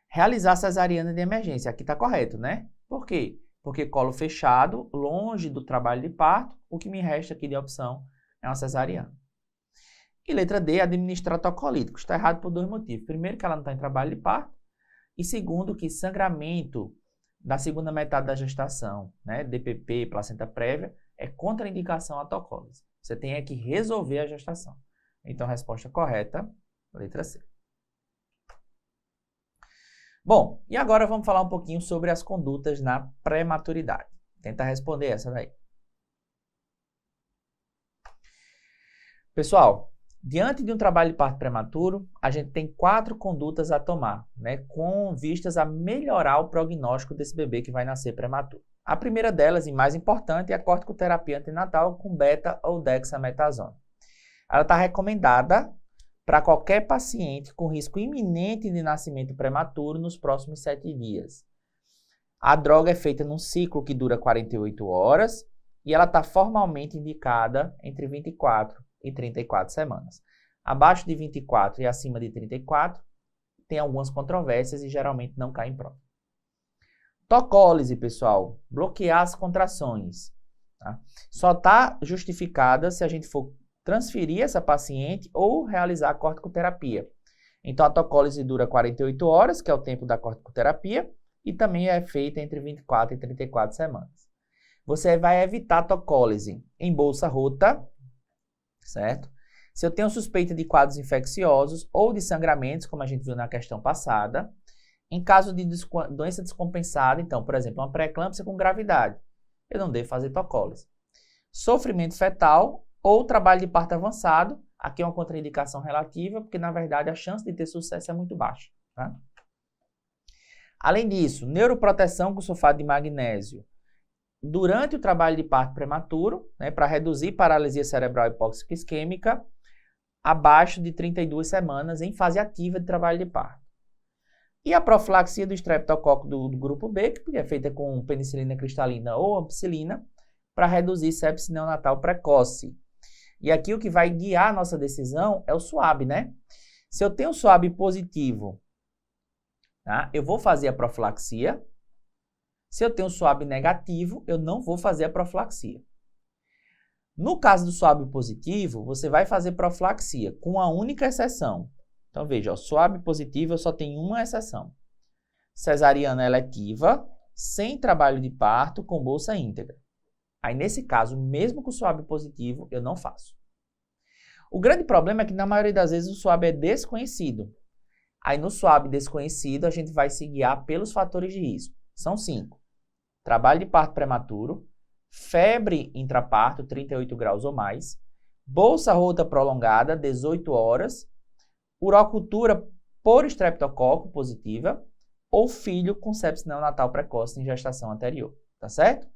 realizar cesariana de emergência. Aqui está correto, né? Por quê? Porque colo fechado, longe do trabalho de parto, o que me resta aqui de opção é uma cesariana. E letra D, administrar tocolíticos. Está errado por 2 motivos. Primeiro, que ela não está em trabalho de parto. E segundo, que sangramento da segunda metade da gestação, né, DPP, placenta prévia, é contraindicação à tocólise. Você tem que resolver a gestação. Então, a resposta correta, letra C. Bom, e agora vamos falar um pouquinho sobre as condutas na prematuridade. Tenta responder essa daí. Pessoal, diante de um trabalho de parto prematuro, a gente tem 4 condutas a tomar, né, com vistas a melhorar o prognóstico desse bebê que vai nascer prematuro. A primeira delas, e mais importante, é a corticoterapia antenatal com beta ou dexametasona. Ela está recomendada para qualquer paciente com risco iminente de nascimento prematuro nos próximos 7 dias. A droga é feita num ciclo que dura 48 horas e ela está formalmente indicada entre 24 e 34 semanas. Abaixo de 24 e acima de 34, tem algumas controvérsias e geralmente não cai em prova. Tocólise, pessoal, bloquear as contrações. Tá? Só está justificada se a gente for transferir essa paciente ou realizar a corticoterapia. Então, a tocólise dura 48 horas, que é o tempo da corticoterapia, e também é feita entre 24 e 34 semanas. Você vai evitar tocólise em bolsa rota, certo? Se eu tenho suspeita de quadros infecciosos ou de sangramentos, como a gente viu na questão passada, em caso de doença descompensada, então, por exemplo, uma pré-eclâmpsia com gravidade, eu não devo fazer tocólise. Sofrimento fetal ou trabalho de parto avançado, aqui é uma contraindicação relativa, porque na verdade a chance de ter sucesso é muito baixa. Tá? Além disso, neuroproteção com sulfato de magnésio durante o trabalho de parto prematuro, né, para reduzir paralisia cerebral hipóxica isquêmica, abaixo de 32 semanas em fase ativa de trabalho de parto. E a profilaxia do estreptococo do grupo B, que é feita com penicilina cristalina ou ampicilina, para reduzir sepse neonatal precoce. E aqui o que vai guiar a nossa decisão é o SWAB, né? Se eu tenho SWAB positivo, tá, eu vou fazer a profilaxia. Se eu tenho SWAB negativo, eu não vou fazer a profilaxia. No caso do SWAB positivo, você vai fazer profilaxia, com uma única exceção. Então, veja, o SWAB positivo eu só tenho uma exceção. Cesariana eletiva, sem trabalho de parto, com bolsa íntegra. Aí, nesse caso, mesmo com o SWAB positivo, eu não faço. O grande problema é que, na maioria das vezes, o SWAB é desconhecido. Aí no SWAB desconhecido, a gente vai se guiar pelos fatores de risco. São 5. Trabalho de parto prematuro, febre intraparto, 38 graus ou mais, bolsa rota prolongada, 18 horas, urocultura por estreptococo positiva ou filho com sepse neonatal precoce em gestação anterior, tá certo?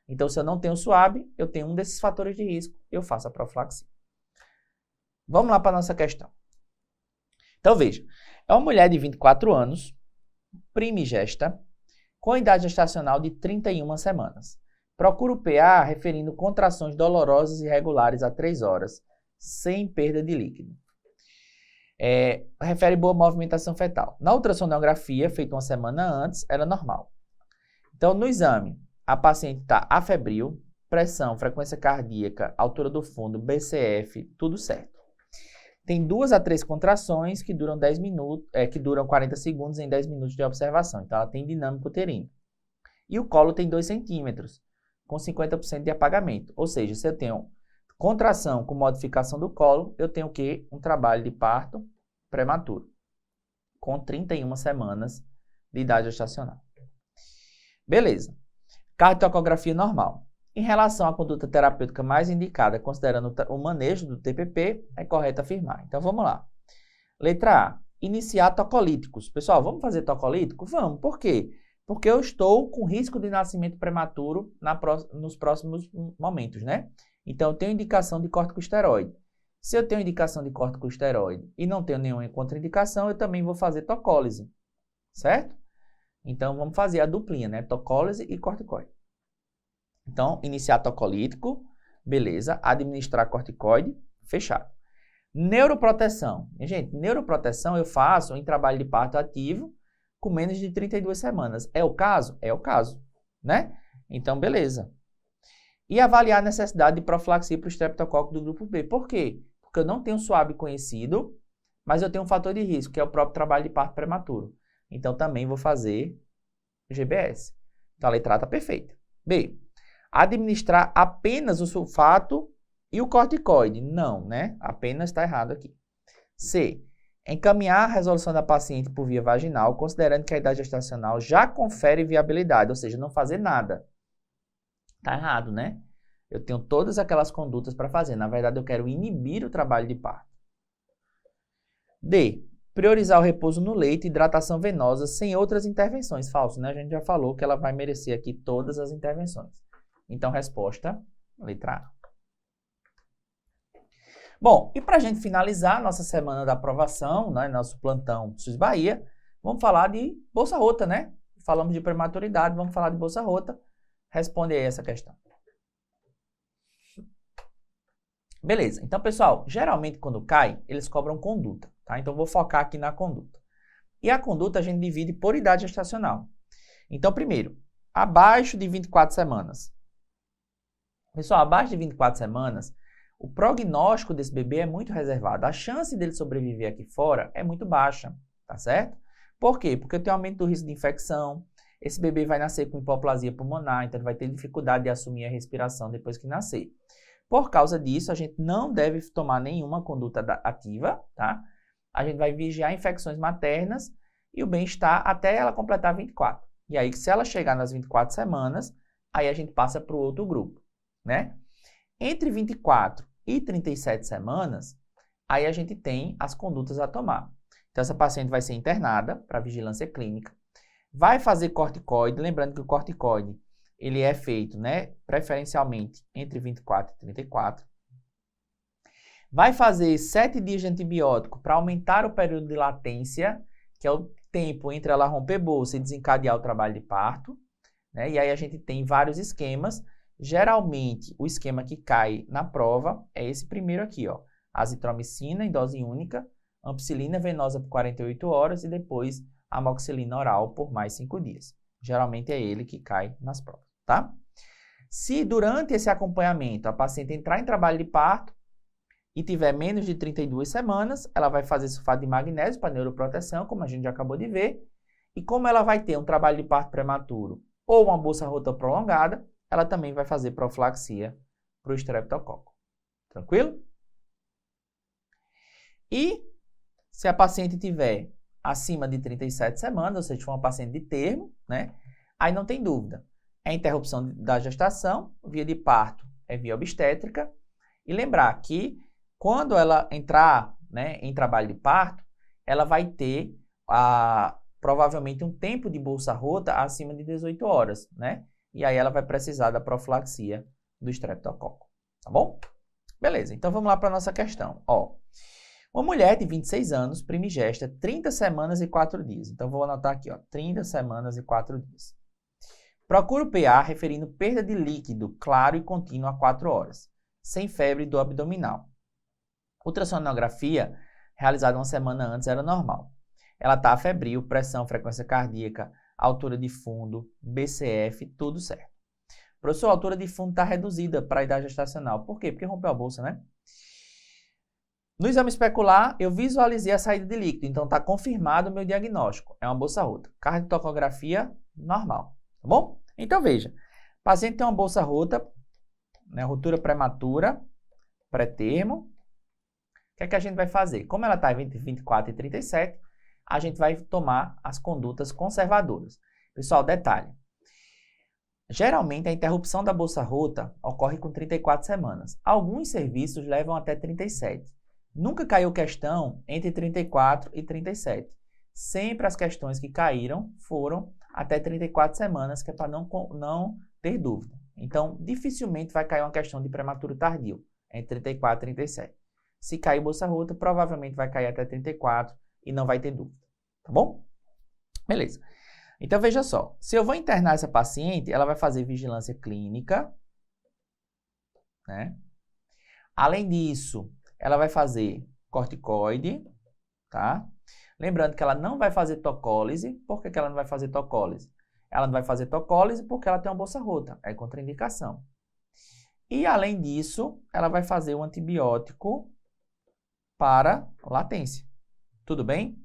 Então, se eu não tenho SWAB, eu tenho um desses fatores de risco, eu faço a profilaxia. Vamos lá para a nossa questão. Então, veja, é uma mulher de 24 anos, primigesta, com idade gestacional de 31 semanas. Procura o PA referindo contrações dolorosas e irregulares a 3 horas, sem perda de líquido. Refere boa movimentação fetal. Na ultrassonografia, feita uma semana antes, era normal. Então, no exame, a paciente está afebril, pressão, frequência cardíaca, altura do fundo, BCF, tudo certo. Tem 2 a 3 contrações que duram 10 minutos, que duram 40 segundos em 10 minutos de observação. Então, ela tem dinâmico uterino. E o colo tem 2 centímetros, com 50% de apagamento. Ou seja, se eu tenho contração com modificação do colo, eu tenho o quê? Um trabalho de parto prematuro, com 31 semanas de idade gestacional. Beleza. Cardiotocografia normal. Em relação à conduta terapêutica mais indicada, considerando o manejo do TPP, é correto afirmar. Então, vamos lá. Letra A. Iniciar tocolíticos. Pessoal, vamos fazer tocolítico? Vamos. Por quê? Porque eu estou com risco de nascimento prematuro nos próximos momentos, né? Então, eu tenho indicação de corticosteroide. Se eu tenho indicação de corticosteroide e não tenho nenhuma contraindicação, eu também vou fazer tocólise, certo? Então, vamos fazer a duplinha, né? Tocólise e corticoide. Então, iniciar tocolítico, beleza. Administrar corticoide, fechado. Neuroproteção. Gente, neuroproteção eu faço em trabalho de parto ativo com menos de 32 semanas. É o caso? É o caso, né? Então, beleza. E avaliar a necessidade de profilaxia para o estreptococo do grupo B. Por quê? Porque eu não tenho SWAB conhecido, mas eu tenho um fator de risco, que é o próprio trabalho de parto prematuro. Então, também vou fazer GBS. Então, a letra A está perfeita. B. Administrar apenas o sulfato e o corticoide. Não, né? Apenas está errado aqui. C. Encaminhar a resolução da paciente por via vaginal, considerando que a idade gestacional já confere viabilidade, ou seja, não fazer nada. Está errado, né? Eu tenho todas aquelas condutas para fazer. Na verdade, eu quero inibir o trabalho de parto. D. Priorizar o repouso no leito e hidratação venosa sem outras intervenções. Falso, né? A gente já falou que ela vai merecer aqui todas as intervenções. Então, resposta, letra A. Bom, e para a gente finalizar nossa semana da aprovação, né, nosso plantão SUS Bahia, vamos falar de bolsa rota, né? Falamos de prematuridade, vamos falar de bolsa rota. Responde aí essa questão. Beleza. Então, pessoal, geralmente quando cai, eles cobram conduta, tá? Então, vou focar aqui na conduta. E a conduta a gente divide por idade gestacional. Então, primeiro, abaixo de 24 semanas. Pessoal, abaixo de 24 semanas, o prognóstico desse bebê é muito reservado. A chance dele sobreviver aqui fora é muito baixa, tá certo? Por quê? Porque tem aumento do risco de infecção. Esse bebê vai nascer com hipoplasia pulmonar, então ele vai ter dificuldade de assumir a respiração depois que nascer. Por causa disso, a gente não deve tomar nenhuma conduta ativa, tá? A gente vai vigiar infecções maternas e o bem-estar até ela completar 24. E aí, se ela chegar nas 24 semanas, aí a gente passa para o outro grupo, né? Entre 24 e 37 semanas, aí a gente tem as condutas a tomar. Então, essa paciente vai ser internada para vigilância clínica, vai fazer corticoide, lembrando que o corticoide ele é feito, né, preferencialmente entre 24 e 34. Vai fazer 7 dias de antibiótico para aumentar o período de latência, que é o tempo entre ela romper bolsa e desencadear o trabalho de parto, né? E aí a gente tem vários esquemas. Geralmente, o esquema que cai na prova é esse primeiro aqui, ó. Azitromicina em dose única, ampicilina venosa por 48 horas e depois amoxicilina oral por mais 5 dias. Geralmente é ele que cai nas provas, tá? Se durante esse acompanhamento a paciente entrar em trabalho de parto e tiver menos de 32 semanas, ela vai fazer sulfato de magnésio para neuroproteção, como a gente já acabou de ver. E como ela vai ter um trabalho de parto prematuro ou uma bolsa rota prolongada, ela também vai fazer profilaxia para o estreptococo. Tranquilo? E se a paciente tiver acima de 37 semanas, ou seja, se for uma paciente de termo, né? Aí não tem dúvida. É interrupção da gestação, via de parto é via obstétrica. E lembrar que quando ela entrar, né, em trabalho de parto, ela vai ter provavelmente um tempo de bolsa rota acima de 18 horas, né? E aí ela vai precisar da profilaxia do estreptococo, tá bom? Beleza, então vamos lá para a nossa questão. Ó, uma mulher de 26 anos primigesta 30 semanas e 4 dias. Então vou anotar aqui, ó, 30 semanas e 4 dias. Procura o PA referindo perda de líquido claro e contínuo a 4 horas, sem febre do abdominal. Ultrassonografia realizada uma semana antes era normal. Ela está febril, pressão, frequência cardíaca, altura de fundo, BCF, tudo certo. Professor, a altura de fundo está reduzida para a idade gestacional. Por quê? Porque rompeu a bolsa, né? No exame especular, eu visualizei a saída de líquido, então está confirmado o meu diagnóstico. É uma bolsa rota. Cardiotocografia, normal, tá bom? Então veja, o paciente tem uma bolsa rota, né, ruptura prematura, pré-termo. O que é que a gente vai fazer? Como ela está entre 24 e 37, a gente vai tomar as condutas conservadoras. Pessoal, detalhe. Geralmente, a interrupção da bolsa rota ocorre com 34 semanas. Alguns serviços levam até 37. Nunca caiu questão entre 34 e 37. Sempre as questões que caíram foram até 34 semanas, que é para não ter dúvida. Então, dificilmente vai cair uma questão de prematuro tardio, entre 34 e 37. Se cair bolsa rota, provavelmente vai cair até 34 e não vai ter dúvida. Tá bom? Beleza. Então, veja só. Se eu vou internar essa paciente, ela vai fazer vigilância clínica, né? Além disso, ela vai fazer corticoide, tá? Lembrando que ela não vai fazer tocólise. Por que ela não vai fazer tocólise? Ela não vai fazer tocólise porque ela tem uma bolsa rota. É contraindicação. E, além disso, ela vai fazer um antibiótico para latência. Tudo bem?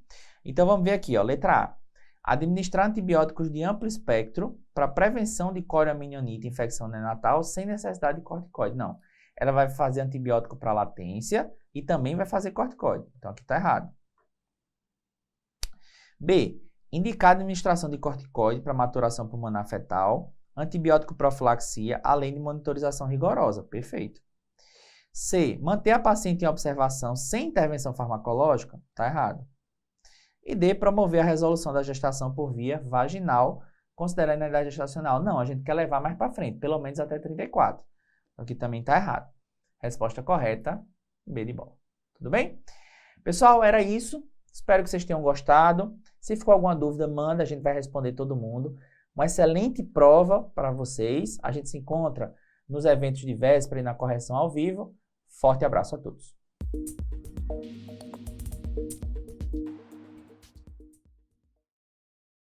Então, vamos ver aqui, ó, letra A. Administrar antibióticos de amplo espectro para prevenção de corioamnionitis, infecção neonatal, sem necessidade de corticoide. Não. Ela vai fazer antibiótico para latência e também vai fazer corticoide. Então, aqui está errado. B. Indicar a administração de corticoide para maturação pulmonar fetal, antibiótico profilaxia, além de monitorização rigorosa. Perfeito. C. Manter a paciente em observação sem intervenção farmacológica. Está errado. E D. Promover a resolução da gestação por via vaginal, considerando a idade gestacional. Não, a gente quer levar mais para frente, pelo menos até 34. Aqui também está errado. Resposta correta, B de bola. Tudo bem? Pessoal, era isso. Espero que vocês tenham gostado. Se ficou alguma dúvida, manda, a gente vai responder todo mundo. Uma excelente prova para vocês. A gente se encontra nos eventos de véspera e na correção ao vivo. Forte abraço a todos.